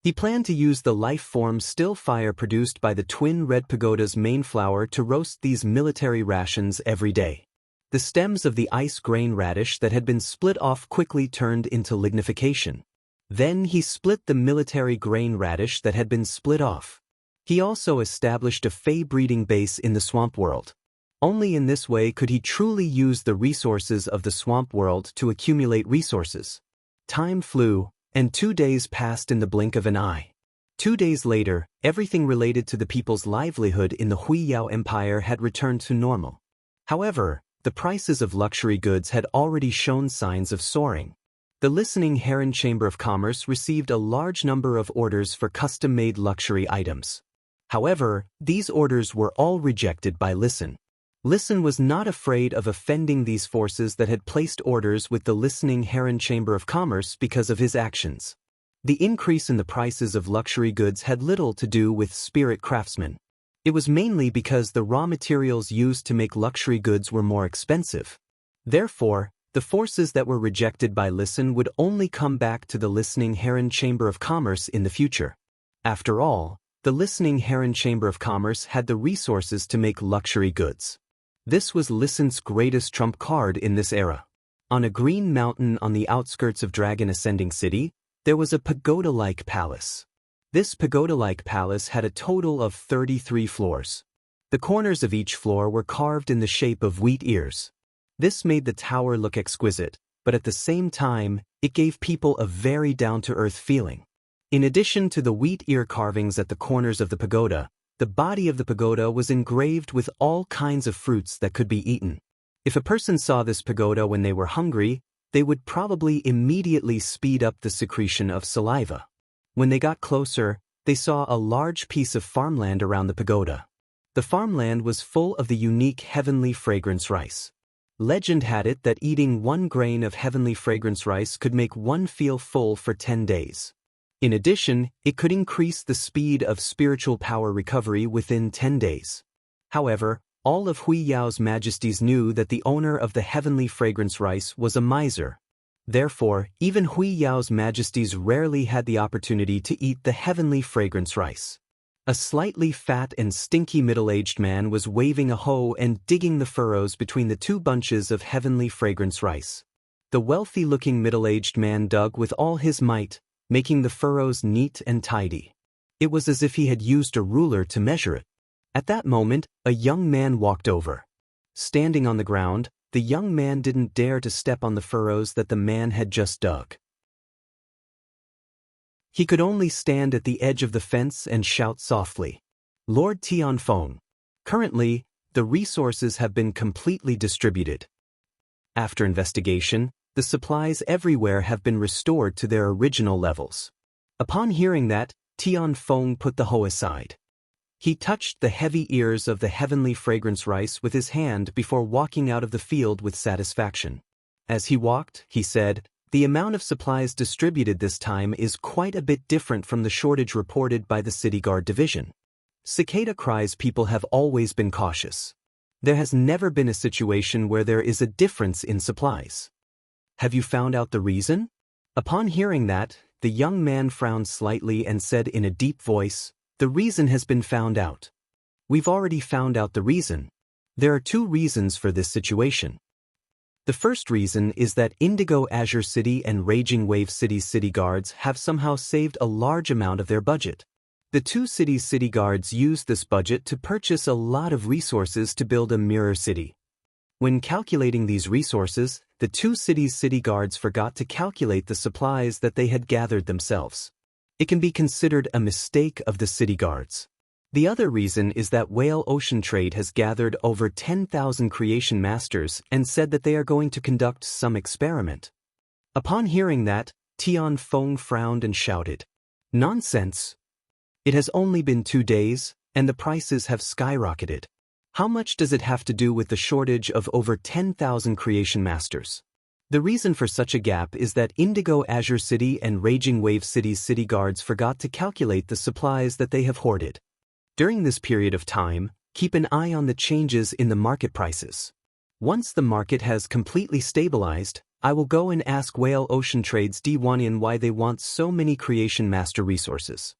He planned to use the life form still fire produced by the twin red pagoda's main flower to roast these military rations every day. The stems of the ice grain radish that had been split off quickly turned into lignification. Then he split the military grain radish that had been split off. He also established a Fey breeding base in the swamp world. Only in this way could he truly use the resources of the swamp world to accumulate resources. Time flew, and 2 days passed in the blink of an eye. 2 days later, everything related to the people's livelihood in the Huiyao Empire had returned to normal. However, the prices of luxury goods had already shown signs of soaring. The Listening Heron Chamber of Commerce received a large number of orders for custom-made luxury items. However, these orders were all rejected by Listen. Listen was not afraid of offending these forces that had placed orders with the Listening Heron Chamber of Commerce because of his actions. The increase in the prices of luxury goods had little to do with spirit craftsmen. It was mainly because the raw materials used to make luxury goods were more expensive. Therefore, the forces that were rejected by Listen would only come back to the Listening Heron Chamber of Commerce in the future. After all, the Listening Heron Chamber of Commerce had the resources to make luxury goods. This was Listen's greatest trump card in this era. On a green mountain on the outskirts of Dragon Ascending City, there was a pagoda-like palace. This pagoda-like palace had a total of 33 floors. The corners of each floor were carved in the shape of wheat ears. This made the tower look exquisite, but at the same time, it gave people a very down-to-earth feeling. In addition to the wheat ear carvings at the corners of the pagoda, The body of the pagoda was engraved with all kinds of fruits that could be eaten. If a person saw this pagoda when they were hungry, they would probably immediately speed up the secretion of saliva. When they got closer, they saw a large piece of farmland around the pagoda. The farmland was full of the unique heavenly fragrance rice. Legend had it that eating 1 grain of heavenly fragrance rice could make one feel full for 10 days. In addition, it could increase the speed of spiritual power recovery within 10 days. However, all of Hui Yao's majesties knew that the owner of the heavenly fragrance rice was a miser. Therefore, even Hui Yao's majesties rarely had the opportunity to eat the heavenly fragrance rice. A slightly fat and stinky middle-aged man was waving a hoe and digging the furrows between the 2 bunches of heavenly fragrance rice. The wealthy-looking middle-aged man dug with all his might, making the furrows neat and tidy. It was as if he had used a ruler to measure it. At that moment, a young man walked over. Standing on the ground, the young man didn't dare to step on the furrows that the man had just dug. He could only stand at the edge of the fence and shout softly, "Lord Tianfeng, currently, the resources have been completely distributed." After investigation, the supplies everywhere have been restored to their original levels. Upon hearing that, Tianfeng put the hoe aside. He touched the heavy ears of the heavenly fragrance rice with his hand before walking out of the field with satisfaction. As he walked, he said, "The amount of supplies distributed this time is quite a bit different from the shortage reported by the City Guard Division. Cicada cries people have always been cautious. There has never been a situation where there is a difference in supplies. Have you found out the reason?" Upon hearing that, the young man frowned slightly and said in a deep voice, "The reason has been found out. We've already found out the reason. There are 2 reasons for this situation. The first reason is that Indigo Azure City and Raging Wave City's city guards have somehow saved a large amount of their budget. The 2 cities' city guards used this budget to purchase a lot of resources to build a mirror city. When calculating these resources, the 2 cities' city guards forgot to calculate the supplies that they had gathered themselves. It can be considered a mistake of the city guards. The other reason is that Whale Ocean Trade has gathered over 10,000 creation masters and said that they are going to conduct some experiment." Upon hearing that, Tianfeng frowned and shouted, "Nonsense! It has only been 2 days, and the prices have skyrocketed. How much does it have to do with the shortage of over 10,000 creation masters? The reason for such a gap is that Indigo Azure City and Raging Wave City's city guards forgot to calculate the supplies that they have hoarded. During this period of time, keep an eye on the changes in the market prices. Once the market has completely stabilized, I will go and ask Whale Ocean Trade's Diwanian why they want so many creation master resources."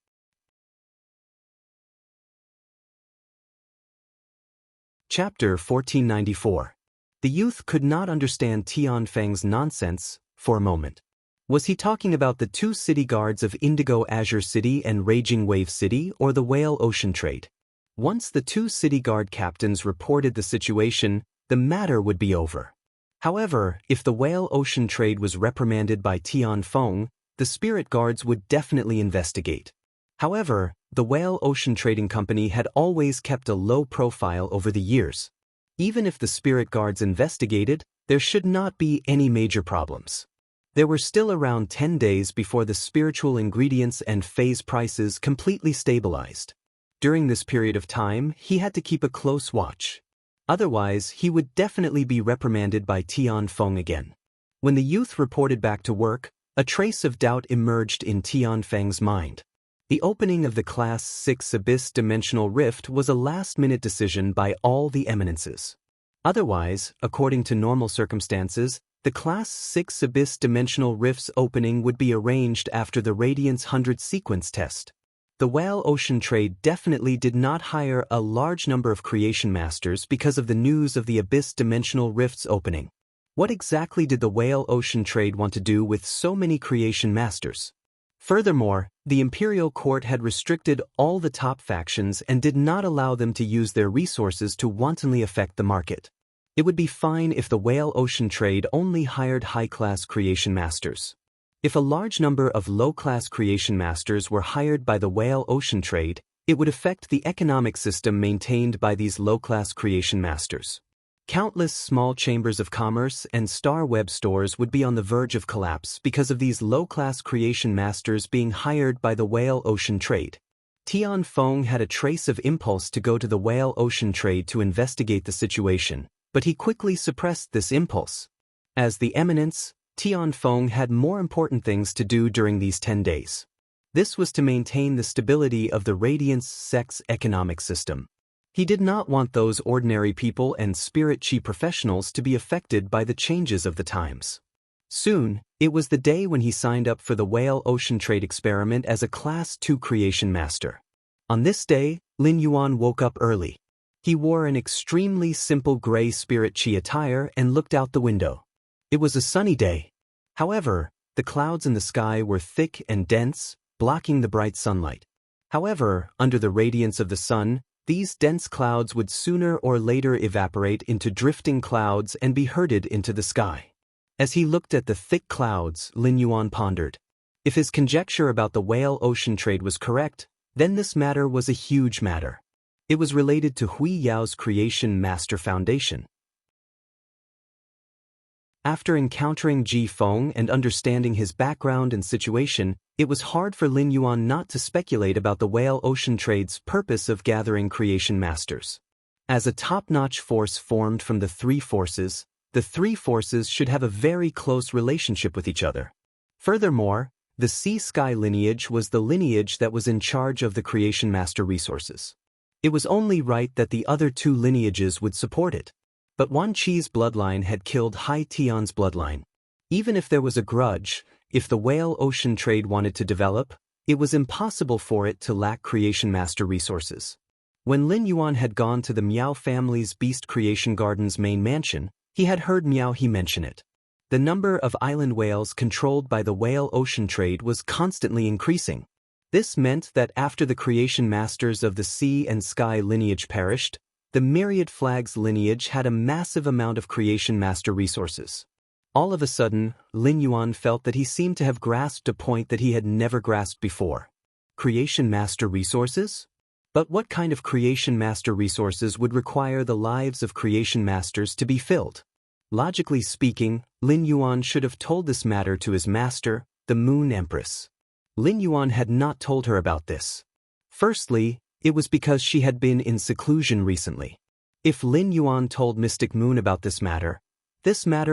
Chapter 1494. The youth could not understand Tianfeng's nonsense for a moment. Was he talking about the 2 city guards of Indigo Azure City and Raging Wave City or the Whale Ocean Trade? Once the 2 city guard captains reported the situation, the matter would be over. However, if the Whale Ocean Trade was reprimanded by Tianfeng, the spirit guards would definitely investigate. However, the Whale Ocean Trading Company had always kept a low profile over the years. Even if the spirit guards investigated, there should not be any major problems. There were still around 10 days before the spiritual ingredients and phase prices completely stabilized. During this period of time, he had to keep a close watch. Otherwise, he would definitely be reprimanded by Tianfeng again. When the youth reported back to work, a trace of doubt emerged in Tianfeng's mind. The opening of the Class 6 Abyss Dimensional Rift was a last-minute decision by all the eminences. Otherwise, according to normal circumstances, the Class 6 Abyss Dimensional Rift's opening would be arranged after the Radiance 100 sequence test. The Whale Ocean Trade definitely did not hire a large number of creation masters because of the news of the Abyss Dimensional Rift's opening. What exactly did the Whale Ocean Trade want to do with so many creation masters? Furthermore, the Imperial Court had restricted all the top factions and did not allow them to use their resources to wantonly affect the market. It would be fine if the Whale Ocean Trade only hired high-class creation masters. If a large number of low-class creation masters were hired by the Whale Ocean Trade, It would affect the economic system maintained by these low-class creation masters. Countless small chambers of commerce and star web stores would be on the verge of collapse because of these low-class creation masters being hired by the whale ocean trade. Tian Feng had a trace of impulse to go to the whale ocean trade to investigate the situation, but he quickly suppressed this impulse. As the eminence, Tian Feng had more important things to do during these 10 days. This was to maintain the stability of the Radiance Sect's economic system. He did not want those ordinary people and spirit chi professionals to be affected by the changes of the times. Soon, it was the day when he signed up for the whale ocean trade experiment as a Class 2 creation master. On this day, Lin Yuan woke up early. He wore an extremely simple gray spirit chi attire and looked out the window. It was a sunny day. However, the clouds in the sky were thick and dense, blocking the bright sunlight. However, under the radiance of the sun, these dense clouds would sooner or later evaporate into drifting clouds and be herded into the sky. As he looked at the thick clouds, Lin Yuan pondered. If his conjecture about the whale ocean trade was correct, then this matter was a huge matter. It was related to Hui Yao's Creation Master Foundation. After encountering Ji Feng and understanding his background and situation, it was hard for Lin Yuan not to speculate about the whale ocean trade's purpose of gathering creation masters. As a top-notch force formed from the three forces should have a very close relationship with each other. Furthermore, the Sea-Sky lineage was the lineage that was in charge of the creation master resources. It was only right that the other two lineages would support it. But Wan Qi's bloodline had killed Hai Tian's bloodline. Even if there was a grudge, if the whale ocean trade wanted to develop, it was impossible for it to lack creation master resources. When Lin Yuan had gone to the Miao family's Beast Creation Garden's main mansion, he had heard Miao He mention it. The number of island whales controlled by the whale ocean trade was constantly increasing. This meant that after the creation masters of the Sea and Sky lineage perished, the Myriad Flags lineage had a massive amount of creation master resources. All of a sudden, Lin Yuan felt that he seemed to have grasped a point that he had never grasped before. Creation master resources? But what kind of creation master resources would require the lives of creation masters to be filled? Logically speaking, Lin Yuan should have told this matter to his master, the Moon Empress. Lin Yuan had not told her about this. Firstly, it was because she had been in seclusion recently. If Lin Yuan told Mystic Moon about this matter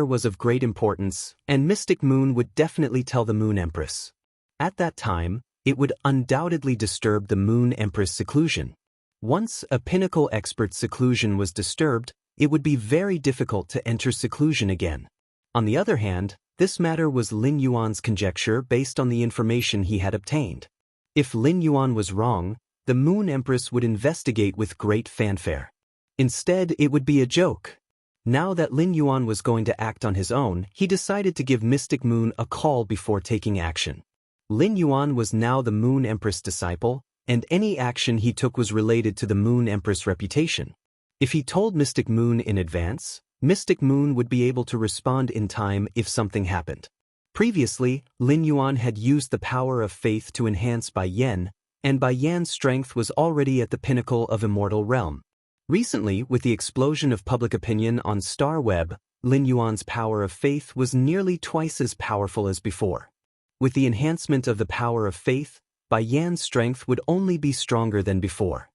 was of great importance, and Mystic Moon would definitely tell the Moon Empress. At that time, it would undoubtedly disturb the Moon Empress seclusion. Once a pinnacle expert's seclusion was disturbed, it would be very difficult to enter seclusion again. On the other hand, this matter was Lin Yuan's conjecture based on the information he had obtained. If Lin Yuan was wrong, the Moon Empress would investigate with great fanfare. Instead, it would be a joke. Now that Lin Yuan was going to act on his own, he decided to give Mystic Moon a call before taking action. Lin Yuan was now the Moon Empress disciple, and any action he took was related to the Moon Empress reputation. If he told Mystic Moon in advance, Mystic Moon would be able to respond in time if something happened. Previously, Lin Yuan had used the power of faith to enhance Bai Yan, and Bai Yan's strength was already at the pinnacle of Immortal Realm. Recently, with the explosion of public opinion on Star Web, Lin Yuan's power of faith was nearly twice as powerful as before. With the enhancement of the power of faith, Bai Yan's strength would only be stronger than before.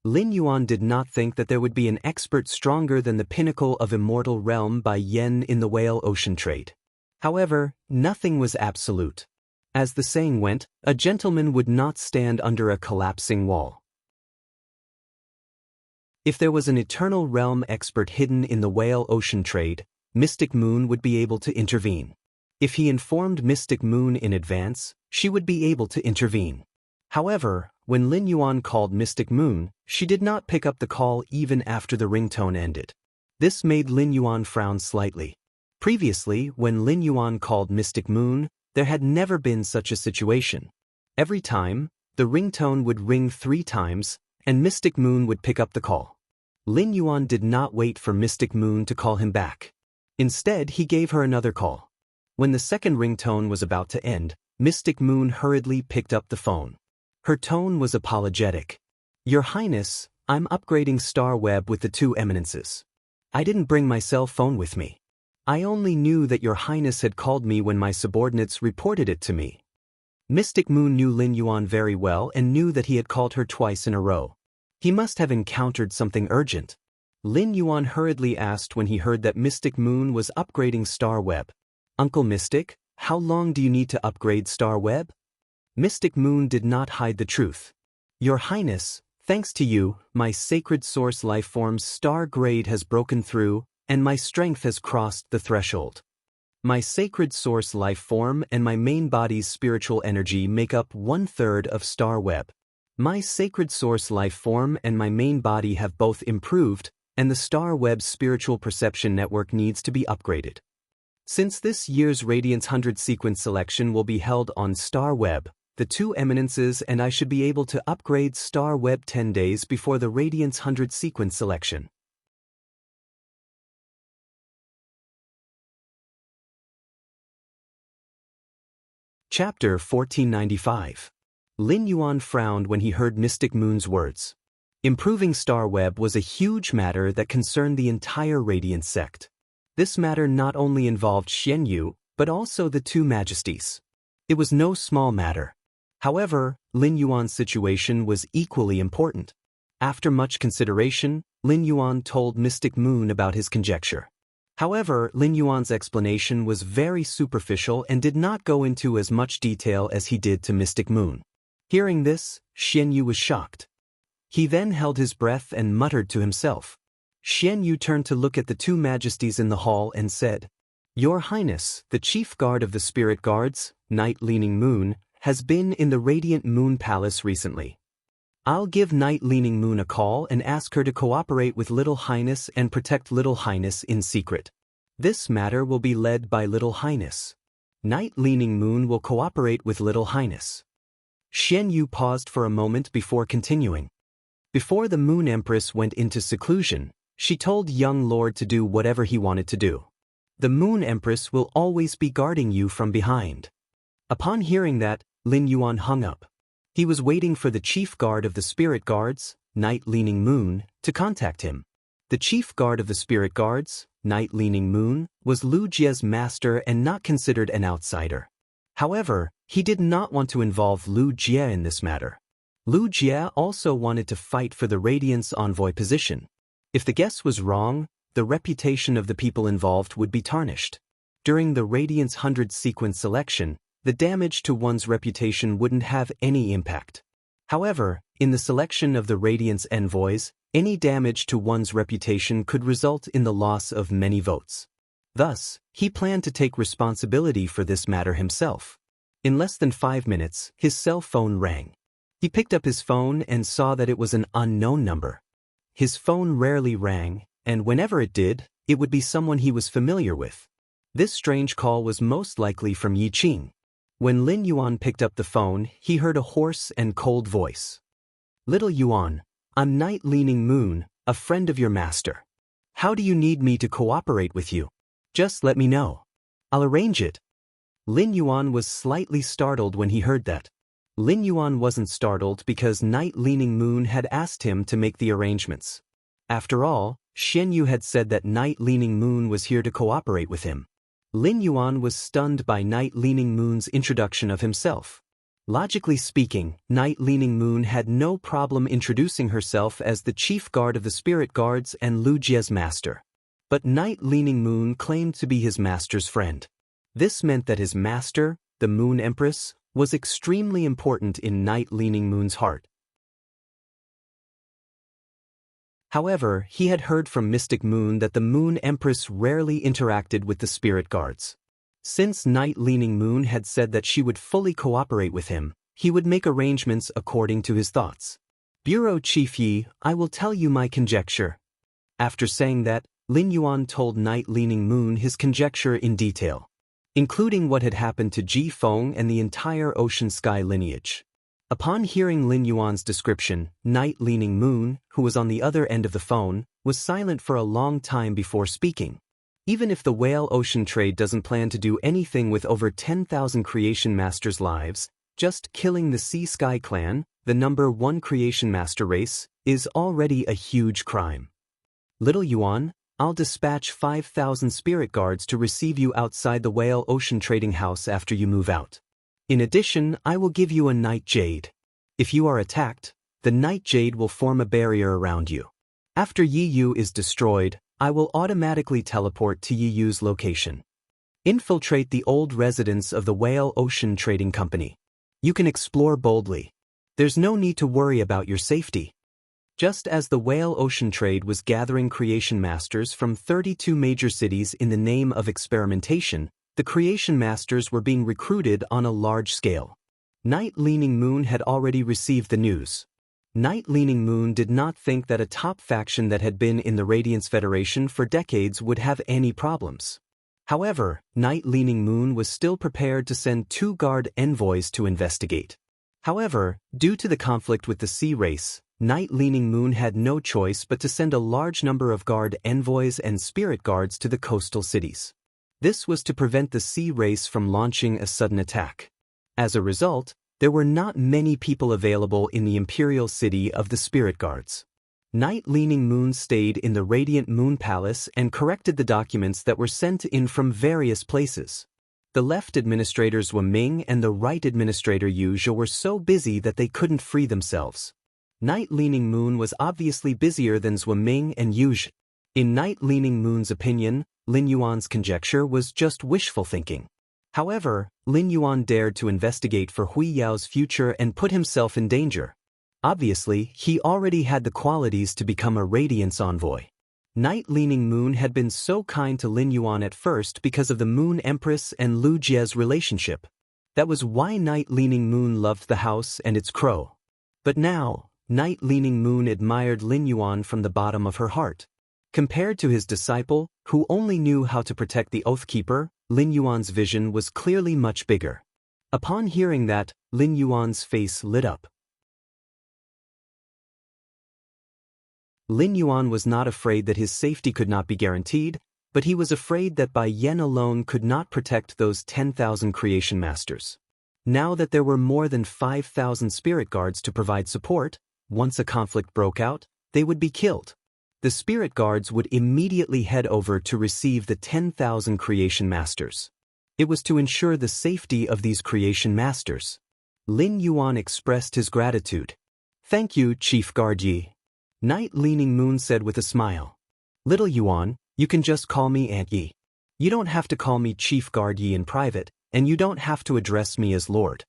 Lin Yuan did not think that there would be an expert stronger than the pinnacle of Immortal Realm Bai Yan in the whale ocean trade. However, nothing was absolute. As the saying went, a gentleman would not stand under a collapsing wall. If there was an Eternal Realm expert hidden in the whale ocean trade, Mystic Moon would be able to intervene. If he informed Mystic Moon in advance, she would be able to intervene. However, when Lin Yuan called Mystic Moon, she did not pick up the call even after the ringtone ended. This made Lin Yuan frown slightly. Previously, when Lin Yuan called Mystic Moon, there had never been such a situation. Every time, the ringtone would ring 3 times, and Mystic Moon would pick up the call. Lin Yuan did not wait for Mystic Moon to call him back. Instead, he gave her another call. When the second ringtone was about to end, Mystic Moon hurriedly picked up the phone. Her tone was apologetic. Your Highness, I'm upgrading Star Web with the two eminences. I didn't bring my cell phone with me. I only knew that Your Highness had called me when my subordinates reported it to me. Mystic Moon knew Lin Yuan very well and knew that he had called her twice in a row. He must have encountered something urgent. Lin Yuan hurriedly asked when he heard that Mystic Moon was upgrading Star Web. Uncle Mystic, how long do you need to upgrade Star Web? Mystic Moon did not hide the truth. Your Highness, thanks to you, my sacred source lifeform's star grade has broken through, and my strength has crossed the threshold. My sacred source lifeform and my main body's spiritual energy make up 1/3 of Star Web. My sacred source lifeform and my main body have both improved, and the Star Web spiritual perception network needs to be upgraded. Since this year's Radiance 100 sequence selection will be held on Star Web, the two eminences and I should be able to upgrade Star Web 10 days before the Radiance 100 sequence selection. Chapter 1495. Lin Yuan frowned when he heard Mystic Moon's words. Improving Star Web was a huge matter that concerned the entire Radiant sect. This matter not only involved Xian Yu, but also the two majesties. It was no small matter. However, Lin Yuan's situation was equally important. After much consideration, Lin Yuan told Mystic Moon about his conjecture. However, Lin Yuan's explanation was very superficial and did not go into as much detail as he did to Mystic Moon. Hearing this, Xian Yu was shocked. He then held his breath and muttered to himself. Xian Yu turned to look at the two majesties in the hall and said, Your Highness, the chief guard of the spirit guards, Night Leaning Moon, has been in the Radiant Moon Palace recently. I'll give Night Leaning Moon a call and ask her to cooperate with Little Highness and protect Little Highness in secret. This matter will be led by Little Highness. Night Leaning Moon will cooperate with Little Highness. Xian Yu paused for a moment before continuing. Before the Moon Empress went into seclusion, she told young Lord to do whatever he wanted to do. The Moon Empress will always be guarding you from behind. Upon hearing that, Lin Yuan hung up. He was waiting for the chief guard of the spirit guards, Night Leaning Moon, to contact him. The chief guard of the spirit guards, Night Leaning Moon, was Lu Jie's master and not considered an outsider. However, he did not want to involve Lu Jie in this matter. Lu Jie also wanted to fight for the Radiance envoy position. If the guess was wrong, the reputation of the people involved would be tarnished. During the Radiance 100 sequence selection, the damage to one's reputation wouldn't have any impact. However, in the selection of the Radiance envoys, any damage to one's reputation could result in the loss of many votes. Thus, he planned to take responsibility for this matter himself. In less than 5 minutes, his cell phone rang. He picked up his phone and saw that it was an unknown number. His phone rarely rang, and whenever it did, it would be someone he was familiar with. This strange call was most likely from Yi Qing. When Lin Yuan picked up the phone, he heard a hoarse and cold voice. Little Yuan, I'm Night Leaning Moon, a friend of your master. How do you need me to cooperate with you? Just let me know. I'll arrange it. Lin Yuan was slightly startled when he heard that. Lin Yuan wasn't startled because Night Leaning Moon had asked him to make the arrangements. After all, Xian Yu had said that Night Leaning Moon was here to cooperate with him. Lin Yuan was stunned by Night Leaning Moon's introduction of himself. Logically speaking, Night Leaning Moon had no problem introducing herself as the chief guard of the spirit guards and Lu Jie's master. But Night Leaning Moon claimed to be his master's friend. This meant that his master, the Moon Empress, was extremely important in Night Leaning Moon's heart. However, he had heard from Mystic Moon that the Moon Empress rarely interacted with the spirit guards. Since Night Leaning Moon had said that she would fully cooperate with him, he would make arrangements according to his thoughts. Bureau Chief Yi, I will tell you my conjecture. After saying that, Lin Yuan told Night Leaning Moon his conjecture in detail, including what had happened to Ji Feng and the entire Ocean Sky lineage. Upon hearing Lin Yuan's description, Night Leaning Moon, who was on the other end of the phone, was silent for a long time before speaking. Even if the Whale Ocean Trade doesn't plan to do anything with over 10,000 Creation Masters' lives, just killing the Sea Sky clan, the number 1 creation master race, is already a huge crime. Little Yuan, I'll dispatch 5,000 spirit guards to receive you outside the Whale Ocean Trading House after you move out. In addition, I will give you a night jade. If you are attacked, the night jade will form a barrier around you. After Yi Yu is destroyed, I will automatically teleport to Yi Yu's location. Infiltrate the old residence of the Whale Ocean Trading Company. You can explore boldly. There's no need to worry about your safety. Just as the Whale Ocean Trade was gathering creation masters from 32 major cities in the name of experimentation, the creation masters were being recruited on a large scale. Night Leaning Moon had already received the news. Night Leaning Moon did not think that a top faction that had been in the Radiance Federation for decades would have any problems. However, Night Leaning Moon was still prepared to send 2 guard envoys to investigate. However, due to the conflict with the Sea Race, Night Leaning Moon had no choice but to send a large number of guard envoys and spirit guards to the coastal cities. This was to prevent the Sea Race from launching a sudden attack. As a result, there were not many people available in the Imperial City of the Spirit Guards. Night Leaning Moon stayed in the Radiant Moon Palace and corrected the documents that were sent in from various places. The left administrators Wei Ming and the right administrator Yu Zhe were so busy that they couldn't free themselves. Night Leaning Moon was obviously busier than Zui Ming and Yu Zhe. In Night Leaning Moon's opinion, Lin Yuan's conjecture was just wishful thinking. However, Lin Yuan dared to investigate for Hui Yao's future and put himself in danger. Obviously, he already had the qualities to become a Radiance envoy. Night Leaning Moon had been so kind to Lin Yuan at first because of the Moon Empress and Lu Jie's relationship. That was why Night Leaning Moon loved the house and its crow. But now, Night Leaning Moon admired Lin Yuan from the bottom of her heart. Compared to his disciple, who only knew how to protect the Oathkeeper, Lin Yuan's vision was clearly much bigger. Upon hearing that, Lin Yuan's face lit up. Lin Yuan was not afraid that his safety could not be guaranteed, but he was afraid that Bai Yan alone could not protect those 10,000 creation masters. Now that there were more than 5,000 spirit guards to provide support, once a conflict broke out, they would be killed. The spirit guards would immediately head over to receive the 10,000 creation masters. It was to ensure the safety of these creation masters. Lin Yuan expressed his gratitude. "Thank you, Chief Guard Yi." Night Leaning Moon said with a smile. "Little Yuan, you can just call me Aunt Yi. You don't have to call me Chief Guard Yi in private, and you don't have to address me as Lord."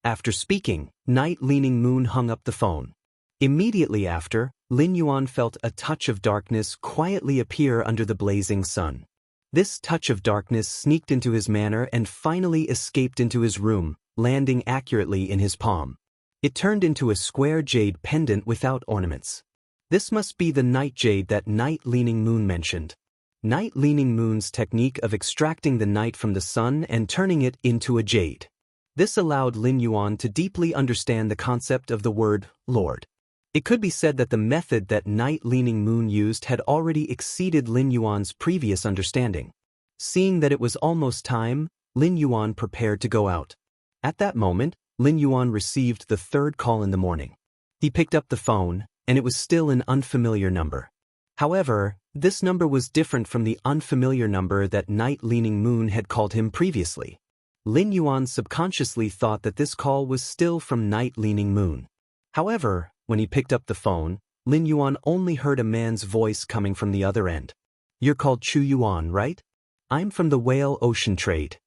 After speaking, Night Leaning Moon hung up the phone. Immediately after, Lin Yuan felt a touch of darkness quietly appear under the blazing sun. This touch of darkness sneaked into his manner and finally escaped into his room, landing accurately in his palm. It turned into a square jade pendant without ornaments. This must be the night jade that Night Leaning Moon mentioned. Night Leaning Moon's technique of extracting the night from the sun and turning it into a jade. This allowed Lin Yuan to deeply understand the concept of the word Lord. It could be said that the method that Night Leaning Moon used had already exceeded Lin Yuan's previous understanding. Seeing that it was almost time, Lin Yuan prepared to go out. At that moment, Lin Yuan received the 3rd call in the morning. He picked up the phone, and it was still an unfamiliar number. However, this number was different from the unfamiliar number that Night Leaning Moon had called him previously. Lin Yuan subconsciously thought that this call was still from Night Leaning Moon. However, when he picked up the phone, Lin Yuan only heard a man's voice coming from the other end. "You're called Chu Yuan, right? I'm from the Whale Ocean Trade.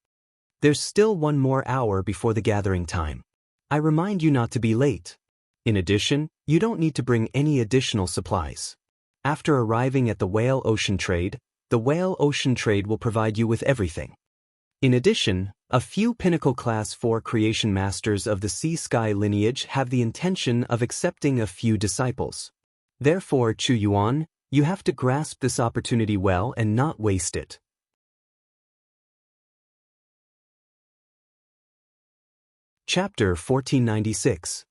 There's still 1 more hour before the gathering time. I remind you not to be late. In addition, you don't need to bring any additional supplies. After arriving at the Whale Ocean Trade, the Whale Ocean Trade will provide you with everything. In addition, a few Pinnacle Class 4 creation masters of the Sea Sky lineage have the intention of accepting a few disciples. Therefore, Chu Yuan, you have to grasp this opportunity well and not waste it." Chapter 1496.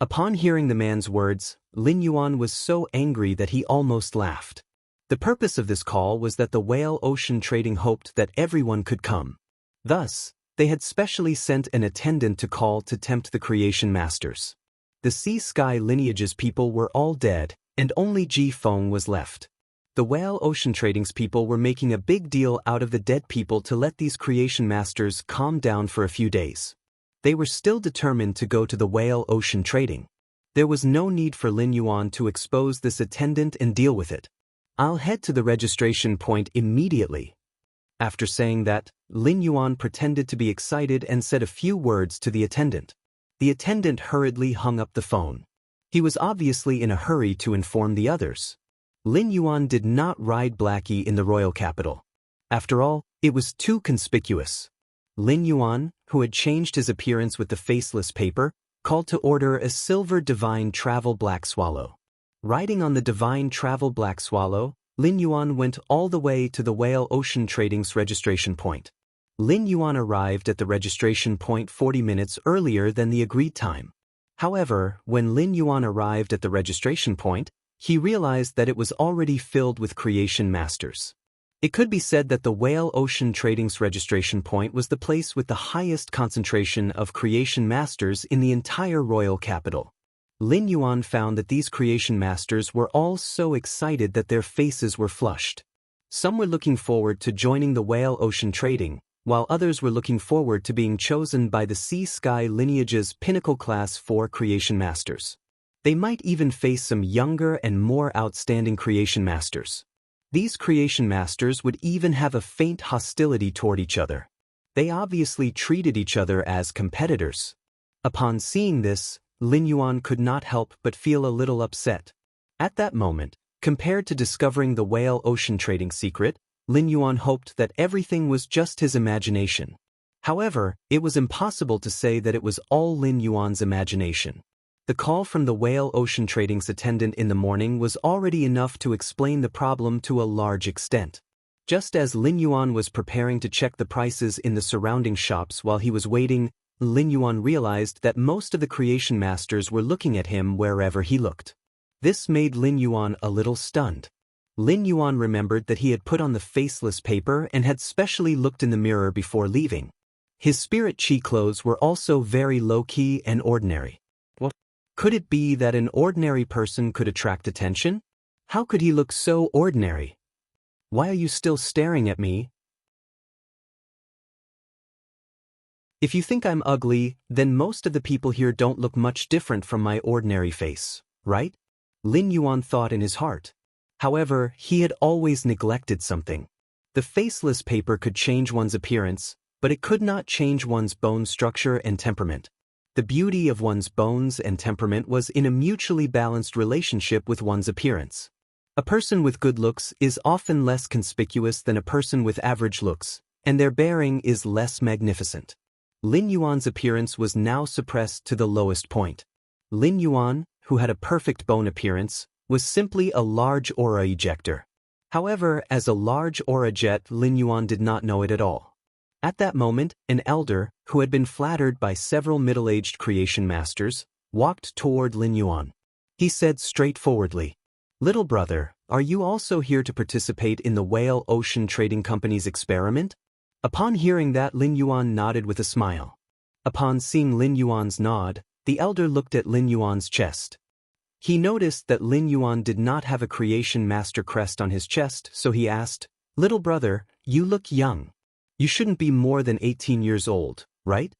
Upon hearing the man's words, Lin Yuan was so angry that he almost laughed. The purpose of this call was that the Whale Ocean Trading hoped that everyone could come. Thus, they had specially sent an attendant to call to tempt the creation masters. The Sea Sky Lineage's people were all dead, and only Ji Feng was left. The Whale Ocean Trading's people were making a big deal out of the dead people to let these creation masters calm down for a few days. They were still determined to go to the Whale Ocean Trading. There was no need for Lin Yuan to expose this attendant and deal with it. I'll head to the registration point immediately. After saying that, Lin Yuan pretended to be excited and said a few words to the attendant. The attendant hurriedly hung up the phone. He was obviously in a hurry to inform the others. Lin Yuan did not ride Blackie in the royal capital. After all, it was too conspicuous. Lin Yuan, who had changed his appearance with the faceless paper, called to order a silver divine travel black swallow. Riding on the divine travel black swallow, Lin Yuan went all the way to the Whale Ocean Trading's registration point. Lin Yuan arrived at the registration point 40 minutes earlier than the agreed time. However, when Lin Yuan arrived at the registration point, he realized that it was already filled with creation masters. It could be said that the Whale Ocean Trading's registration point was the place with the highest concentration of creation masters in the entire royal capital. Lin Yuan found that these creation masters were all so excited that their faces were flushed. Some were looking forward to joining the Whale Ocean Trading, while others were looking forward to being chosen by the Sea Sky Lineage's Pinnacle Class 4 creation masters. They might even face some younger and more outstanding creation masters. These creation masters would even have a faint hostility toward each other. They obviously treated each other as competitors. Upon seeing this, Lin Yuan could not help but feel a little upset. At that moment, compared to discovering the Whale Ocean Trading secret, Lin Yuan hoped that everything was just his imagination. However, it was impossible to say that it was all Lin Yuan's imagination. The call from the Whale Ocean Trading's attendant in the morning was already enough to explain the problem to a large extent. Just as Lin Yuan was preparing to check the prices in the surrounding shops while he was waiting, Lin Yuan realized that most of the creation masters were looking at him wherever he looked. This made Lin Yuan a little stunned. Lin Yuan remembered that he had put on the faceless paper and had specially looked in the mirror before leaving. His spirit chi clothes were also very low-key and ordinary. Could it be that an ordinary person could attract attention? How could he look so ordinary? Why are you still staring at me? If you think I'm ugly, then most of the people here don't look much different from my ordinary face, right? Lin Yuan thought in his heart. However, he had always neglected something. The faceless paper could change one's appearance, but it could not change one's bone structure and temperament. The beauty of one's bones and temperament was in a mutually balanced relationship with one's appearance. A person with good looks is often less conspicuous than a person with average looks, and their bearing is less magnificent. Lin Yuan's appearance was now suppressed to the lowest point. Lin Yuan, who had a perfect bone appearance, was simply a large aura ejector. However, as a large aura jet, Lin Yuan did not know it at all. At that moment, an elder, who had been flattered by several middle-aged creation masters, walked toward Lin Yuan. He said straightforwardly, "Little brother, are you also here to participate in the Whale Ocean Trading Company's experiment?" Upon hearing that, Lin Yuan nodded with a smile. Upon seeing Lin Yuan's nod, the elder looked at Lin Yuan's chest. He noticed that Lin Yuan did not have a creation master crest on his chest, so he asked, "Little brother, you look young. You shouldn't be more than 18 years old, right?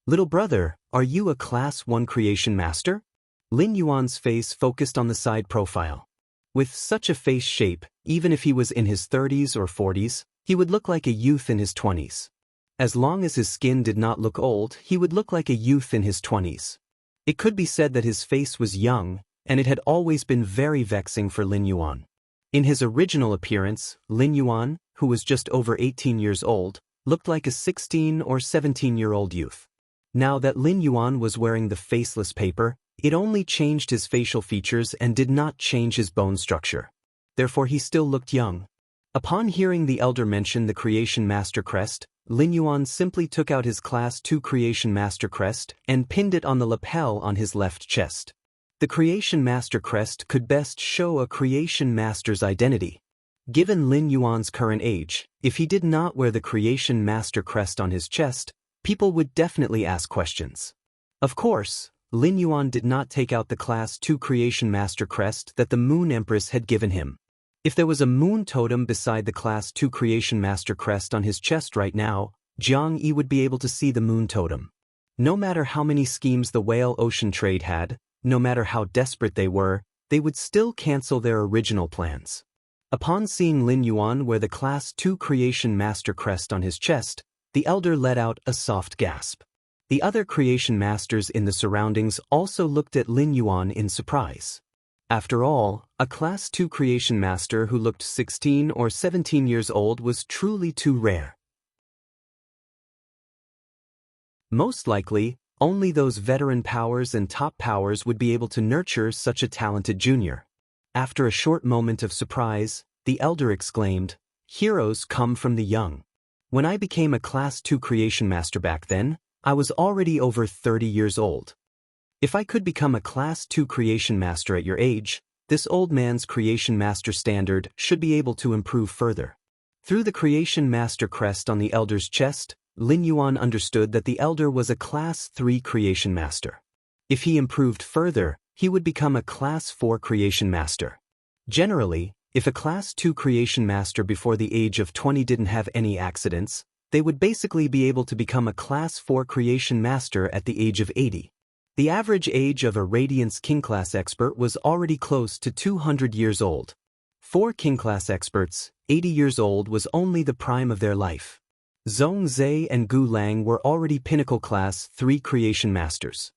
Little brother, are you a Class 1 creation master?" Lin Yuan's face focused on the side profile. With such a face shape, even if he was in his 30s or 40s, he would look like a youth in his 20s. As long as his skin did not look old, he would look like a youth in his 20s. It could be said that his face was young, and it had always been very vexing for Lin Yuan. In his original appearance, Lin Yuan, who was just over 18 years old, looked like a 16 or 17-year-old youth. Now that Lin Yuan was wearing the faceless paper, it only changed his facial features and did not change his bone structure. Therefore he still looked young. Upon hearing the elder mention the Creation Master crest, Lin Yuan simply took out his Class 2 Creation Master crest and pinned it on the lapel on his left chest. The Creation Master crest could best show a Creation Master's identity. Given Lin Yuan's current age, if he did not wear the Creation Master crest on his chest, people would definitely ask questions. Of course, Lin Yuan did not take out the Class 2 Creation Master crest that the Moon Empress had given him. If there was a moon totem beside the Class 2 Creation Master crest on his chest right now, Jiang Yi would be able to see the moon totem. No matter how many schemes the Whale Ocean Trade had, no matter how desperate they would still cancel their original plans. Upon seeing Lin Yuan wear the Class 2 Creation Master crest on his chest, the elder let out a soft gasp. The other Creation Masters in the surroundings also looked at Lin Yuan in surprise. After all, a Class 2 Creation Master who looked 16 or 17 years old was truly too rare. Most likely, only those veteran powers and top powers would be able to nurture such a talented junior. After a short moment of surprise, the elder exclaimed, "Heroes come from the young." When I became a Class 2 Creation Master back then, I was already over 30 years old. If I could become a Class 2 Creation Master at your age, this old man's Creation Master standard should be able to improve further. Through the Creation Master crest on the elder's chest, Lin Yuan understood that the elder was a Class 3 Creation Master. If he improved further, he would become a Class 4 Creation Master. Generally, if a Class 2 Creation Master before the age of 20 didn't have any accidents, they would basically be able to become a Class 4 Creation Master at the age of 80. The average age of a Radiance King Class expert was already close to 200 years old. For King Class experts, 80 years old was only the prime of their life. Zhong Zhe and Gu Lang were already Pinnacle Class 3 Creation Masters.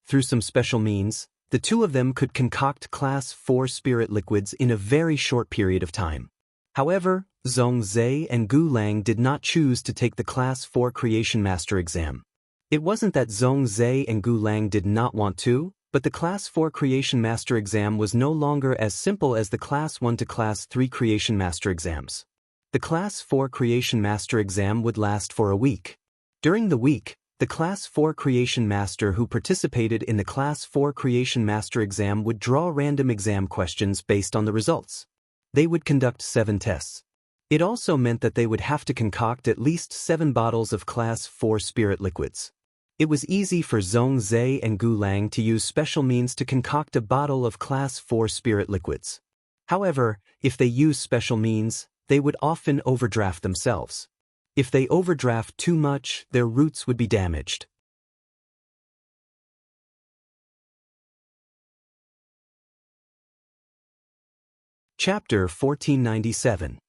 Through some special means, the two of them could concoct Class 4 spirit liquids in a very short period of time. However, Zhong Zhe and Gu Lang did not choose to take the Class 4 Creation Master exam. It wasn't that Zhong Zhe and Gu Lang did not want to, but the Class 4 Creation Master exam was no longer as simple as the Class 1 to Class 3 Creation Master exams. The Class 4 Creation Master exam would last for a week. During the week, the Class 4 Creation Master who participated in the Class 4 Creation Master exam would draw random exam questions based on the results. They would conduct 7 tests. It also meant that they would have to concoct at least 7 bottles of Class 4 spirit liquids. It was easy for Zhong Zhe and Gu Lang to use special means to concoct a bottle of Class 4 spirit liquids. However, if they used special means, they would often overdraft themselves. If they overdraft too much, their roots would be damaged. Chapter 1497.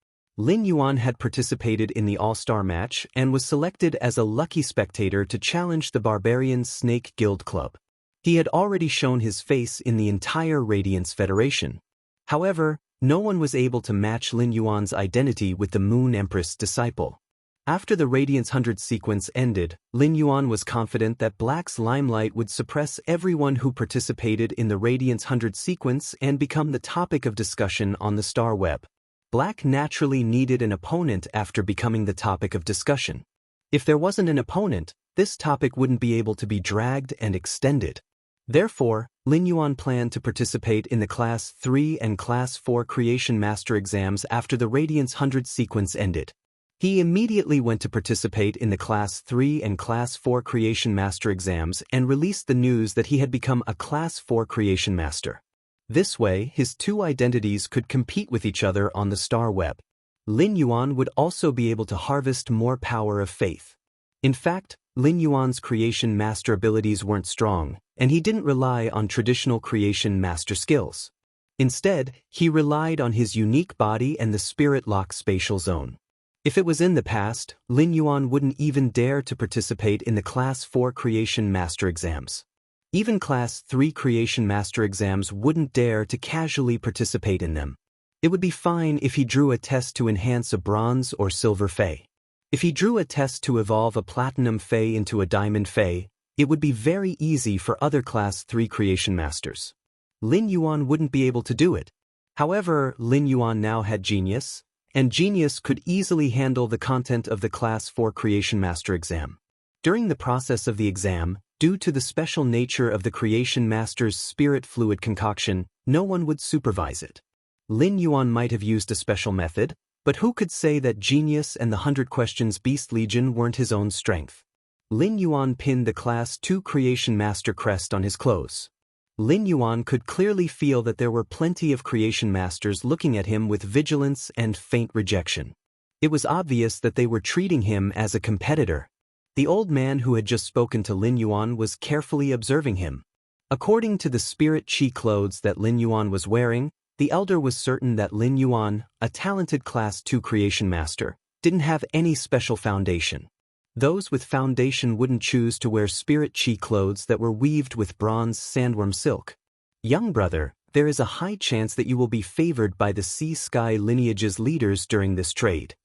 Lin Yuan had participated in the All-Star match and was selected as a lucky spectator to challenge the Barbarian Snake Guild Club. He had already shown his face in the entire Radiance Federation. However, no one was able to match Lin Yuan's identity with the Moon Empress disciple. After the Radiance 100 sequence ended, Lin Yuan was confident that Black's limelight would suppress everyone who participated in the Radiance 100 sequence and become the topic of discussion on the Star Web. Black naturally needed an opponent after becoming the topic of discussion. If there wasn't an opponent, this topic wouldn't be able to be dragged and extended. Therefore, Lin Yuan planned to participate in the Class 3 and Class 4 Creation Master exams after the Radiance 100 sequence ended. He immediately went to participate in the Class 3 and Class 4 Creation Master exams and released the news that he had become a Class 4 Creation Master. This way, his two identities could compete with each other on the Star Web. Lin Yuan would also be able to harvest more power of faith. In fact, Lin Yuan's Creation Master abilities weren't strong, and he didn't rely on traditional Creation Master skills. Instead, he relied on his unique body and the Spirit Lock spatial zone. If it was in the past, Lin Yuan wouldn't even dare to participate in the Class 4 Creation Master exams. Even Class 3 Creation Master exams wouldn't dare to casually participate in them. It would be fine if he drew a test to enhance a Bronze or Silver Fae. If he drew a test to evolve a Platinum Fae into a Diamond Fae, it would be very easy for other Class 3 Creation Masters. Lin Yuan wouldn't be able to do it. However, Lin Yuan now had Genius, and Genius could easily handle the content of the Class 4 Creation Master exam. During the process of the exam, due to the special nature of the Creation Master's spirit fluid concoction, no one would supervise it. Lin Yuan might have used a special method, but who could say that Genius and the 100 Questions Beast Legion weren't his own strength? Lin Yuan pinned the Class 2 Creation Master crest on his clothes. Lin Yuan could clearly feel that there were plenty of Creation Masters looking at him with vigilance and faint rejection. It was obvious that they were treating him as a competitor. The old man who had just spoken to Lin Yuan was carefully observing him. According to the spirit chi clothes that Lin Yuan was wearing, the elder was certain that Lin Yuan, a talented Class 2 Creation Master, didn't have any special foundation. Those with foundation wouldn't choose to wear spirit chi clothes that were weaved with bronze sandworm silk. Young brother, there is a high chance that you will be favored by the Sea Sky lineage's leaders during this trade.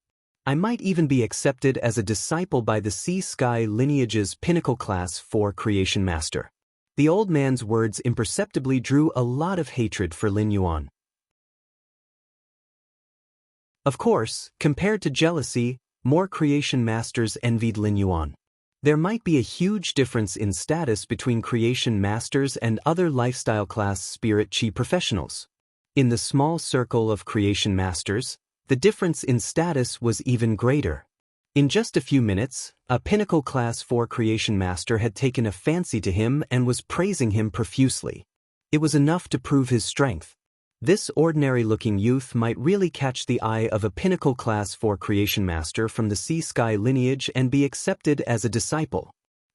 I might even be accepted as a disciple by the Sea Sky lineage's pinnacle Class 4 Creation Master. The old man's words imperceptibly drew a lot of hatred for Lin Yuan. Of course, compared to jealousy, more Creation Masters envied Lin Yuan. There might be a huge difference in status between Creation Masters and other lifestyle class spirit chi professionals. In the small circle of Creation Masters, the difference in status was even greater. In just a few minutes, a pinnacle Class 4 Creation Master had taken a fancy to him and was praising him profusely. It was enough to prove his strength. This ordinary-looking youth might really catch the eye of a pinnacle Class 4 Creation Master from the Sea Sky lineage and be accepted as a disciple.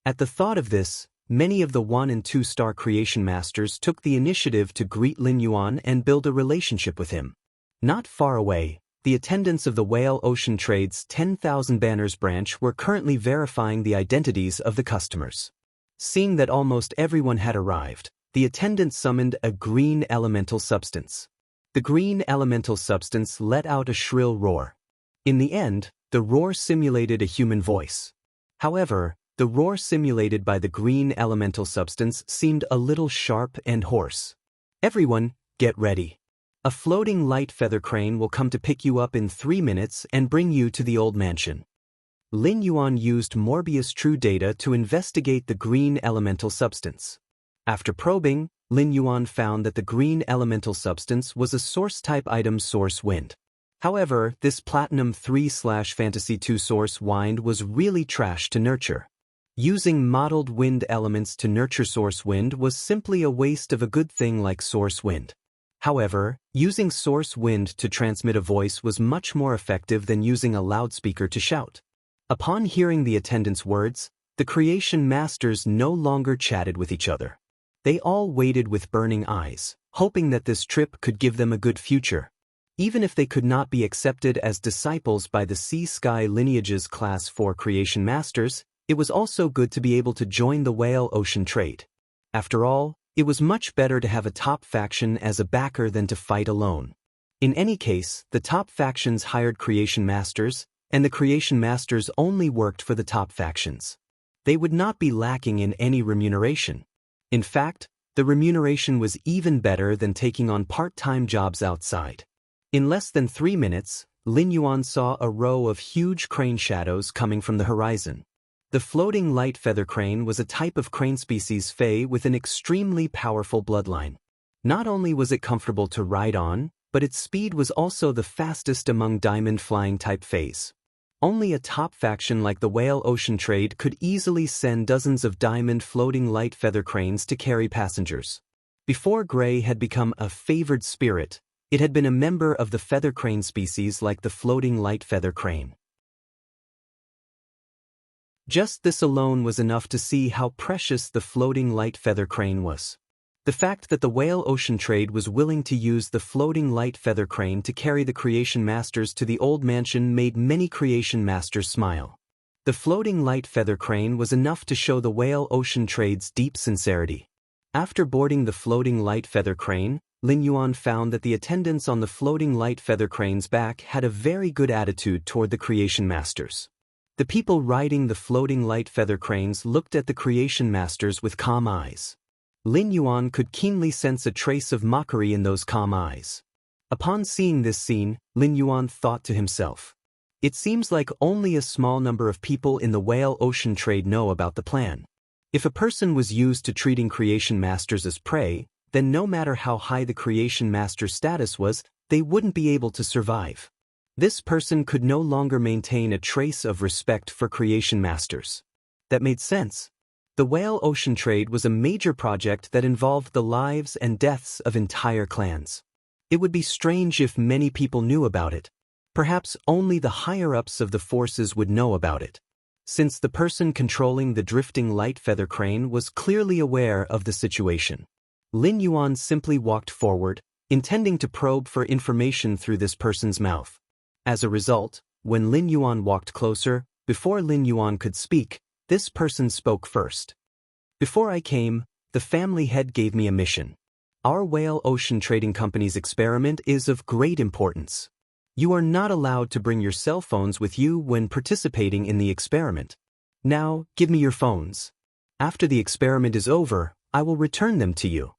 At the thought of this, many of the 1- and 2-star Creation Masters took the initiative to greet Lin Yuan and build a relationship with him. Not far away, the attendants of the Whale Ocean Trade's 10,000 Banners branch were currently verifying the identities of the customers. Seeing that almost everyone had arrived, the attendant summoned a green elemental substance. The green elemental substance let out a shrill roar. In the end, the roar simulated a human voice. However, the roar simulated by the green elemental substance seemed a little sharp and hoarse. Everyone, get ready. A floating light feather crane will come to pick you up in 3 minutes and bring you to the old mansion. Lin Yuan used Morbius True Data to investigate the green elemental substance. After probing, Lin Yuan found that the green elemental substance was a source-type item source wind. However, this Platinum 3/Fantasy 2 source wind was really trash to nurture. Using modeled wind elements to nurture source wind was simply a waste of a good thing like source wind. However, using source wind to transmit a voice was much more effective than using a loudspeaker to shout. Upon hearing the attendant's words, the Creation Masters no longer chatted with each other. They all waited with burning eyes, hoping that this trip could give them a good future. Even if they could not be accepted as disciples by the Sea Sky lineage's Class 4 Creation Masters, it was also good to be able to join the Whale Ocean Trade. After all, it was much better to have a top faction as a backer than to fight alone. In any case, the top factions hired Creation Masters, and the Creation Masters only worked for the top factions. They would not be lacking in any remuneration. In fact, the remuneration was even better than taking on part-time jobs outside. In less than 3 minutes, Lin Yuan saw a row of huge crane shadows coming from the horizon. The floating light feather crane was a type of crane species Fey with an extremely powerful bloodline. Not only was it comfortable to ride on, but its speed was also the fastest among diamond flying type Feys. Only a top faction like the Whale Ocean Trade could easily send dozens of diamond floating light feather cranes to carry passengers. Before Gray had become a favored spirit, it had been a member of the feather crane species like the floating light feather crane. Just this alone was enough to see how precious the floating light feather crane was. The fact that the Whale Ocean Trade was willing to use the floating light feather crane to carry the Creation Masters to the old mansion made many Creation Masters smile. The floating light feather crane was enough to show the Whale Ocean Trade's deep sincerity. After boarding the floating light feather crane, Lin Yuan found that the attendants on the floating light feather crane's back had a very good attitude toward the Creation Masters. The people riding the floating light feather cranes looked at the Creation Masters with calm eyes. Lin Yuan could keenly sense a trace of mockery in those calm eyes. Upon seeing this scene, Lin Yuan thought to himself, "It seems like only a small number of people in the Whale Ocean Trade know about the plan. If a person was used to treating Creation Masters as prey, then no matter how high the Creation Master status was, they wouldn't be able to survive. This person could no longer maintain a trace of respect for Creation Masters. That made sense. The whale ocean trade was a major project that involved the lives and deaths of entire clans. It would be strange if many people knew about it. Perhaps only the higher-ups of the forces would know about it. Since the person controlling the drifting light feather crane was clearly aware of the situation, Lin Yuan simply walked forward, intending to probe for information through this person's mouth. As a result, when Lin Yuan walked closer, before Lin Yuan could speak, this person spoke first. Before I came, the family head gave me a mission. Our whale ocean trading company's experiment is of great importance. You are not allowed to bring your cell phones with you when participating in the experiment. Now, give me your phones. After the experiment is over, I will return them to you.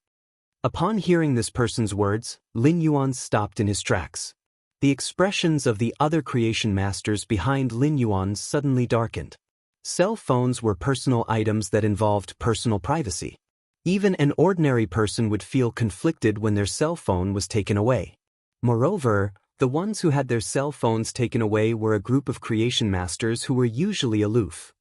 Upon hearing this person's words, Lin Yuan stopped in his tracks. The expressions of the other creation masters behind Lin Yuan suddenly darkened. Cell phones were personal items that involved personal privacy. Even an ordinary person would feel conflicted when their cell phone was taken away. Moreover, the ones who had their cell phones taken away were a group of creation masters who were usually aloof.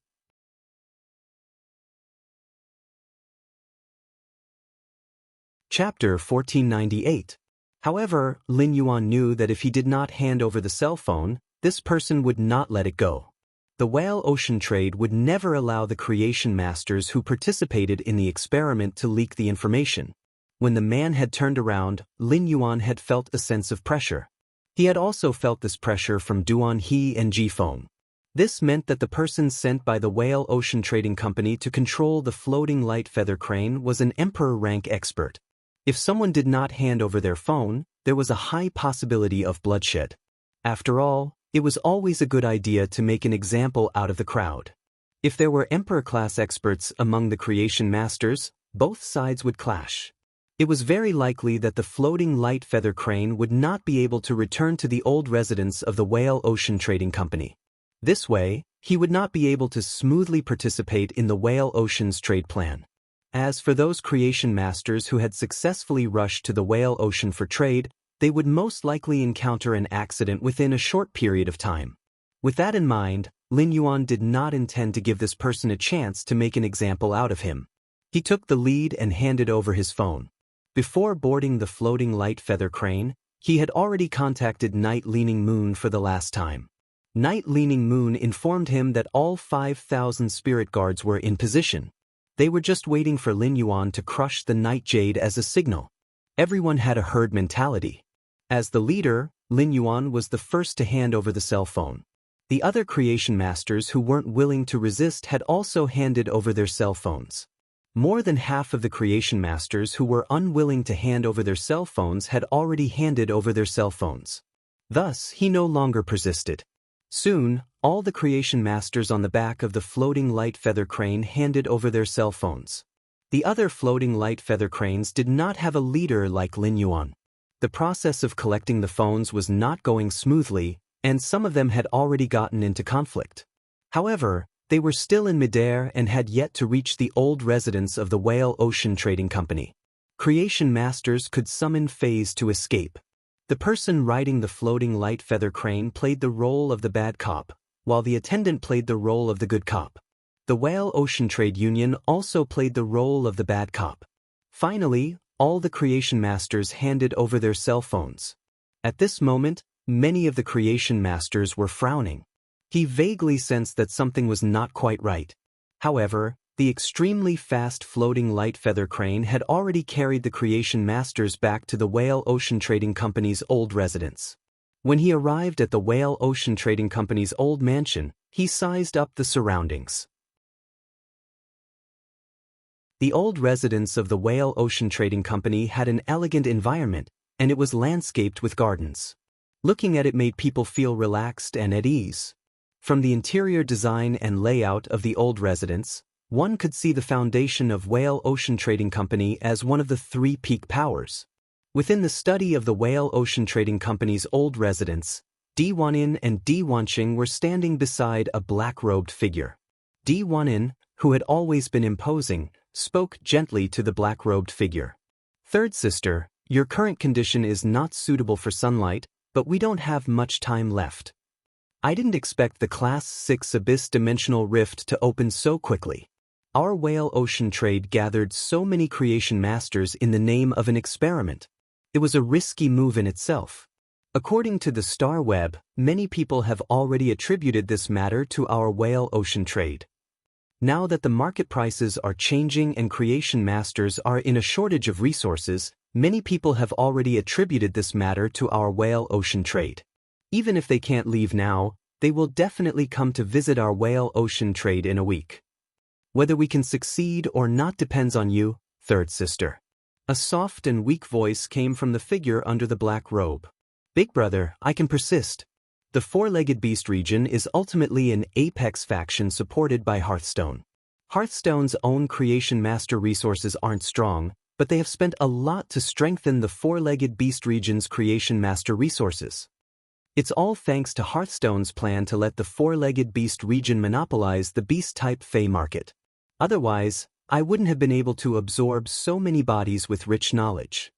Chapter 1498. However, Lin Yuan knew that if he did not hand over the cell phone, this person would not let it go. The whale ocean trade would never allow the creation masters who participated in the experiment to leak the information. When the man had turned around, Lin Yuan had felt a sense of pressure. He had also felt this pressure from Duan He and Ji Feng. This meant that the person sent by the whale ocean trading company to control the floating light feather crane was an emperor rank expert. If someone did not hand over their phone, there was a high possibility of bloodshed. After all, it was always a good idea to make an example out of the crowd. If there were emperor-class experts among the creation masters, both sides would clash. It was very likely that the floating light feather crane would not be able to return to the old residence of the whale ocean trading company. This way, he would not be able to smoothly participate in the whale ocean's trade plan. As for those creation masters who had successfully rushed to the whale ocean for trade, they would most likely encounter an accident within a short period of time. With that in mind, Lin Yuan did not intend to give this person a chance to make an example out of him. He took the lead and handed over his phone. Before boarding the floating light feather crane, he had already contacted Night Leaning Moon for the last time. Night Leaning Moon informed him that all 5,000 spirit guards were in position. They were just waiting for Lin Yuan to crush the Night Jade as a signal. Everyone had a herd mentality. As the leader, Lin Yuan was the first to hand over the cell phone. The other creation masters who weren't willing to resist had also handed over their cell phones. More than half of the creation masters who were unwilling to hand over their cell phones had already handed over their cell phones. Thus, he no longer persisted. Soon, all the creation masters on the back of the floating light feather crane handed over their cell phones. The other floating light feather cranes did not have a leader like Lin Yuan. The process of collecting the phones was not going smoothly, and some of them had already gotten into conflict. However, they were still in midair and had yet to reach the old residence of the whale ocean trading company. Creation masters could summon phase to escape. The person riding the floating light feather crane played the role of the bad cop, while the attendant played the role of the good cop. The whale ocean trade union also played the role of the bad cop. Finally, all the creation masters handed over their cell phones. At this moment, many of the creation masters were frowning. He vaguely sensed that something was not quite right. However, the extremely fast floating light feather crane had already carried the creation masters back to the whale ocean trading company's old residence. When he arrived at the whale ocean trading company's old mansion, he sized up the surroundings. The old residence of the whale ocean trading company had an elegant environment, and it was landscaped with gardens. Looking at it made people feel relaxed and at ease. From the interior design and layout of the old residence, one could see the foundation of Whale Ocean Trading Company as one of the three peak powers. Within the study of the Whale Ocean Trading Company's old residence, Di Wanin and Di Wanqing were standing beside a black-robed figure. Di Wanin, who had always been imposing, spoke gently to the black-robed figure. "Third sister, your current condition is not suitable for sunlight, but we don't have much time left." I didn't expect the Class 6 Abyss Dimensional Rift to open so quickly. Our whale ocean trade gathered so many creation masters in the name of an experiment. It was a risky move in itself. According to the Star Web, many people have already attributed this matter to our whale ocean trade. Now that the market prices are changing and creation masters are in a shortage of resources, many people have already attributed this matter to our whale ocean trade. Even if they can't leave now, they will definitely come to visit our whale ocean trade in a week. Whether we can succeed or not depends on you, third sister. A soft and weak voice came from the figure under the black robe. Big brother, I can persist. The four-legged beast region is ultimately an apex faction supported by Hearthstone. Hearthstone's own creation master resources aren't strong, but they have spent a lot to strengthen the four-legged beast region's creation master resources. It's all thanks to Hearthstone's plan to let the four-legged beast region monopolize the beast-type Fey market. Otherwise, I wouldn't have been able to absorb so many bodies with rich knowledge.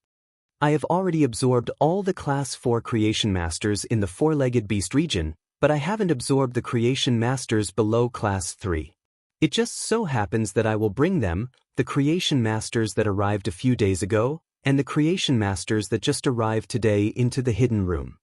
I have already absorbed all the Class 4 Creation Masters in the four-legged beast region, but I haven't absorbed the Creation Masters below Class 3. It just so happens that I will bring them, the Creation Masters that arrived a few days ago, and the Creation Masters that just arrived today into the hidden room.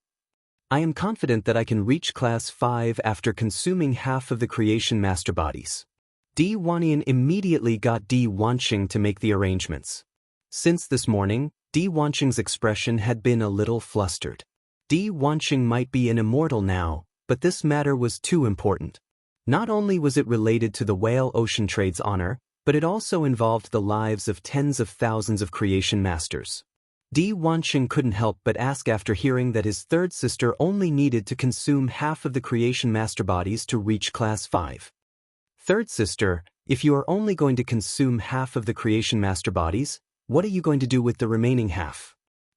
I am confident that I can reach Class 5 after consuming half of the Creation Master bodies. Di Wanian immediately got Di Wanqing to make the arrangements. Since this morning, Di Wanqing's expression had been a little flustered. Di Wanqing might be an immortal now, but this matter was too important. Not only was it related to the whale ocean trade's honor, but it also involved the lives of tens of thousands of creation masters. Di Wanqing couldn't help but ask after hearing that his third sister only needed to consume half of the creation master bodies to reach Class 5. Third sister, if you are only going to consume half of the creation master bodies, what are you going to do with the remaining half?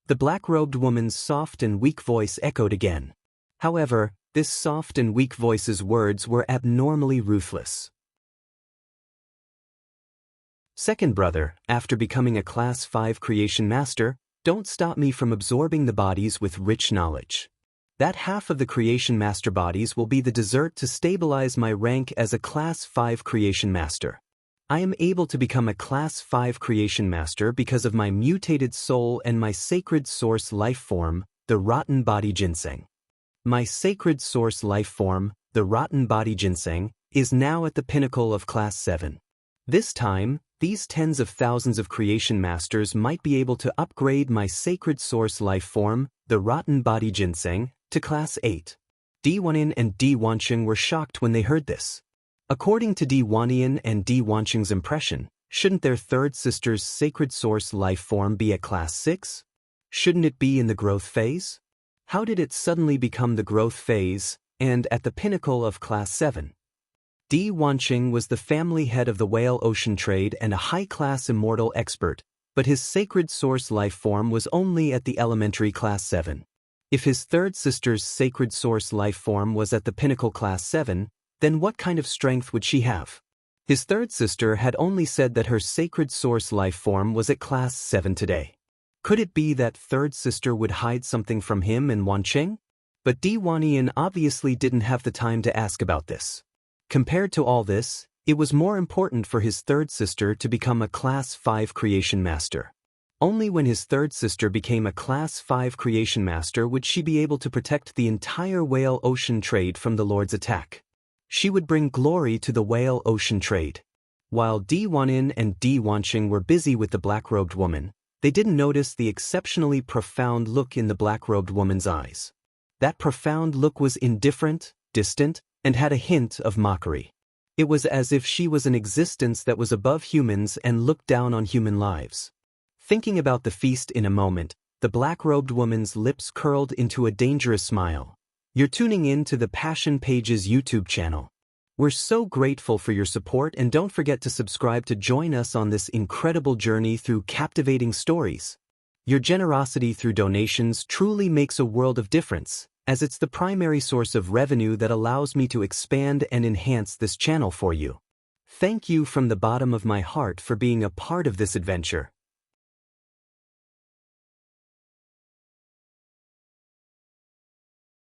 The black-robed woman's soft and weak voice echoed again. However, this soft and weak voice's words were abnormally ruthless. Second brother, after becoming a Class 5 creation master, don't stop me from absorbing the bodies with rich knowledge. That half of the creation master bodies will be the dessert to stabilize my rank as a Class 5 creation master. I am able to become a Class 5 creation master because of my mutated soul and my sacred source life form, the rotten body ginseng. My sacred source life form, the rotten body ginseng, is now at the pinnacle of Class 7. This time, these tens of thousands of creation masters might be able to upgrade my sacred source life form, the rotten body ginseng, to Class 8. Di Wanian and Di Wanqing were shocked when they heard this. According to Di Wanian and Di Wanqing's impression, shouldn't their third sister's sacred source life form be at Class 6? Shouldn't it be in the growth phase? How did it suddenly become the growth phase, and at the pinnacle of Class 7? Di Wanqing was the family head of the whale ocean trade and a high-class immortal expert, but his sacred source life form was only at the elementary Class 7. If his third sister's sacred source life form was at the pinnacle Class 7, then what kind of strength would she have? His third sister had only said that her sacred source life form was at Class 7 today. Could it be that third sister would hide something from him and Wanqing? But Di Wanian obviously didn't have the time to ask about this. Compared to all this, it was more important for his third sister to become a Class 5 creation master. Only when his third sister became a Class 5 creation master would she be able to protect the entire whale ocean trade from the Lord's attack. She would bring glory to the whale ocean trade. While Di Wanian and Di Wanqing were busy with the black-robed woman, they didn't notice the exceptionally profound look in the black-robed woman's eyes. That profound look was indifferent, distant, and had a hint of mockery. It was as if she was an existence that was above humans and looked down on human lives. Thinking about the feast in a moment, the black-robed woman's lips curled into a dangerous smile. You're tuning in to the Passion Pages YouTube channel. We're so grateful for your support, and don't forget to subscribe to join us on this incredible journey through captivating stories. Your generosity through donations truly makes a world of difference, as it's the primary source of revenue that allows me to expand and enhance this channel for you. Thank you from the bottom of my heart for being a part of this adventure.